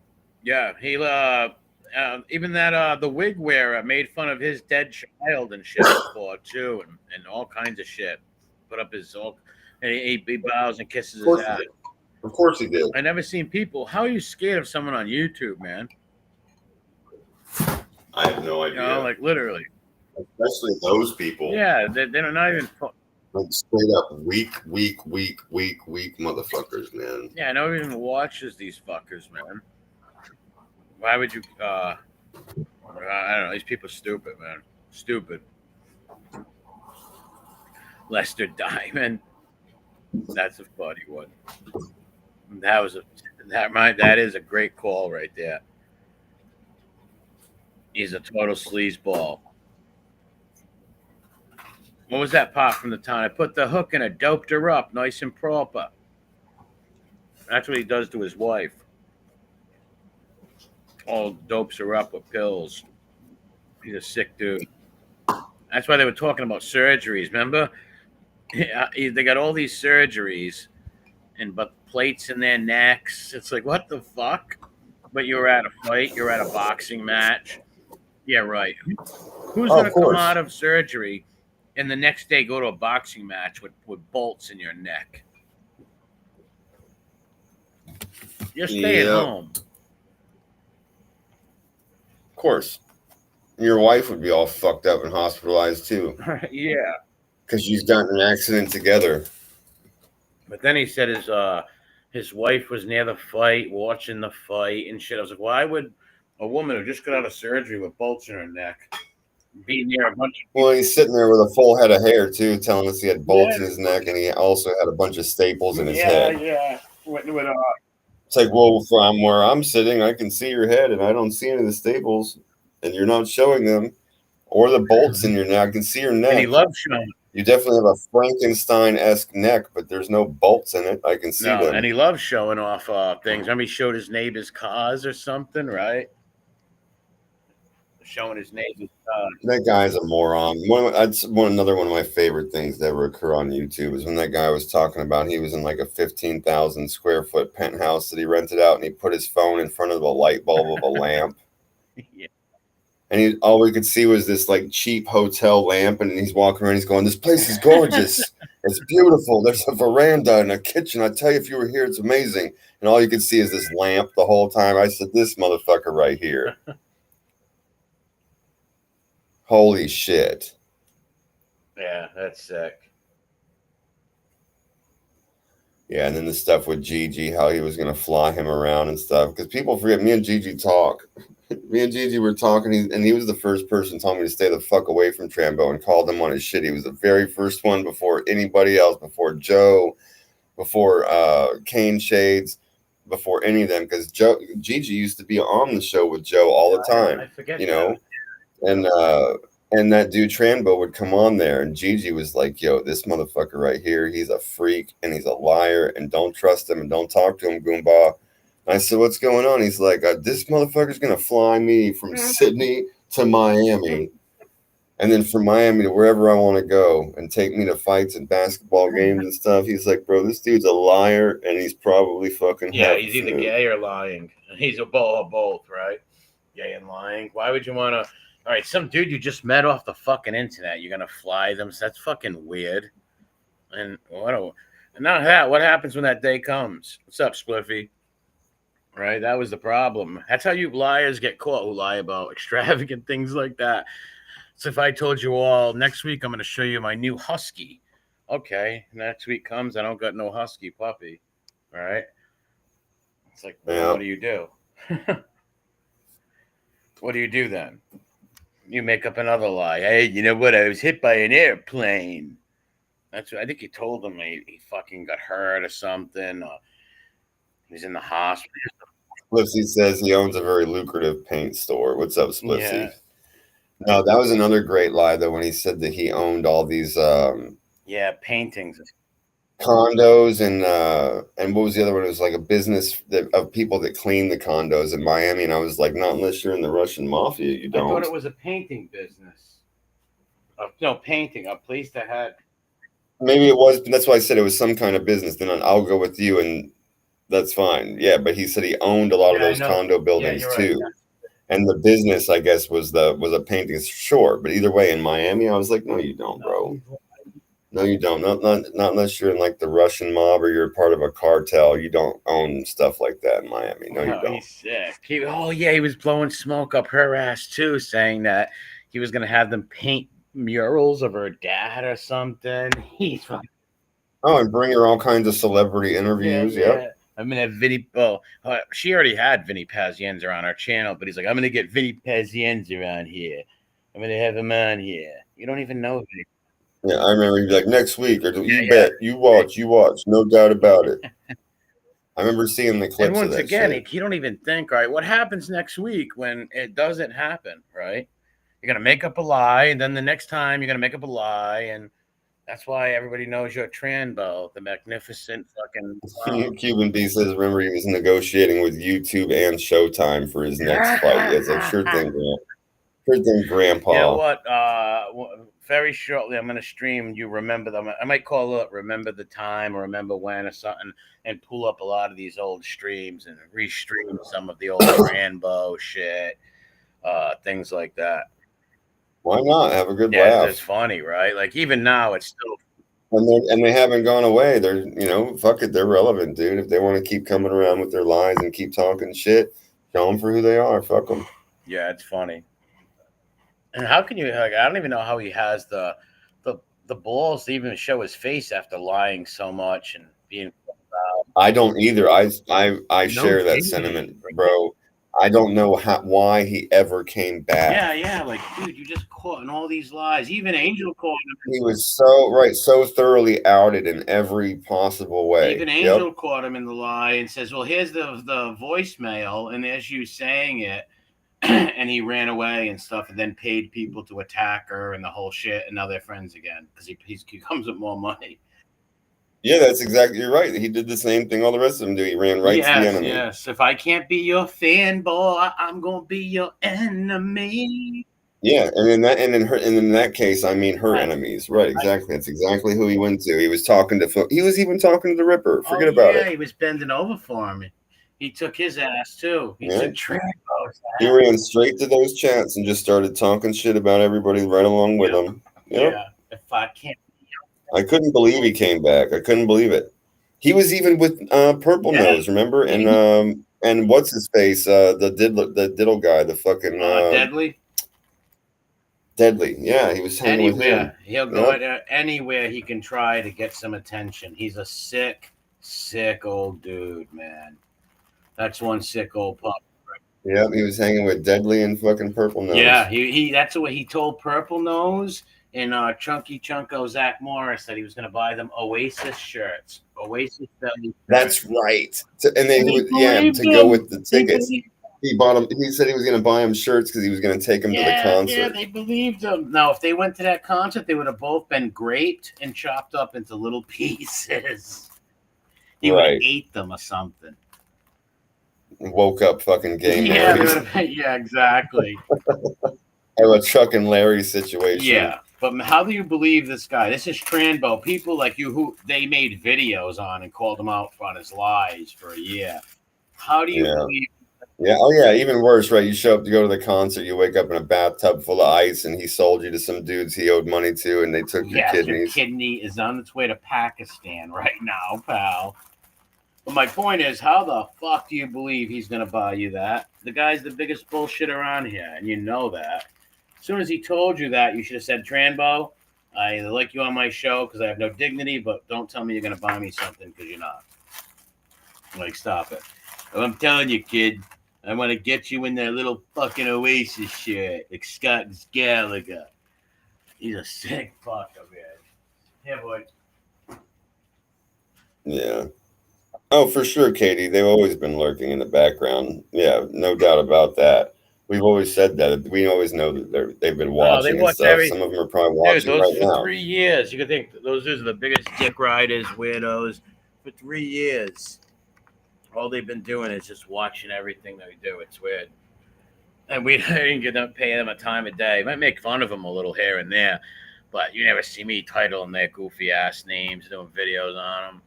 Yeah. He even that the wig wearer made fun of his dead child and shit before too, and all kinds of shit. Put up his and he bows and kisses his ass. Of course he did. I never seen people. How are you scared of someone on YouTube, man? I have no idea. You know, like literally. Especially those people. Yeah, they're not even. Like straight up weak motherfuckers, man. Yeah, nobody even watches these fuckers, man. Why would you? I don't know. These people are stupid, man. Stupid. Lester Diamond. That's a funny one. That is a great call right there. He's a total sleazeball. What was that pop from the town? I put the hook in her, doped her up, nice and proper. That's what he does to his wife. All dopes her up with pills. He's a sick dude. That's why they were talking about surgeries, remember? They got all these surgeries but plates in their necks. It's like, what the fuck? But you're at a fight, you're at a boxing match. Yeah, right. Who's going to come out of surgery and the next day go to a boxing match with bolts in your neck? You're staying home. Of course. Your wife would be all fucked up and hospitalized too. Yeah. Because she's gotten an accident together. But then he said his wife was near the fight, watching the fight and shit. I was like, why would a woman who just got out of surgery with bolts in her neck be near a bunch of people? Well, he's sitting there with a full head of hair too, telling us he had bolts in his neck and he also had a bunch of staples in his head. Yeah. It's like, well, from where I'm sitting, I can see your head and I don't see any of the staples and you're not showing them or the bolts in your neck. I can see your neck. And he loves showing. You definitely have a Frankenstein-esque neck, but there's no bolts in it. I can see them. And he loves showing off things. Remember he showed his neighbor's cars or something, right? Showing his neighbor's cars. That guy's a moron. Another one of my favorite things that ever occur on YouTube is when that guy was talking about he was in like a 15,000 square foot penthouse that he rented out and he put his phone in front of the light bulb of a lamp. Yeah. And all we could see was this like cheap hotel lamp, and he's walking around. He's going, "This place is gorgeous. It's beautiful. There's a veranda and a kitchen. I tell you, if you were here, it's amazing." And all you could see is this lamp the whole time. I said, "This motherfucker right here, holy shit!" Yeah, that's sick. Yeah, and then the stuff with Gigi, how he was gonna fly him around and stuff. Because people forget, me and Gigi talk. Me and Gigi were talking, and he was the first person telling me to stay the fuck away from Trambo and called him on his shit. He was the very first one before anybody else, before Joe, before Kane Shades, before any of them. Because Gigi used to be on the show with Joe all the time. I forget, you know, and that dude Trambo would come on there, and Gigi was like, "Yo, this motherfucker right here, he's a freak and he's a liar, and don't trust him and don't talk to him, Goomba." I said, "What's going on?" He's like, "This motherfucker's going to fly me from Sydney to Miami And then from Miami to wherever I want to go and take me to fights and basketball games and stuff. He's like, bro, this dude's a liar and he's probably fucking Yeah, he's either gay or lying. He's a both, right? Gay and lying. Why would you want to? All right, some dude you just met off the fucking internet, you're gonna fly them. So that's fucking weird. And what happens when that day comes? What's up, Spliffy? Right, that was the problem. That's how you liars get caught, who lie about extravagant things like that. So if I told you all next week I'm going to show you my new husky, okay, next week comes I don't got no husky puppy, all right? It's like, well, what do you do? What do you do then? You make up another lie. Hey, you know what? I was hit by an airplane. That's what I think you told him. He fucking got hurt or something. He was in the hospital. Splipsy says he owns a very lucrative paint store. What's up, Splipsy? Yeah. No, that was another great lie, though, when he said that he owned all these paintings, condos, and what was the other one? It was like a business of people that clean the condos in Miami. And I was like, not unless you're in the Russian mafia, you don't. I thought it was a painting business. No, painting, a place that had. Maybe it was, but that's why I said it was some kind of business. Then I'll go with you, and that's fine. Yeah, but he said he owned a lot of those condo buildings too. Right. And the business, I guess, was a painting. Sure, but either way, in Miami, I was like, no, you don't, bro. No, you don't. Not unless you're in like the Russian mob or you're part of a cartel. You don't own stuff like that in Miami. No, you don't. He's sick. He was blowing smoke up her ass too, saying that he was gonna have them paint murals of her dad or something. He's fucking. Oh, and bring her all kinds of celebrity interviews. Yeah. I'm gonna have Vinny. Oh, she already had Vinny Pazienza on our channel, but he's like, I'm gonna get Vinny Pazienza on here. I'm gonna have him on here. You don't even know Vinny. Yeah, I remember he'd be like, next week, or you bet, you watch, no doubt about it. I remember seeing the clips. And once of that again, shit. you don't even think, all right, what happens next week when it doesn't happen, right? You're gonna make up a lie, and then the next time you're gonna make up a lie, and that's why everybody knows you're Tranbo, the magnificent fucking. Cuban B says, remember he was negotiating with YouTube and Showtime for his next fight. It's like, sure thing, Grandpa. You know what? Very shortly, I'm going to stream. You remember them? I might call it "Remember the Time" or "Remember When" or something, and pull up a lot of these old streams and restream some of the old Rambo shit, things like that. Why not? Have a good laugh. It's funny, right? Like even now, it's still. And they haven't gone away. They're, fuck it. They're relevant, dude. If they want to keep coming around with their lies and keep talking shit, show them for who they are. Fuck them. Yeah, it's funny. And how can you? Like, I don't even know how he has the balls to even show his face after lying so much and being. I don't either. I share that sentiment, bro. I don't know why he ever came back. Yeah. Like, dude, you just caught in all these lies. Even Angel caught him. He was so thoroughly outed in every possible way. Even Angel caught him in the lie and says, "Well, here's the voicemail, and there's you saying it." And he ran away and stuff, and then paid people to attack her and the whole shit. And now they're friends again because he comes with more money. Yeah, that's exactly. You're right. He did the same thing all the rest of them do. He ran right to the enemy. Yes. If I can't be your fanboy, I'm gonna be your enemy. Yeah, and in that case, I mean her enemies. Right. Exactly. That's exactly who he went to. He was talking to. He was even talking to the Ripper. Forget about it. Yeah, he was bending over for me. He took his ass too. He took He ran straight to those chats and just started talking shit about everybody right along with him. Yep. Yeah. If I can't. I couldn't believe he came back. I couldn't believe it. He was even with Purple Nose, remember? And what's his face? The diddle guy, the fucking Deadly. Deadly. Yeah, he was hanging with him. He'll go anywhere he can try to get some attention. He's a sick old dude, man. That's one sick old pup. Yeah, he was hanging with Deadly and fucking Purple Nose. Yeah, he that's what he told Purple Nose. And Chunky Chunko Zach Morris that he was going to buy them Oasis shirts. Oasis belly. That's right. And then to go with the tickets. He bought them. He said he was going to buy them shirts because he was going to take them to the concert. Yeah, they believed him. Now, if they went to that concert, they would have both been graped and chopped up into little pieces. He would have ate them or something. Woke up fucking game. Yeah, exactly. a Chuck and Larry situation. Yeah, but how do you believe this guy? This is Tranbo. People like you who they made videos on and called him out on his lies for a year. How do you believe? Yeah. Oh, yeah. Even worse, right? You show up to go to the concert, you wake up in a bathtub full of ice, and he sold you to some dudes he owed money to, and they took your kidneys. Your kidney is on its way to Pakistan right now, pal. But my point is, how the fuck do you believe he's going to buy you that? The guy's the biggest bullshit around here, and you know that. As soon as he told you that, you should have said, Tranbo, I like you on my show because I have no dignity, but don't tell me you're going to buy me something because you're not. Like, stop it. I'm telling you, kid, I want to get you in that little fucking Oasis shirt, like Scott Gallagher. He's a sick fucker, man. Yeah, boy. Yeah. Oh, for sure, Katie. They've always been lurking in the background. Yeah, no doubt about that. We've always said that. We always know that they've been watching and stuff. Some of them are probably watching right now. For 3 years. You could think those are the biggest dick riders, weirdos. For 3 years. All they've been doing is just watching everything that we do. It's weird. And we don't pay them a time of day. Might make fun of them a little here and there, but you never see me titling their goofy ass names, doing videos on them.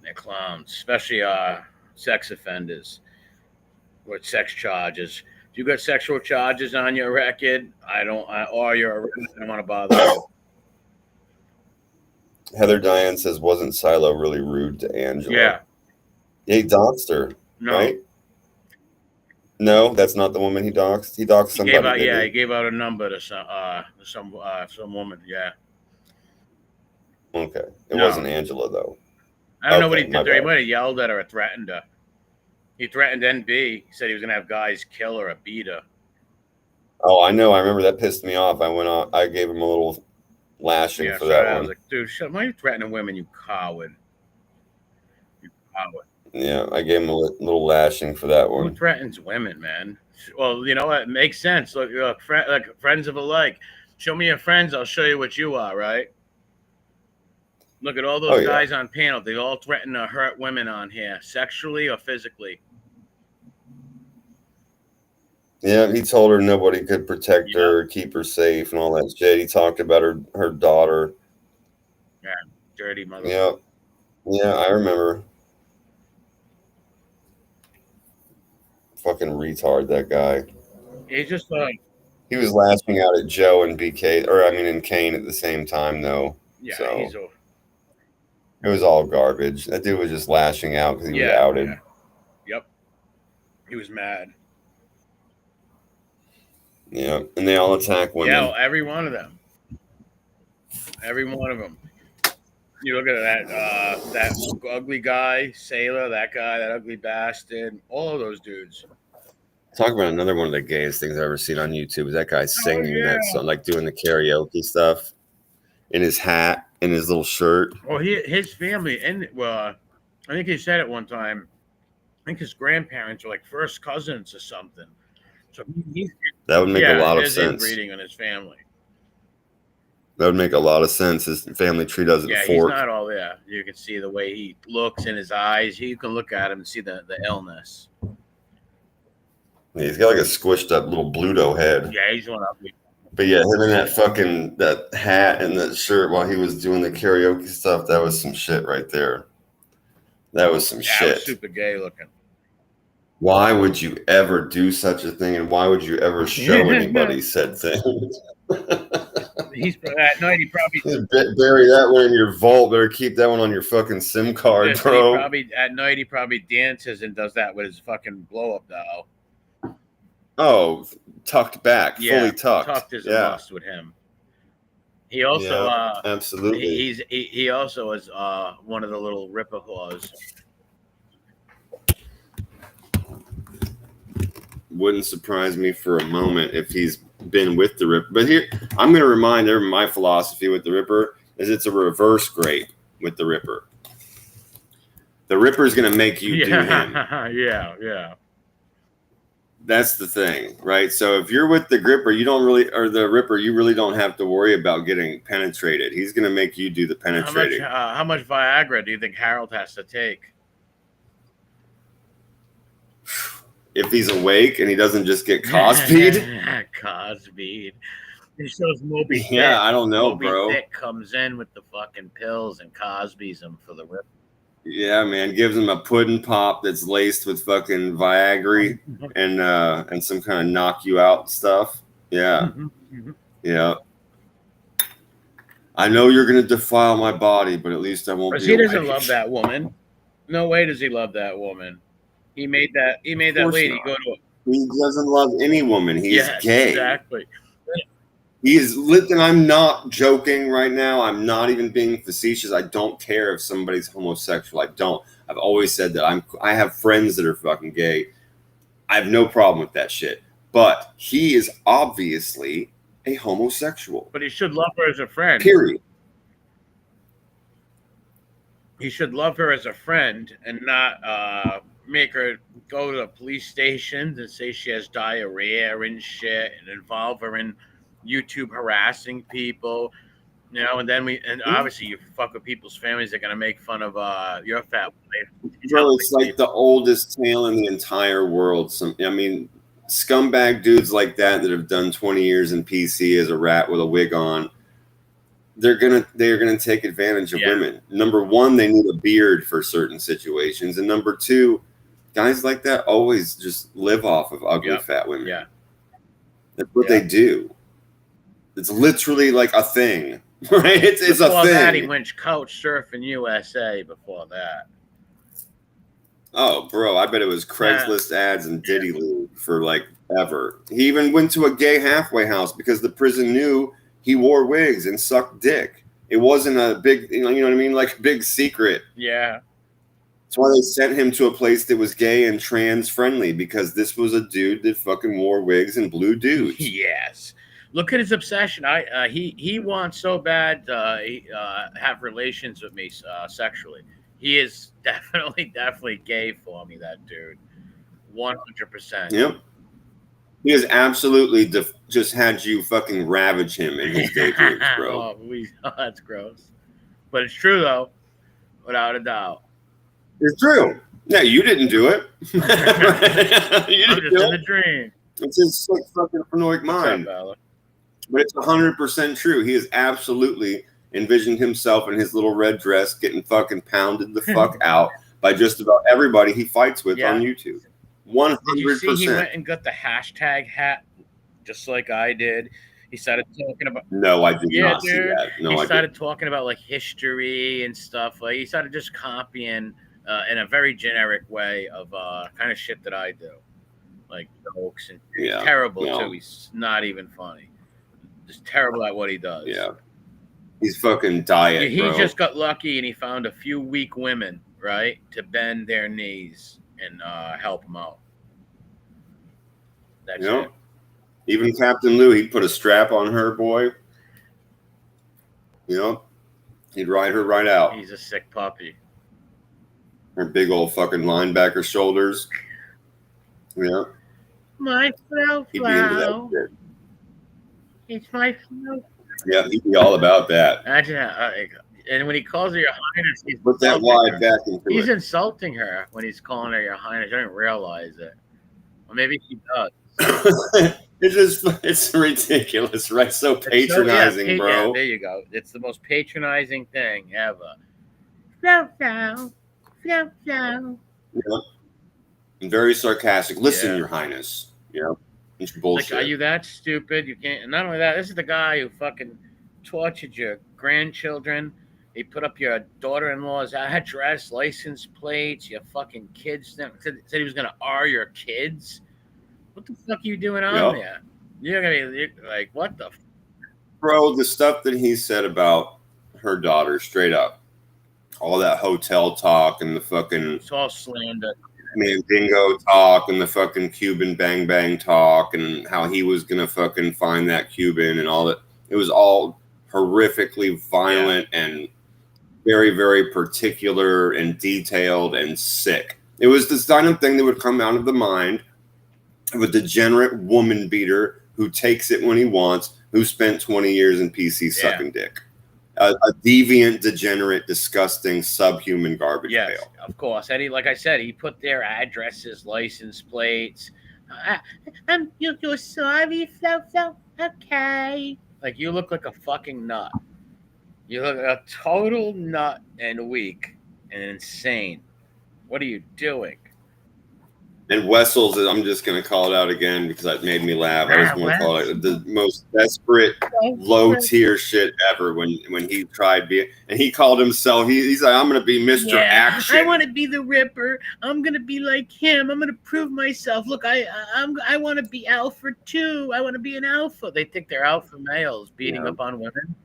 They're clowns, especially sex offenders with sex charges. If you got sexual charges on your record, I don't want to bother you. Heather Diane says, wasn't Silo really rude to Angela? Yeah. He doxed her, right? No, that's not the woman he doxed. He doxed somebody. He gave out a number to some woman. Yeah. Okay. It wasn't Angela, though. I don't know what he did there. He might have yelled at her or threatened her. He threatened NB. He said he was going to have guys kill her or beat her. Oh, I know. I remember that pissed me off. I gave him a little lashing for that one. I was like, dude, why are you threatening women, you coward? You coward. Yeah, I gave him a little lashing for that one. Who threatens women, man? Well, you know what? It makes sense. Look, like friends of alike. Show me your friends, I'll show you what you are, right? Look at all those guys on panel. They all threaten to hurt women on here, sexually or physically. Yeah, he told her nobody could protect her, keep her safe, and all that shit. He talked about her daughter. Yeah, dirty mother. Yeah, I remember. Fucking retard, that guy. He's just he was lashing out at Joe and BK, and Kane at the same time, though. Yeah, so it was all garbage. That dude was just lashing out because he was outed. Yeah. Yep. He was mad. Yeah, and they all attack women. Yeah, every one of them. Every one of them. You look at that ugly guy, Sailor, that guy, that ugly bastard, all of those dudes. Talk about another one of the gayest things I've ever seen on YouTube. Is that guy singing that song, like doing the karaoke stuff in his hat, in his little shirt. Well, his family, I think he said it one time. I think his grandparents were like first cousins or something. So that would make a lot of sense. Inbreeding on his family. That would make a lot of sense. His family tree doesn't fork. He's not all there. You can see the way he looks in his eyes. You can look at him and see the illness. Yeah, he's got like a squished up little Bluto head. Yeah, he's one of them. But yeah, him in that hat and that shirt while he was doing the karaoke stuff, that was some shit right there. That was some shit. Was super gay looking. Why would you ever do such a thing, and why would you ever show anybody said things? He's at night. He probably bury that one in your vault. Better keep that one on your fucking SIM card, bro. At night he probably dances and does that with his fucking blow up doll. Oh, tucked back, fully tucked. Tucked is a must with him. He also, absolutely. He also is one of the little Ripper whores. Wouldn't surprise me for a moment if he's been with the Ripper. But here, I'm going to remind everyone my philosophy with the Ripper is it's a reverse grape with the Ripper. The Ripper is going to make you do him. Yeah. That's the thing, right? So if you're with the Gripper, the Ripper, you really don't have to worry about getting penetrated. He's going to make you do the penetrating. How much Viagra do you think Harold has to take? if he's awake and he doesn't just get Cosby'd. Cosby'd. He shows Moby Dick. Yeah, I don't know, Moby bro. Dick comes in with the fucking pills and Cosby's him for the rip. Yeah, man, gives him a pudding pop that's laced with fucking Viagra and some kind of knock you out stuff. Yeah, yeah. I know you're gonna defile my body, but at least I won't. Because be he doesn't awake. love that woman. No way does he love that woman. He made that. He made that course lady not. go to. He doesn't love any woman. He is gay. Exactly. He is lit, and I'm not joking right now. I'm not even being facetious. I don't care if somebody's homosexual. I don't. I've always said that. I have friends that are fucking gay. I have no problem with that shit. But he is obviously a homosexual. But he should love her as a friend. Period. He should love her as a friend and not make her go to the police stations and say she has diarrhea and shit and involve her in YouTube harassing people, you know, and then obviously you fuck with people's families, they're gonna make fun of your fat wife. Bro, it's like the oldest tale in the entire world. I mean, scumbag dudes like that have done 20 years in PC as a rat with a wig on. They're gonna take advantage of women. Number one, they need a beard for certain situations, and number two, guys like that always just live off of ugly fat women. Yeah, that's what they do. It's literally like a thing, right? It's a thing. Before that, he went couch surfing USA. Before that, oh, bro, I bet it was Craigslist ads and Diddy League for like ever. He even went to a gay halfway house because the prison knew he wore wigs and sucked dick. It wasn't a big, you know what I mean, like a big secret. Yeah. That's why they sent him to a place that was gay and trans friendly, because this was a dude that fucking wore wigs and blew dudes. Yes. Look at his obsession. He wants so bad have relations with me sexually. He is definitely gay for me. That dude, 100%. Yep. He has absolutely just had you fucking ravage him in his daydreams, bro. Oh, that's gross. But it's true though, without a doubt. It's true. Yeah, you didn't do it. You I'm didn't just do in it. the dream. It's his sick fucking paranoid mind. But it's 100% true. He has absolutely envisioned himself in his little red dress getting fucking pounded the fuck out by just about everybody he fights with on YouTube. 100%. Did you see he went and got the hashtag hat just like I did? He started talking about. No, I did not see that. No, he started talking about like history and stuff. Like he started just copying in a very generic way of kind of shit that I do, like jokes and terrible too. He's not even funny. Just terrible at what he does. Yeah, he's fucking diet. He bro. just got lucky and he found a few weak women, right, to bend their knees and help him out. That's it. Even Captain Lou, he'd put a strap on her, boy. You know, he'd ride her right out. He's a sick puppy. Her big old fucking linebacker shoulders. Yeah. My flow. He'd be into that shit. It's my flow. Yeah, he'd be all about that. Imagine and when he calls her Your Highness, he's put that wide back into He's it. insulting her when he's calling her Your Highness. I didn't realize it. Well, maybe he does. It's ridiculous, right? So patronizing, bro. Yeah, there you go. It's the most patronizing thing ever. Flow, flow, flow, flow. Yeah. And very sarcastic. Listen, Your Highness. Yeah. It's bullshit. Like, are you that stupid? You can't. And not only that, this is the guy who fucking tortured your grandchildren. He put up your daughter-in-law's address, license plates, your fucking kids. Said he was gonna R your kids. What the fuck are you doing on there? You're gonna be like, what the? Bro, the stuff that he said about her daughter, straight up, all that hotel talk and the fucking. It's all slander. Mandingo talk and the fucking Cuban bang bang talk and how he was gonna fucking find that Cuban and all that. It was all horrifically violent and very, very particular and detailed and sick. It was this kind of thing that would come out of the mind of a degenerate woman beater who takes it when he wants, who spent 20 years in PC sucking dick. a deviant, degenerate, disgusting, subhuman garbage Yes, pail. of course. And he, like I said, he put their addresses, license plates. You're sorry, Flo. Okay. Like, you look like a fucking nut. You look like a total nut and weak and insane. What are you doing? And Wessels, I'm just going to call it out again because it made me laugh. I just want to call it the most desperate, low-tier shit ever when he tried being, and he called himself, he's like, I'm going to be Mr. Action. I want to be the Ripper. I'm going to be like him. I'm going to prove myself. Look, I want to be alpha too. I want to be an alpha. They think they're alpha males beating up on women.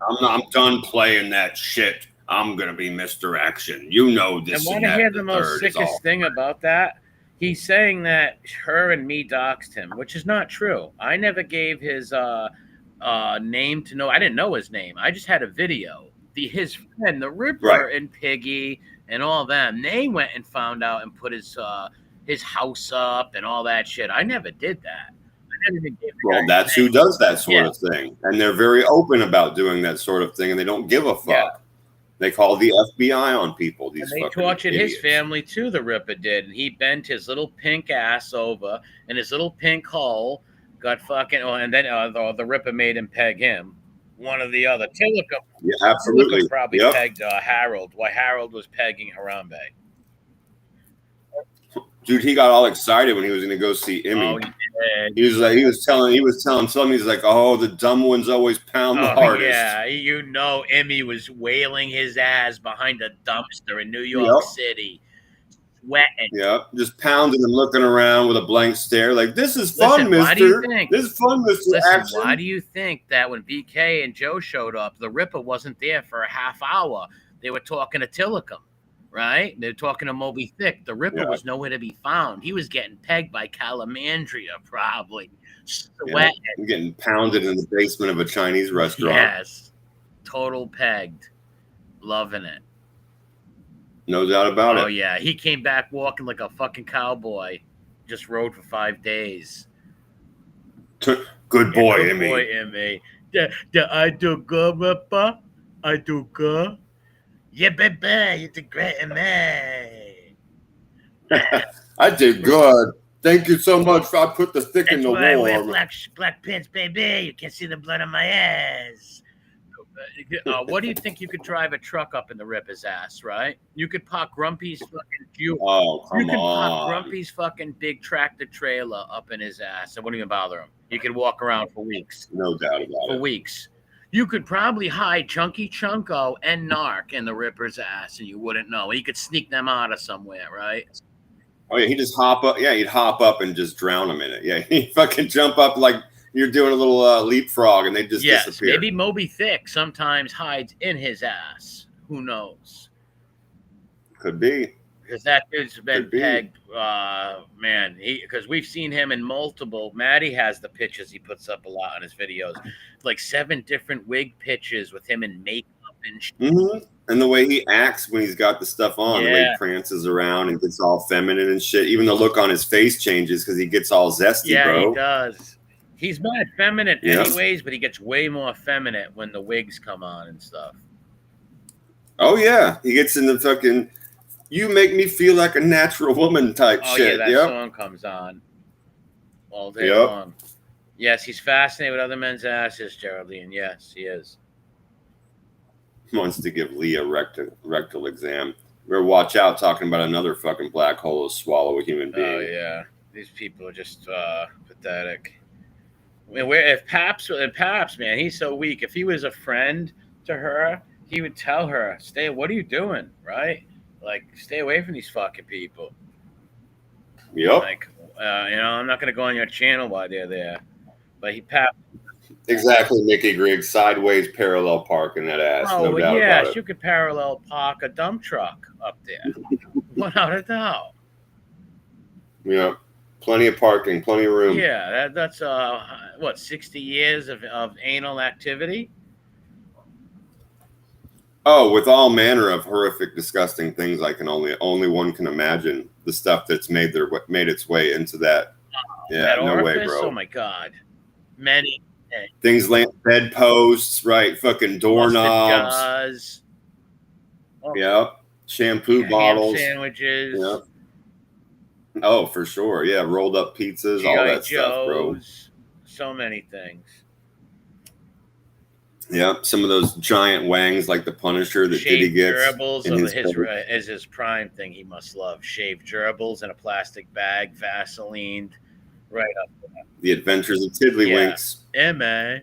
I'm done playing that shit. I'm going to be Mr. Action. You know this. And want to hear the most sickest thing about that? He's saying that her and me doxed him, which is not true. I never gave his name to know. I didn't know his name. I just had a video. His friend, the Ripper, and Piggy and all them, they went and found out and put his house up and all that shit. I never did that. I never even gave that's who does that sort of thing. And they're very open about doing that sort of thing, and they don't give a fuck. Yeah. They call the FBI on people. These and they tortured his family too. The Ripper did, and he bent his little pink ass over, and his little pink hole got fucking. Oh, and then the Ripper made him peg him, one or the other. Tillicum, absolutely, Tillicum probably pegged Harold. While Harold was pegging Harambe. Dude, he got all excited when he was going to go see Emmy. Oh, he was telling some. He's like, "Oh, the dumb ones always pound the hardest." Yeah, you know, Emmy was wailing his ass behind a dumpster in New York City, sweating. Yep, just pounding and looking around with a blank stare, like, "This is fun, Mister. Why do you think? This is fun, Mister Action." Why do you think that when BK and Joe showed up, the Ripper wasn't there for a half hour? They were talking to Tillicum. Right? They're talking to Moby Thick. The Ripper was nowhere to be found. He was getting pegged by Calamandria, probably. Sweating. Getting pounded in the basement of a Chinese restaurant. Yes. Total pegged. Loving it. No doubt about it. Oh, yeah. He came back walking like a fucking cowboy. Just rode for 5 days. Good boy, Emmy. Good boy, Emmy. I do good, Ripper. I do good. Yeah, baby, you did great, Emmy. I did good. Thank you so much. I put the stick in the wall. I wear black pants, baby. You can't see the blood on my ass. What do you think you could drive a truck up in the Ripper's ass, right? You could park Grumpy's fucking park Grumpy's fucking big tractor trailer up in his ass. It wouldn't even bother him. You could walk around for weeks. No doubt about it. For weeks. You could probably hide Chunky Chunko and Narc in the Ripper's ass, and you wouldn't know. You could sneak them out of somewhere, right? Oh yeah, he'd just hop up. Yeah, he'd hop up and just drown them in it. Yeah, he'd fucking jump up like you're doing a little leapfrog, and they just disappear. Maybe Moby Thick sometimes hides in his ass. Who knows? Could be. Because that dude's been pegged, man. Because we've seen him in multiple. Maddie has the pictures he puts up a lot on his videos, like 7 different wig pictures with him in makeup and shit. Mm-hmm. And the way he acts when he's got the stuff on, the way he prances around and gets all feminine and shit. Even the look on his face changes because he gets all zesty, bro. Yeah, he does. He's mad feminine anyways, but he gets way more feminine when the wigs come on and stuff. Oh yeah, he gets in the fucking. You make me feel like a natural woman type shit. Yeah, that song comes on all day long. Yes, he's fascinated with other men's asses, Geraldine. Yes, he is. He wants to give Lee a rectal exam. Better watch out talking about another fucking black hole to swallow a human being. Oh, yeah. These people are just pathetic. I mean, if Paps, man, he's so weak. If he was a friend to her, he would tell her, what are you doing, right? Like, stay away from these fucking people. Yep. Like, I'm not going to go on your channel while they're there. But Pap. Exactly, Mickey Griggs. Sideways parallel park in that ass. Oh, no doubt about it. You could parallel park a dump truck up there. Without a doubt. Yeah. Plenty of parking, plenty of room. Yeah, that's 60 years of anal activity? Oh, with all manner of horrific, disgusting things, I can only one can imagine the stuff that's made its way into that. Yeah, that no orifice? way, bro. Oh my God, many Things like bedposts, right? Fucking doorknobs. Jars. Yep. Shampoo bottles. Ham sandwiches. Yep. Oh, for sure. Yeah. Rolled up pizzas, all G.I. that stuff, bro. So many things. Yep. Some of those giant wangs like the Punisher that Diddy gets. Gerbils is his prime thing he must love. Shaved gerbils in a plastic bag, Vaseline, right up there. The Adventures of Tiddlywinks. Yeah, man.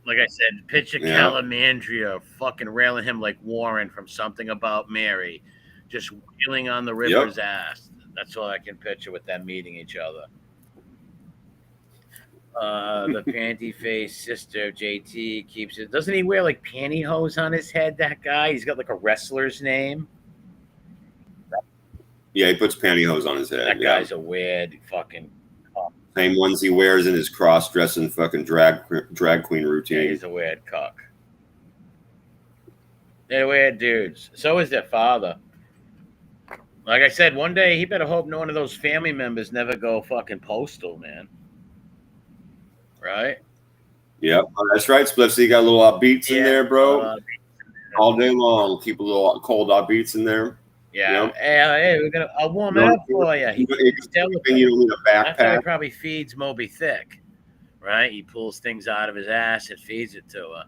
Like I said, picture Calamandria fucking railing him like Warren from Something About Mary, just wheeling on the Ripper's ass. That's all I can picture with them meeting each other. The panty-faced sister of JT keeps it. Doesn't he wear like pantyhose on his head, that guy? He's got like a wrestler's name. Yeah, he puts pantyhose on his head. That guy's a weird fucking... Same ones he wears in his cross-dressing fucking drag queen routine. Yeah, he's a weird cuck. They're weird dudes. So is their father. Like I said, one day he better hope none of those family members never go fucking postal, man. Right? Yep, that's right, Spliffsy. You got a little beats in there, bro. All day long. Keep a little cold beats in there. Yeah. Yep. Hey, I'll warm it up for you. You don't need a backpack. That's how he probably feeds Moby Thick, right? He pulls things out of his ass and feeds it to her.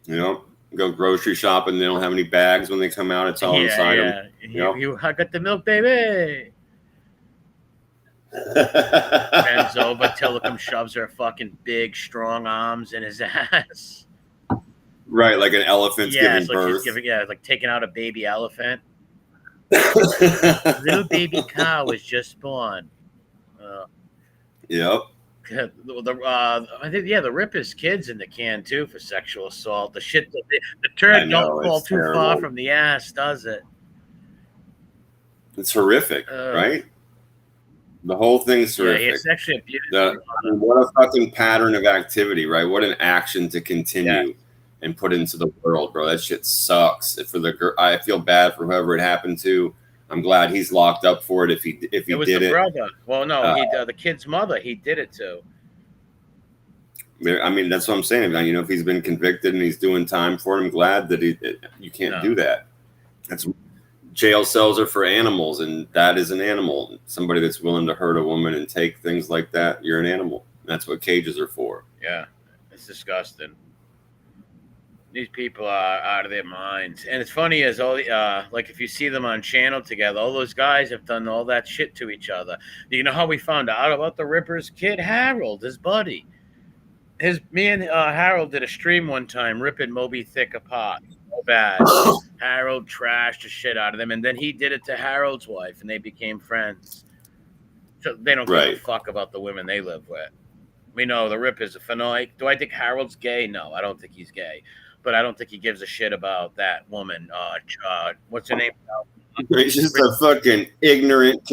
You know, go grocery shopping. They don't have any bags when they come out. It's all inside them. I got the milk, baby. Bends over, Tillicum shoves her fucking big, strong arms in his ass. Right, like an elephant's giving birth. Like taking out a baby elephant. Little baby cow was just born. Yep. I think the Ripper's kids in the can too for sexual assault. The shit, the turd don't fall too far from the ass, does it? It's horrific, right? The whole thing's horrific. Yeah, it's actually a beautiful. What a fucking pattern of activity, right? What an action to continue and put into the world, bro. That shit sucks. For the girl, I feel bad for whoever it happened to. I'm glad he's locked up for it. If he did it, it was the brother. Well, no, the kid's mother. He did it to. I mean, that's what I'm saying. You know, if he's been convicted and he's doing time for it, I'm glad that you can't do that. That's jail cells are for animals, and that is an animal. Somebody that's willing to hurt a woman and take things like that, you're an animal. That's what cages are for. Yeah, it's disgusting. These people are out of their minds. And it's funny as all like if you see them on channel together, all those guys have done all that shit to each other. You know how we found out about the Ripper's kid? Harold, his buddy. Me and Harold did a stream one time, ripping Moby Thick apart. So bad. Harold trashed the shit out of them, and then he did it to Harold's wife, and they became friends. So they don't give a fuck about the women they live with. We know the Ripper's a fanoid. Do I think Harold's gay? No, I don't think he's gay. But I don't think he gives a shit about that woman. What's her name? He's just a fucking ignorant,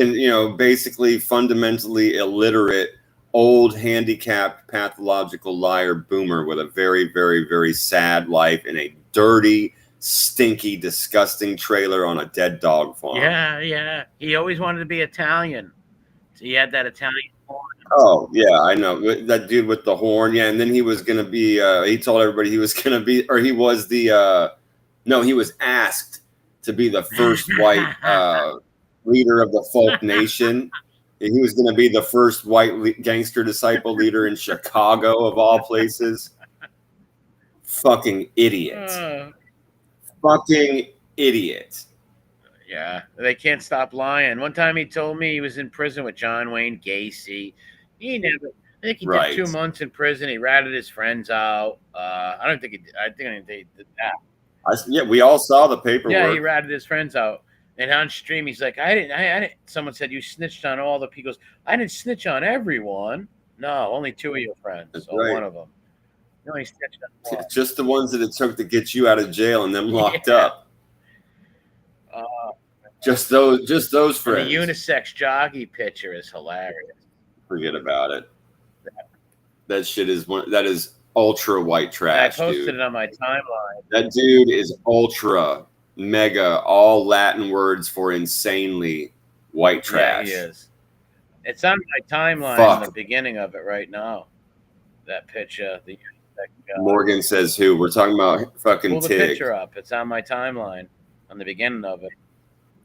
basically fundamentally illiterate, old, handicapped, pathological liar boomer with a very, very, very sad life in a dirty, stinky, disgusting trailer on a dead dog farm. Yeah. He always wanted to be Italian. So he had that Italian horn. Oh, yeah, I know. That dude with the horn. Yeah, and then he was going to be, he told everybody he was going to be, or he was the, he was asked to be the first white leader of the folk nation. He was going to be the first white gangster disciple leader in Chicago, of all places. Fucking idiot. Fucking idiot. Yeah, they can't stop lying. One time he told me he was in prison with John Wayne Gacy. I think he did 2 months in prison. He ratted his friends out. I think they did that. We all saw the paperwork. Yeah, he ratted his friends out. And on stream, he's like, I didn't. Someone said, you snitched on all the people. He goes, I didn't snitch on everyone. No, only 2 of your friends. One of them. You only snitched on one. Just the ones that it took to get you out of jail and them locked up. Just those friends. The unisex joggy picture is hilarious. Forget about it. That shit is ultra white trash. I posted it on my timeline. That dude is ultra mega, all Latin words for insanely white trash. Yeah, he is. It's on my timeline in the beginning of it right now. that picture. Morgan says who? We're talking about fucking Pull the Tig. picture up. It's on my timeline on the beginning of it.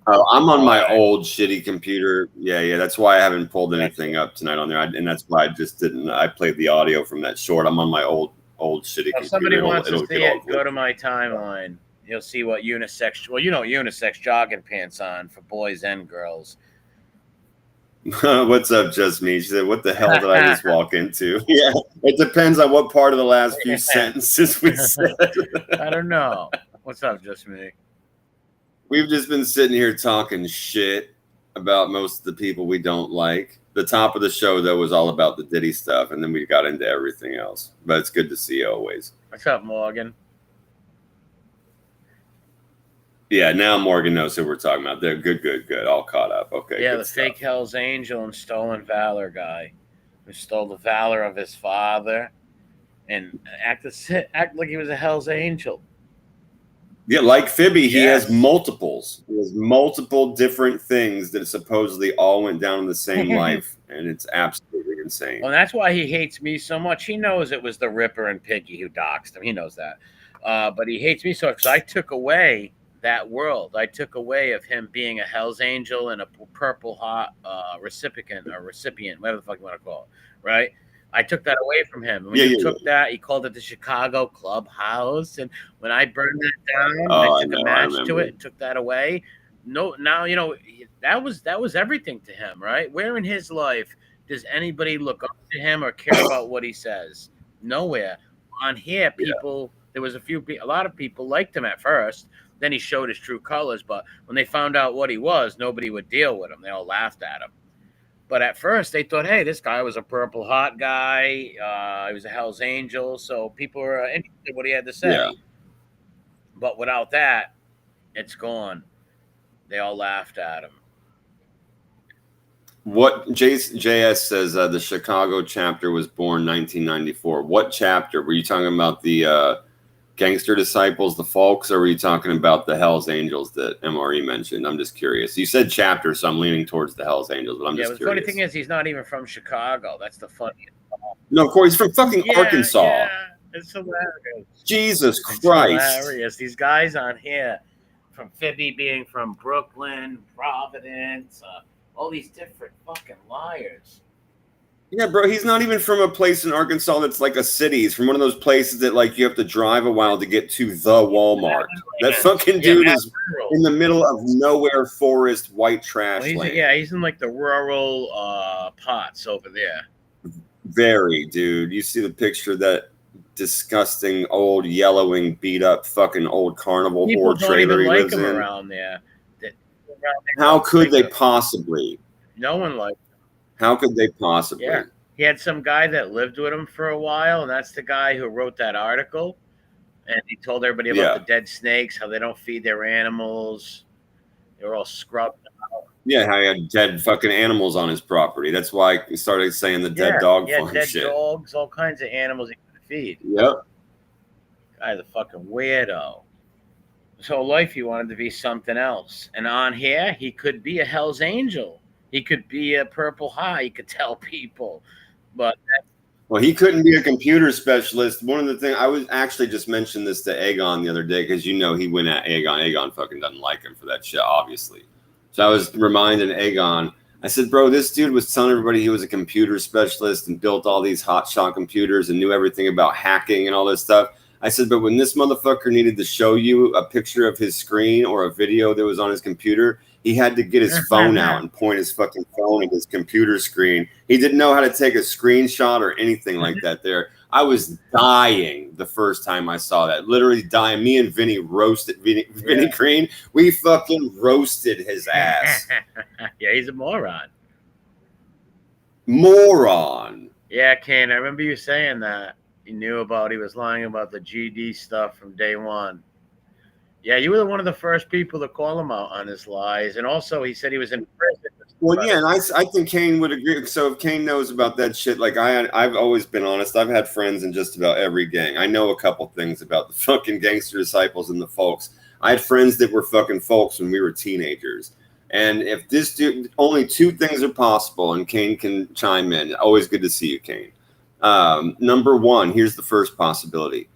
Oh, I'm on my Alright. old shitty computer. Yeah. That's why I haven't pulled anything up tonight on there, and that's why I just didn't. I played the audio from that short. I'm on my old shitty computer. If somebody wants to see get all it, go to my timeline. You'll see what unisex. Well, you know, unisex jogging pants on for boys and girls. What's up, just me? She said, "What the hell did I just walk into?" Yeah, it depends on what part of the last few sentences we said. I don't know. What's up, just me? We've just been sitting here talking shit about most of the people we don't like. The top of the show, though, was all about the Diddy stuff, and then we got into everything else. But it's good to see you always. What's up, Morgan? Yeah, now Morgan knows who we're talking about. They're good. All caught up. Okay. Yeah, good the stuff. fake Hell's Angel and stolen valor guy who stole the valor of his father and act like he was a Hell's Angel. Yeah, like Fibby, he Yes. has multiples. He has multiple different things that supposedly all went down in the same life, and it's absolutely insane. Well, that's why he hates me so much. He knows it was the Ripper and Piggy who doxed him. He knows that. But he hates me so much because I took away that world. I took away of him being a Hell's Angel and a Purple Heart recipient, whatever the fuck you want to call it, right? I took that away from him. When he took that, he called it the Chicago Clubhouse. And when I burned that down, I took a match to it and took that away. No, now, you know, that was everything to him, right? Where in his life does anybody look up to him or care about what he says? Nowhere. On here, people, there was a lot of people liked him at first. Then he showed his true colors. But when they found out what he was, nobody would deal with him. They all laughed at him. But at first, they thought, hey, this guy was a Purple Heart guy. He was a Hell's Angel. So people were interested in what he had to say. Yeah. But without that, it's gone. They all laughed at him. What JS says the Chicago chapter was born 1994. What chapter? Were you talking about the Gangster Disciples, the Folks, or were you talking about the Hells Angels that MRE mentioned? I'm just curious. You said chapter, so I'm leaning towards the Hells Angels, but I'm just curious. The funny thing is he's not even from Chicago. That's the funniest. No, of course, he's from fucking Arkansas. Yeah, it's hilarious. Jesus It's Christ. hilarious. These guys on here, from Fibby being from Brooklyn, Providence, all these different fucking liars. Yeah, bro, he's not even from a place in Arkansas that's like a city. He's from one of those places that like you have to drive a while to get to the Walmart. That fucking dude is in the middle of nowhere forest, white trash land. He's in like the rural pots over there. Very, dude. You see the picture of that disgusting old yellowing beat up fucking old carnival People horde don't trailer even he like lives him in. around there. How could they possibly? No one liked him. How could they possibly? Yeah. He had some guy that lived with him for a while, and that's the guy who wrote that article. And he told everybody about the dead snakes, how they don't feed their animals. They were all scrubbed out. Yeah, how he had dead fucking animals on his property. That's why he started saying the dead dog farm dead shit. Dogs, all kinds of animals he could feed. Yep. Guy's a fucking weirdo. His whole life he wanted to be something else. And on here, he could be a Hell's Angel. He could be a Purple Heart. He could tell people. But well, he couldn't be a computer specialist. One of the things I was actually just mentioned this to Aegon the other day because he went at Aegon. Aegon fucking doesn't like him for that shit, obviously. So I was reminding Aegon. I said, bro, this dude was telling everybody he was a computer specialist and built all these hotshot computers and knew everything about hacking and all this stuff. I said, but when this motherfucker needed to show you a picture of his screen or a video that was on his computer, he had to get his phone out and point his fucking phone at his computer screen. He didn't know how to take a screenshot or anything like that there. I was dying the first time I saw that. Literally dying. Me and Vinny roasted Vinny Green. We fucking roasted his ass. Yeah, he's a moron. Moron. Yeah, Kane, I remember you saying that. He was lying about the GD stuff from day one. Yeah, you were one of the first people to call him out on his lies. And also, he said he was in prison. Well, yeah, and I think Kane would agree. So if Kane knows about that shit, like I've always been honest. I've had friends in just about every gang. I know a couple things about the fucking Gangster Disciples and the Folks. I had friends that were fucking folks when we were teenagers. And if this dude, only two things are possible, and Kane can chime in. Always good to see you, Kane. Number one, here's the first possibility.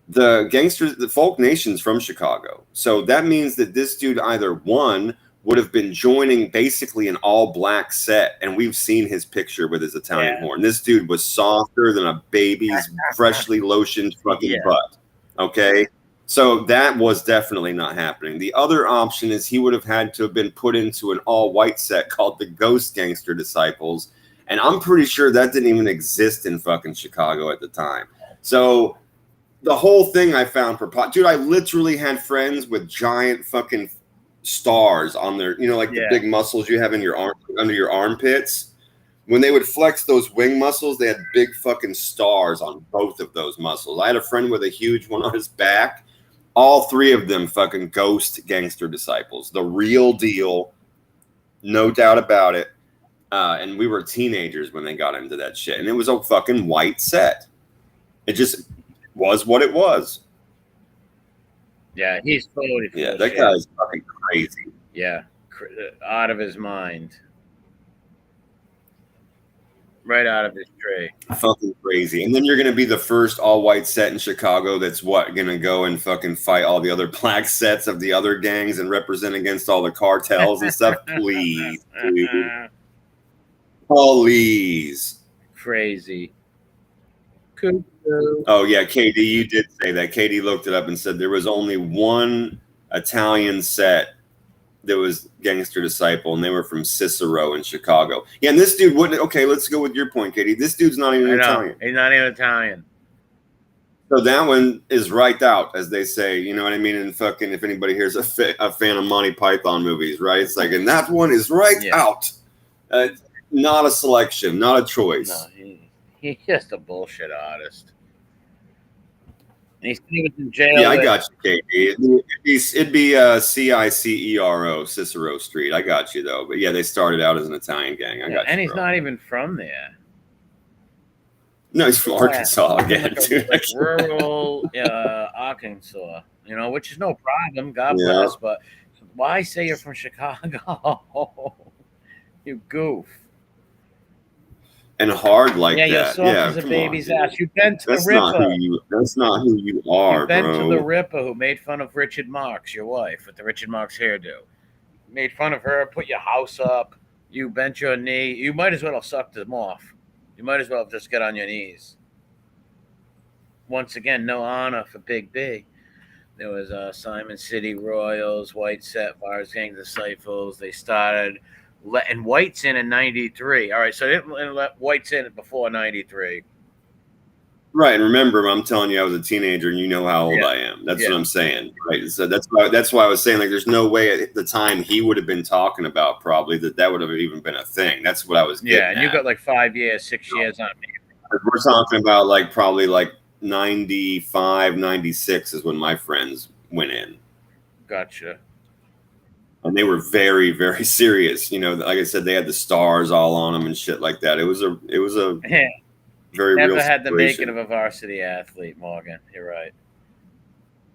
The gangsters, the Folk Nation's from Chicago. So that means that this dude either one would have been joining basically an all black set. And we've seen his picture with his Italian horn. This dude was softer than a baby's freshly lotioned fucking butt. Okay. So that was definitely not happening. The other option is he would have had to have been put into an all white set called the Ghost Gangster Disciples. And I'm pretty sure that didn't even exist in fucking Chicago at the time. So the whole thing I found dude, I literally had friends with giant fucking stars on their, you know, like the big muscles you have in your arm, under your armpits. When they would flex those wing muscles, they had big fucking stars on both of those muscles. I had a friend with a huge one on his back. All three of them fucking Ghost Gangster Disciples. The real deal. No doubt about it. And we were teenagers when they got into that shit. And it was a fucking white set. It just was what it was. Yeah, he's totally full of that shit. guy's fucking crazy. Yeah, out of his mind. Right out of his tree. Fucking crazy. And then you're going to be the first all-white set in Chicago that's going to go and fucking fight all the other black sets of the other gangs and represent against all the cartels and stuff. Please, dude. Please. Crazy. Oh, yeah, KD, you did say that. KD looked it up and said there was only one Italian set that was Gangster Disciple, and they were from Cicero in Chicago. Yeah, and this dude wouldn't. Okay, let's go with your point, KD. This dude's not even Italian. He's not even Italian. So that one is right out, as they say. You know what I mean? And fucking, if anybody here's a fan of Monty Python movies, right? It's like, and that one is right out. Not a selection, not a choice. No, he's just a bullshit artist. He was in jail. Yeah, I got you, KD. It'd be Cicero, Cicero Street. I got you, though. But yeah, they started out as an Italian gang. I got you. And he's not even from there. No, he's from Arkansas again, like rural Arkansas, you know, which is no problem. God bless. But why say you're from Chicago? You goof. And hard like that. You're soft as a baby's ass. You've been to the Ripper. That's not who you are, You've been bro. to the Ripper, who made fun of Richard Marx, your wife, with the Richard Marx hairdo. Made fun of her, put your house up. You bent your knee. You might as well have sucked them off. You might as well have just got on your knees. Once again, no honor for Big B. There was Simon City Royals, White Set, Bars Gang Disciples. They started letting whites in 93. All right, so they didn't let whites in before 93. Right, and remember, I'm telling you, I was a teenager, and you know how old I am. That's what I'm saying, right? So that's why I was saying, like, there's no way at the time he would have been talking about probably that would have even been a thing. That's what I was getting and you got like 5 years, 6 years on me. We're talking about like probably like 95, 96 is when my friends went in. Gotcha. And they were very, very serious. You know, like I said, they had the stars all on them and shit like that. It was a very Never real had the situation. making of a varsity athlete, Morgan. You're right.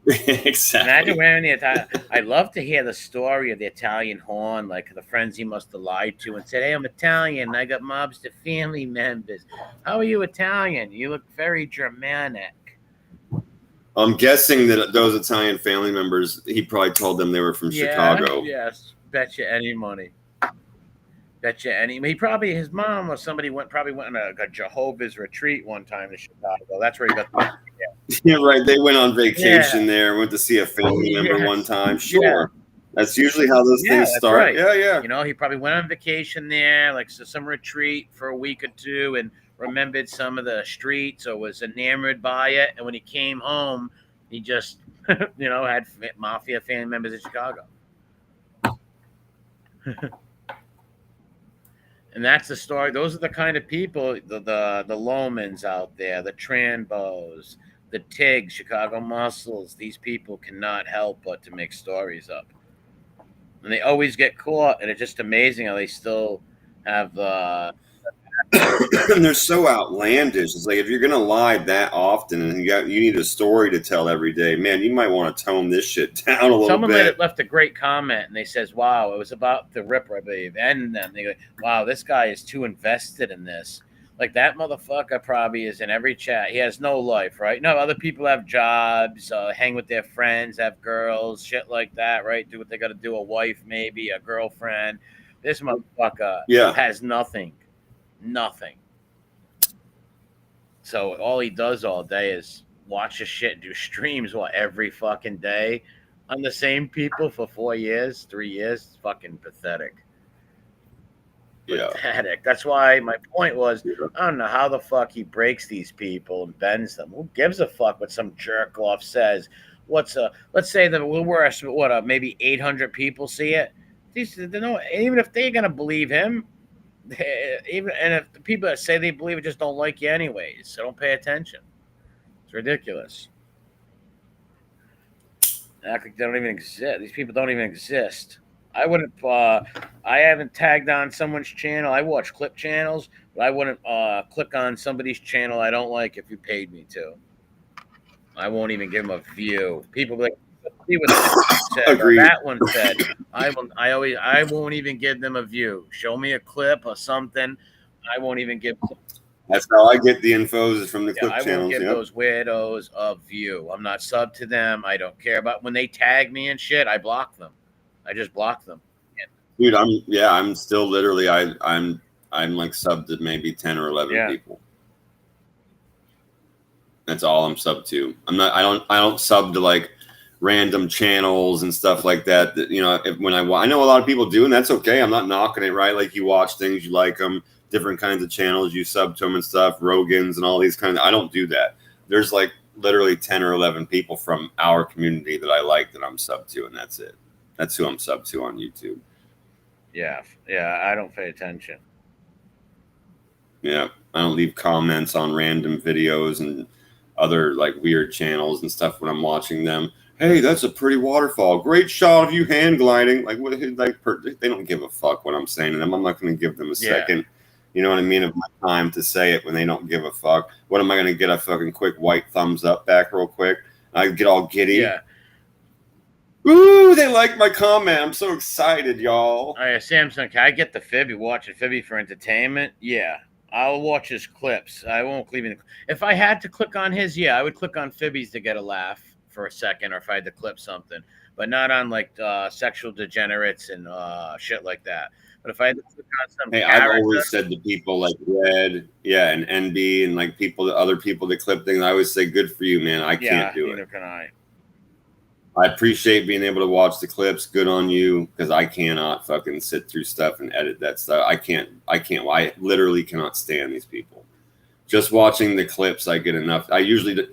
Exactly. Imagine wearing the Italian. I love to hear the story of the Italian horn, like the friends he must have lied to and said, "Hey, I'm Italian. I got mobster family members. How are you Italian? You look very Germanic." I'm guessing that those Italian family members, he probably told them they were from Chicago. Yes, bet you any money. Bet you any. He probably, his mom or somebody probably went on a Jehovah's retreat one time in Chicago. That's where he got the. Yeah, right. They went on vacation there, went to see a family member one time. Sure. That's usually how those things start. Right. Yeah. You know, he probably went on vacation there, like some retreat for a week or two, and remembered some of the streets or was enamored by it. And when he came home, he just, you know, had mafia family members in Chicago. And that's the story. Those are the kind of people, the Lomans out there, the Tranbos, the Tigs, Chicago Muscles. These people cannot help but to make stories up. And they always get caught, and it's just amazing how they still have and they're so outlandish. It's like, if you're gonna lie that often and you need a story to tell every day, man, you might want to tone this shit down a little Someone bit. left a great comment, and they says, "Wow, it was about the Ripper, I believe." And then they go, "Wow, this guy is too invested in this. Like that motherfucker probably is in every chat. He has no life, right? No, other people have jobs, hang with their friends, have girls, shit like that, right? Do what they got to do, a wife, maybe a girlfriend. This motherfucker has nothing. Nothing. So all he does all day is watch his shit, do streams, every fucking day on the same people for 4 years, 3 years. It's fucking pathetic. Pathetic. That's why my point was, I don't know how the fuck he breaks these people and bends them. Who gives a fuck what some jerk off says? Let's say that we're maybe 800 people see it. Even if they're gonna believe him, and if the people that say they believe it just don't like you anyways, so don't pay attention. It's ridiculous. Act like they don't even exist. These people don't even exist. I wouldn't. I haven't tagged on someone's channel. I watch clip channels, but I wouldn't click on somebody's channel I don't like if you paid me to. I won't even give them a view. People be like, see what said, or that one said. I won't even give them a view. Show me a clip or something. I won't even give. That's how I get the infos is from the clip channels. I won't give those weirdos a view. I'm not sub to them. I don't care about when they tag me and shit. I block them. I just block them. Dude, I'm still literally I'm like sub to maybe 10 or 11 people. That's all I'm sub to. I don't sub to like random channels and stuff like that. That, you know, I know a lot of people do, and that's okay. I'm not knocking it, right? Like you watch things, you like them, different kinds of channels, you sub to them and stuff, Rogan's and all these kinds. I don't do that. There's like literally 10 or 11 people from our community that I like that I'm sub to, and that's it. That's who I'm sub to on YouTube. Yeah, I don't pay attention. Yeah, I don't leave comments on random videos and other like weird channels and stuff when I'm watching them. Hey, that's a pretty waterfall. Great shot of you hand gliding. Like, what? Like, they don't give a fuck what I'm saying to them. I'm not going to give them a second. You know what I mean? Of my time to say it when they don't give a fuck. What am I going to get a fucking quick white thumbs up back real quick? I get all giddy. Yeah. Ooh, they like my comment. I'm so excited, y'all. Oh, yeah, Samsung, can I get the Fib? You watching Fibby for entertainment? Yeah. I'll watch his clips. I won't leave it. If I had to click on his, I would click on Fibby's to get a laugh for a second, or if I had to clip something, but not on like sexual degenerates and shit like that. But if I had to click on some I've always said to people like Red, and NB, and like other people that clip things, I always say, good for you, man. I can't do it. Neither can I. I appreciate being able to watch the clips. Good on you, because I cannot fucking sit through stuff and edit that stuff. I can't. I literally cannot stand these people. Just watching the clips, I get enough. I usually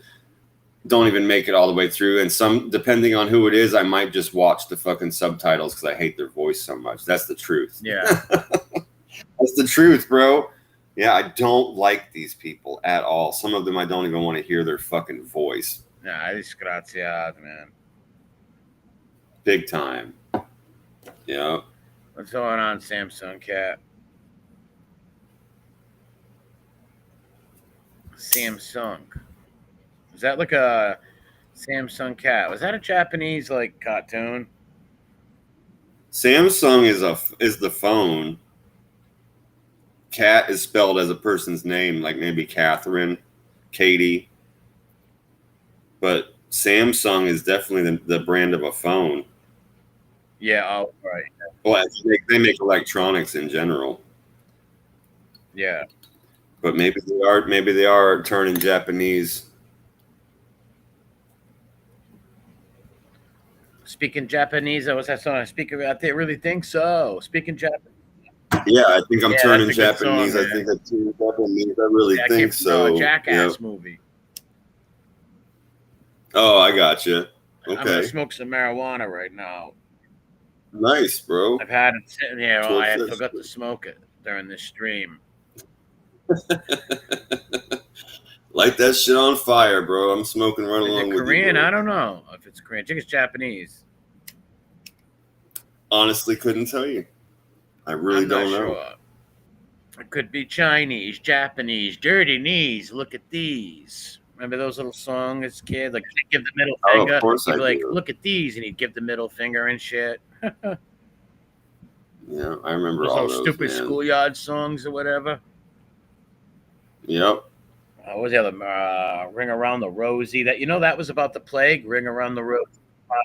don't even make it all the way through, and some, depending on who it is, I might just watch the fucking subtitles because I hate their voice so much. That's the truth. Yeah. That's the truth, bro. Yeah, I don't like these people at all. Some of them I don't even want to hear their fucking voice. Nah, disgraziato, man. Big time. Yeah. What's going on, Samsung Cat? Samsung. Is that like a Samsung Cat? Was that a Japanese like cartoon? Samsung is the phone. Cat is spelled as a person's name, like maybe Catherine, Katie. But Samsung is definitely the brand of a phone. Yeah, oh, right. Well, they make electronics in general. Yeah. But maybe they are turning Japanese. Speaking Japanese, was that song? I really think so. Speaking Japanese. Yeah, I think I'm turning Japanese. Song, I think I'm turning Japanese. I really think so. Jackass movie. Oh, I got you. Okay. I'm gonna smoke some marijuana right now. Nice, bro. I've had it sitting here. I forgot to smoke it during this stream. Light that shit on fire, bro. I'm smoking right along with you. Korean? I don't know if it's Korean. I think it's Japanese. Honestly, couldn't tell you. I really don't know. Sure. It could be Chinese, Japanese, dirty knees. Look at these. Remember those little songs as a kid? Like, give the middle finger. Of course, he'd be like, look at these, and he'd give the middle finger and shit. Yeah, I remember all those stupid schoolyard songs or whatever. Yep. What was the other? Ring Around the Rosie. That was about the plague. Ring Around the Rosie.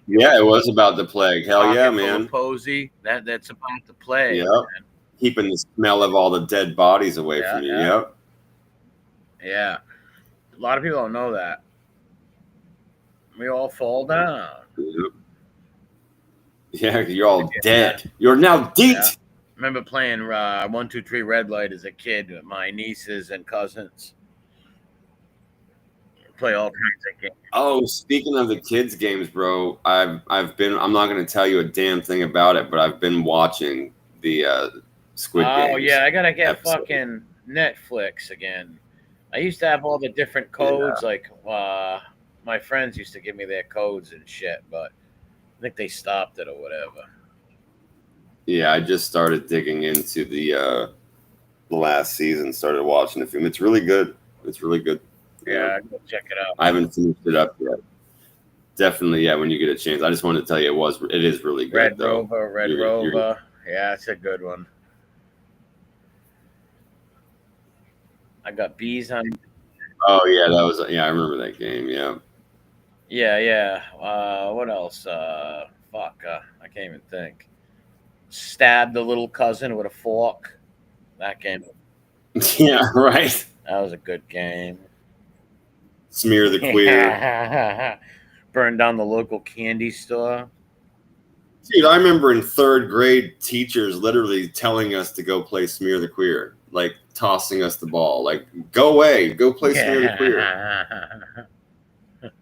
Yeah, it was about the plague. Hell yeah, Pocket full of man. Posey. That's about the plague. Yep. Man. Keeping the smell of all the dead bodies away Yeah, from you. yeah. Yep. Yeah. A lot of people don't know that. We all fall down. Yep. Yeah, you're all dead. You're now dead. Yeah. Remember playing 1, 2, 3 Red Light as a kid with my nieces and cousins. Play all kinds of games. Oh, speaking of the kids' games, bro, I've been. I'm not going to tell you a damn thing about it, but I've been watching the Squid Games. Oh yeah, I gotta get episode. fucking Netflix again. I used to have all the different codes. Yeah. Like my friends used to give me their codes and shit, but I think they stopped it or whatever. Yeah, I just started digging into the last season. Started watching the film. It's really good. It's really good. Yeah, go check it out. I haven't finished it up yet. Definitely, yeah. When you get a chance, I just wanted to tell you it is really good. Red though. Rover. Yeah, it's a good one. I got bees on. Oh yeah, I remember that game. Yeah. Yeah. What else? Fuck. I can't even think. Stab the little cousin with a fork. That game. Yeah, right. That was a good game. Smear the queer. Burn down the local candy store. Dude, I remember in 3rd grade, teachers literally telling us to go play Smear the Queer, like tossing us the ball, like go away, go play Smear the Queer.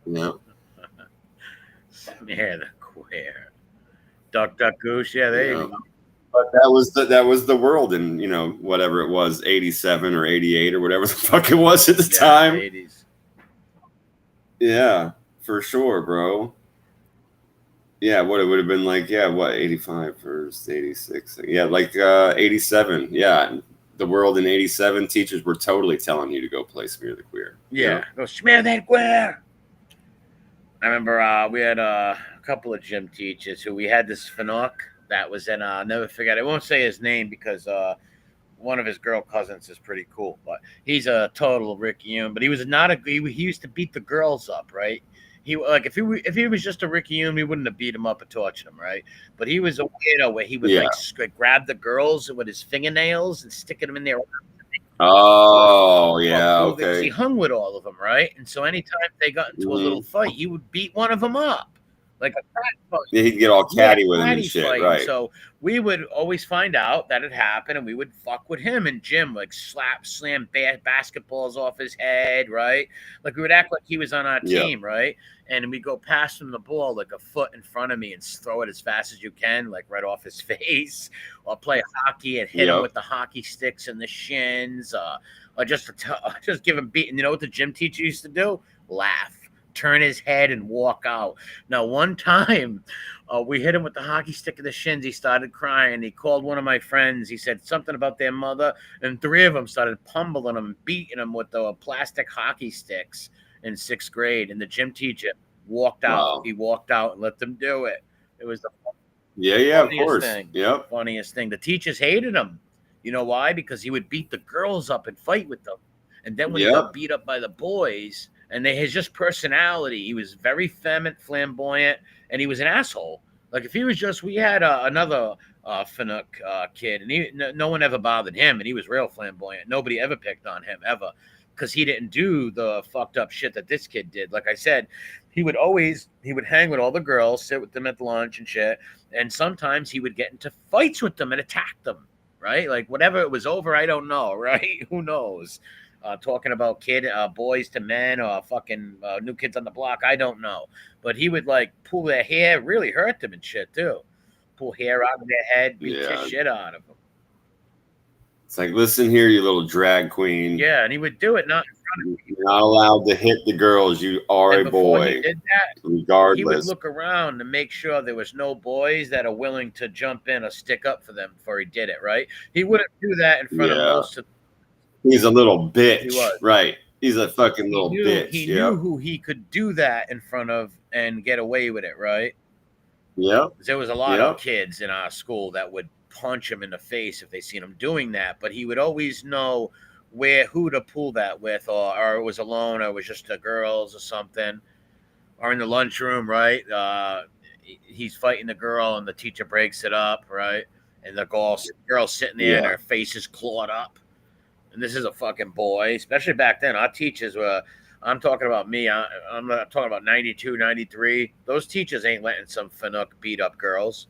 Yeah. Smear the Queer. Duck, duck, goose. Yeah, there you go. But that was the world in whatever it was, 87 or 88 or whatever the fuck it was at the time. 80s. Yeah, for sure, bro. Yeah, what it would have been like, 85 first, 86. Yeah, like 87. Yeah. The world in 87, teachers were totally telling you to go play Smear the Queer. Yeah, go smear that queer. I remember we had a couple of gym teachers who we had this Finook that was in, I'll never forget. I won't say his name because one of his girl cousins is pretty cool, but he's a total Ricky Yoon. But he was not he used to beat the girls up, right? He like if he was just a Ricky Yoon, we wouldn't have beat him up and tortured him, right? But he was a weirdo where he would like grab the girls with his fingernails and stick them in their. Oh yeah, okay. He hung with all of them, right? And so anytime they got into a little fight, he would beat one of them up. Like a cat fight. Yeah, he'd get all catty with him and shit, fight. right? So we would always find out that it happened, and we would fuck with him in gym, like slam basketballs off his head, right? Like we would act like he was on our team, right? And we go past him the ball like a foot in front of me and throw it as fast as you can, like right off his face. Or play hockey and hit him with the hockey sticks in the shins, or just give him beating. You know what the gym teacher used to do? Laugh. Turn his head and walk out. Now, one time we hit him with the hockey stick in the shins. He started crying. He called one of my friends. He said something about their mother, and 3 of them started pummeling him and beating him with the plastic hockey sticks in 6th grade. And the gym teacher walked out. Wow. He walked out and let them do it. It was the of course. Thing. Yep. Funniest thing. The teachers hated him. You know why? Because he would beat the girls up and fight with them. And then when he got beat up by the boys, and his just personality, he was very flamboyant, and he was an asshole. Like if he was just, we had another Finook kid, and no one ever bothered him, and he was real flamboyant. Nobody ever picked on him ever, because he didn't do the fucked up shit that this kid did. Like I said, he would hang with all the girls, sit with them at lunch and shit, and sometimes he would get into fights with them and attack them, right? Like whatever it was over, I don't know, right? Who knows? Talking about boys to men or fucking New Kids on the Block, I don't know. But he would like pull their hair, really hurt them and shit too. Pull hair out of their head, beat the shit out of them. It's like, listen here, you little drag queen. Yeah, and he would do it not in front of You're not allowed to hit the girls. You are a boy. He did that, regardless. He would look around to make sure there was no boys that are willing to jump in or stick up for them before he did it, right? He wouldn't do that in front of most of them. He's a little bitch. He was. Right. He's a fucking little bitch. He knew who he could do that in front of and get away with it, right? Yeah. There was a lot of kids in our school that would punch him in the face if they seen him doing that, but he would always know who to pull that with, or it was alone, or it was just the girls or something, or in the lunchroom, right? He's fighting the girl, and the teacher breaks it up, right? And the girl's sitting there, and her face is clawed up. And this is a fucking boy, especially back then. Our teachers were. I'm talking about me. I'm not talking about 92, 93. Those teachers ain't letting some Fanuc beat up girls.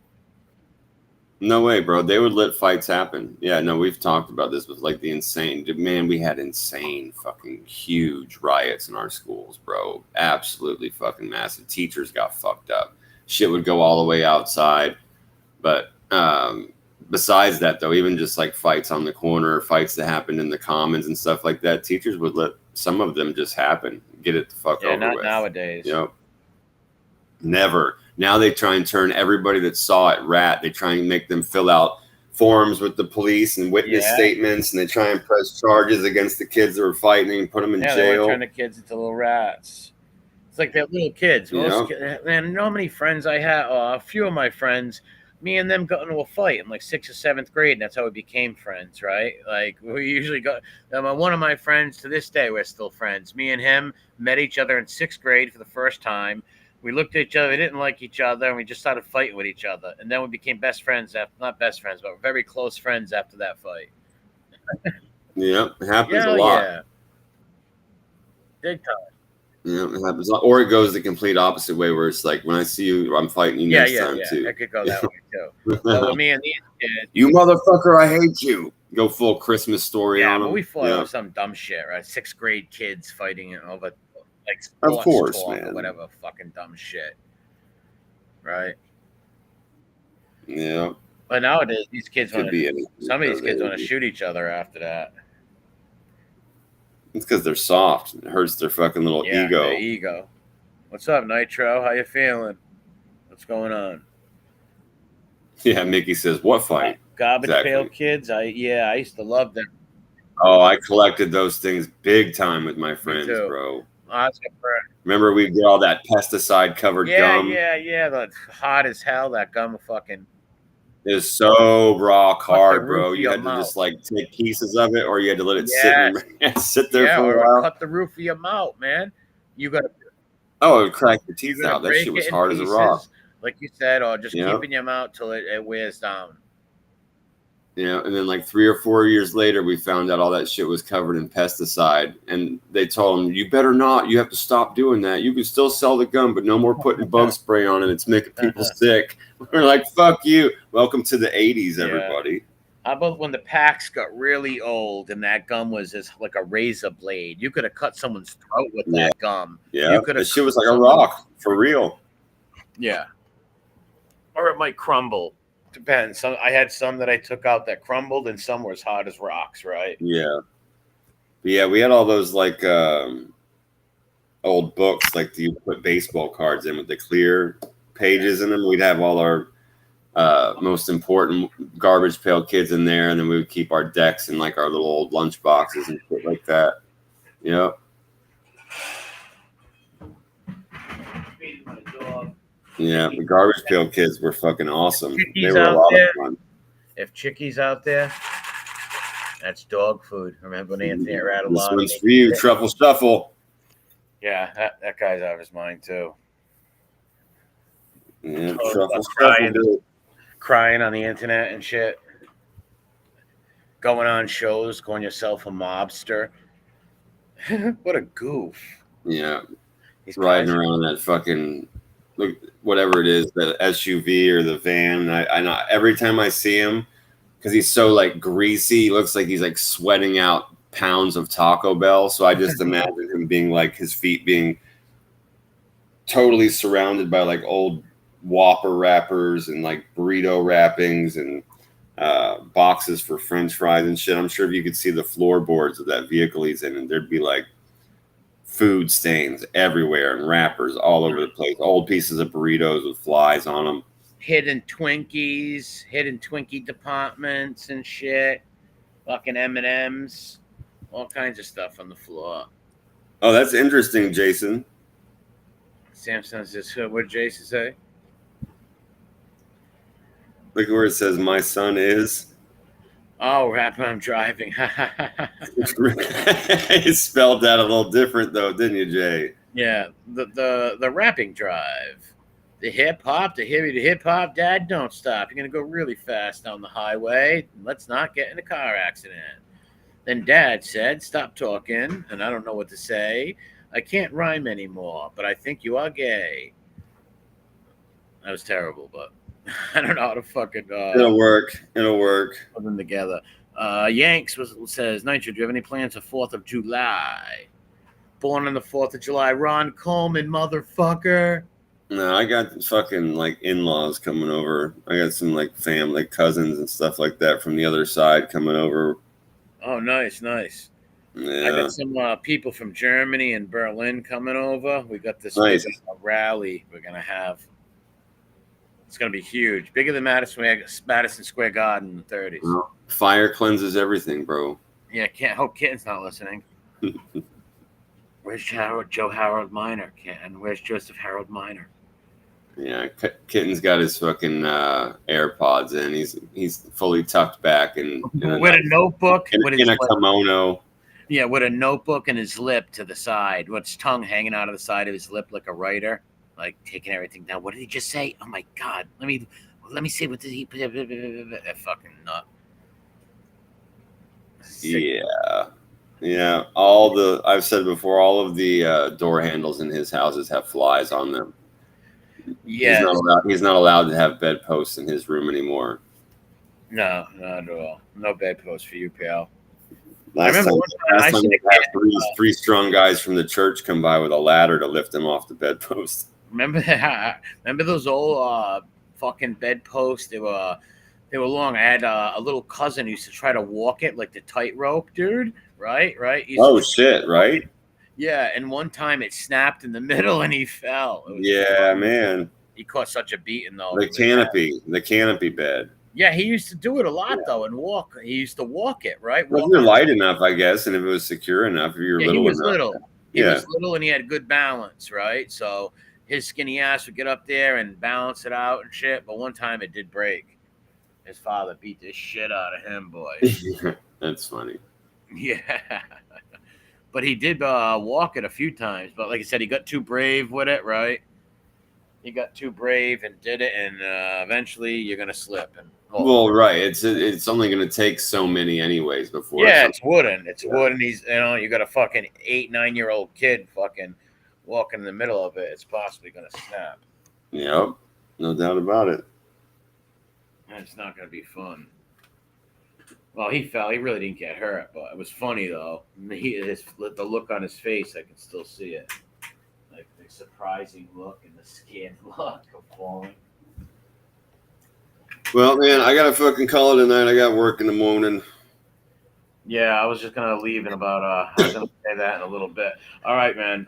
No way, bro. They would let fights happen. Yeah, no, we've talked about this with like the insane. Man, we had insane fucking huge riots in our schools, bro. Absolutely fucking massive. Teachers got fucked up. Shit would go all the way outside. But besides that, though, even just like fights on the corner, fights that happened in the commons and stuff like that, teachers would let some of them just happen. Get it the fuck over not with. Nowadays. Yep. Never. Now they try and turn everybody that saw it rat. They try and make them fill out forms with the police and witness statements, and they try and press charges against the kids that were fighting and put them in They want jail. to turn the kids into little rats. It's like they're little kids. Man, you know how many friends I had? A few of my friends, me and them got into a fight in like 6th or 7th grade, and that's how we became friends, right? Like we usually got. One of my friends to this day, we're still friends. Me and him met each other in 6th grade for the first time. We looked at each other, we didn't like each other, and we just started fighting with each other. And then we became best friends not best friends, but very close friends after that fight. Yep, it happens a lot. Yeah. Big time. Yeah, it happens. Or it goes the complete opposite way, where it's like, when I see you, I'm fighting you next time too. It could go that way too. But with me and these kids, you motherfucker, I hate you. Go full Christmas story on them. But we fought over some dumb shit, right? 6th grade kids fighting over like of course, talk man. Or whatever fucking dumb shit, right? Yeah. But nowadays, these kids want to. Some of these kids want to age. shoot each other after that. It's because they're soft. It hurts their fucking little ego. Their ego. What's up, Nitro? How you feeling? What's going on? Yeah, Mickey says, what fight? Garbage Pail Kids. I used to love them. Oh, I collected those things big time with my friends, bro. Remember we did all that pesticide covered gum? Yeah. That's hot as hell. That gum fucking is so rock hard, bro. You had to just like take pieces of it, or you had to let it sit there for a while. Cut the roof of your mouth, man. You got to. Oh, it would crack your teeth out. That shit was hard as a rock. Like you said, or just keep in your mouth till it wears down. Yeah, and then like 3 or 4 years later, we found out all that shit was covered in pesticide. And they told him, you better not. You have to stop doing that. You can still sell the gum, but no more putting bug spray on it. It's making people sick. We're like, fuck you. Welcome to the 80s, everybody. How about when the packs got really old and that gum was like a razor blade? You could have cut someone's throat with that gum. Yeah, that shit was like a rock, for real. Yeah. Or it might crumble. Depends. I had some that I took out that crumbled, and some were as hard as rocks, right? Yeah. But yeah, we had all those like old books, like you put baseball cards in with the clear pages in them. We'd have all our most important Garbage Pail Kids in there, and then we would keep our decks in like our little old lunch boxes and shit like that. Yep. Yeah, the Garbage Pail Kids were fucking awesome. They were a lot of fun. If Chickies out there, that's dog food. Remember when Anthony rattled this on? This one's for you, Truffle Shuffle. Yeah, that guy's out of his mind too. Yeah, Truffle Shuffle. Crying on the internet and shit. Going on shows, calling yourself a mobster. What a goof. Yeah. He's riding around that fucking... Look, whatever it is, the SUV or the van. I know every time I see him, because he's so like greasy, he looks like he's like sweating out pounds of Taco Bell. So I just imagine him being like his feet being totally surrounded by like old Whopper wrappers and like burrito wrappings and boxes for French fries and shit. I'm sure if you could see the floorboards of that vehicle he's in, and there'd be like food stains everywhere and wrappers all over the place. Old pieces of burritos with flies on them. Hidden Twinkies, hidden Twinkie departments and shit. Fucking M&Ms. All kinds of stuff on the floor. Oh, that's interesting, Jason. Samson says, what did Jason say? Look where it says, my son is. Oh, rap, I'm driving. It's spelled that a little different though, didn't you, Jay? Yeah, the rapping drive. The hip hop, the hip hop, Dad, don't stop. You're gonna go really fast down the highway. Let's not get in a car accident. Then Dad said, "Stop talking," and I don't know what to say. I can't rhyme anymore, but I think you are gay. That was terrible, but I don't know how to fucking It'll work. It'll work. put them together. Yanks says, Nitro, do you have any plans for 4th of July? Born on the 4th of July, Ron Coleman, motherfucker. No, I got fucking like in-laws coming over. I got some like family, cousins and stuff like that from the other side coming over. Oh, nice, nice. I Yeah, got some people from Germany and Berlin coming over. We got this Nice. big rally we're gonna have. It's gonna be huge, bigger than Madison Square Garden in the 30s. well, fire cleanses everything, bro. Yeah, can't hope Kitten's not listening. Where's Joe Harold Miner? And where's Joseph Harold Miner? Yeah, Kitten's got his fucking AirPods in. He's fully tucked back and With a notebook, with in his a kimono. yeah, with a notebook and his lip to the side, with his tongue hanging out of the side of his lip like a writer, like taking everything down. What did he just say? Oh my god! Let me see. What did he? That fucking nut. Sick. Yeah. I've said before, all of the door handles in his houses have flies on them. Yeah. He's not allowed to have bedposts in his room anymore. No, not at all. No bedpost for you, pal. Last remember time, one time I last time seen we a had three strong guys from the church come by with a ladder to lift him off the bedpost. Remember those old fucking bedposts? They were long. I had a little cousin who used to try to walk it like the tightrope, dude. Right. He used Oh to- shit! Right? Yeah, and one time it snapped in the middle and he fell. It was Yeah, funny. man. He caught such a beating though. The canopy bed. Yeah, he used to do it a lot though, and walk. He used to walk it, right? Well, if Walk you're it. light enough, I guess, and if it was secure enough, if you're Yeah, little he was enough. little. He Yeah. was little, and he had good balance, right? So his skinny ass would get up there and balance it out and shit. But one time it did break. His father beat the shit out of him, boy. That's funny. Yeah. But he did walk it a few times. But like I said, he got too brave with it, right? He got too brave and did it, and eventually you're gonna slip. And Well, right. It's only going to take so many anyways before. yeah, it's wooden. It's wooden. He's you got a fucking 8-9-year-old kid fucking walking in the middle of it. It's possibly gonna snap. Yep. No doubt about it. And it's not gonna be fun. Well, he fell. He really didn't get hurt, but it was funny though. The look on his face, I can still see it. Like the surprising look and the scared look of falling. Well, man, I got to fucking call it a night. I got work in the morning. Yeah, I was just gonna leave in about. I was gonna say that in a little bit. All right, man.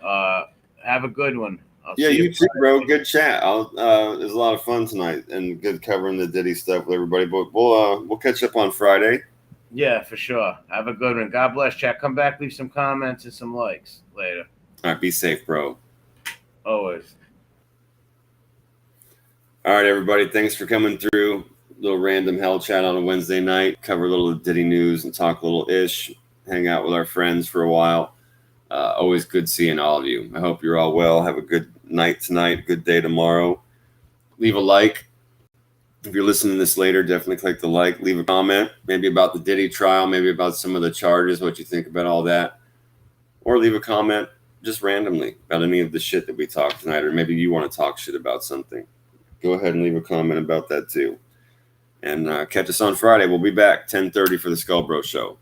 Have a good one. I'll Yeah, see you too, bro. Good chat. It was a lot of fun tonight and good covering the Diddy stuff with everybody. But we'll catch up on Friday. Yeah, for sure. Have a good one. God bless, chat. Come back, leave some comments and some likes later. All right, be safe, bro. Always. All right, everybody. Thanks for coming through. Little random hell chat on a Wednesday night. Cover a little Diddy news and talk a little ish. Hang out with our friends for a while. Always good seeing all of you. I hope you're all well. Have a good night tonight. Good day tomorrow. Leave a like. If you're listening to this later, definitely click the like. Leave a comment, maybe about the Diddy trial, maybe about some of the charges, what you think about all that. Or leave a comment just randomly about any of the shit that we talked tonight, or maybe you want to talk shit about something. Go ahead and leave a comment about that too. And catch us on Friday. We'll be back 10:30 for the Skull Bro Show.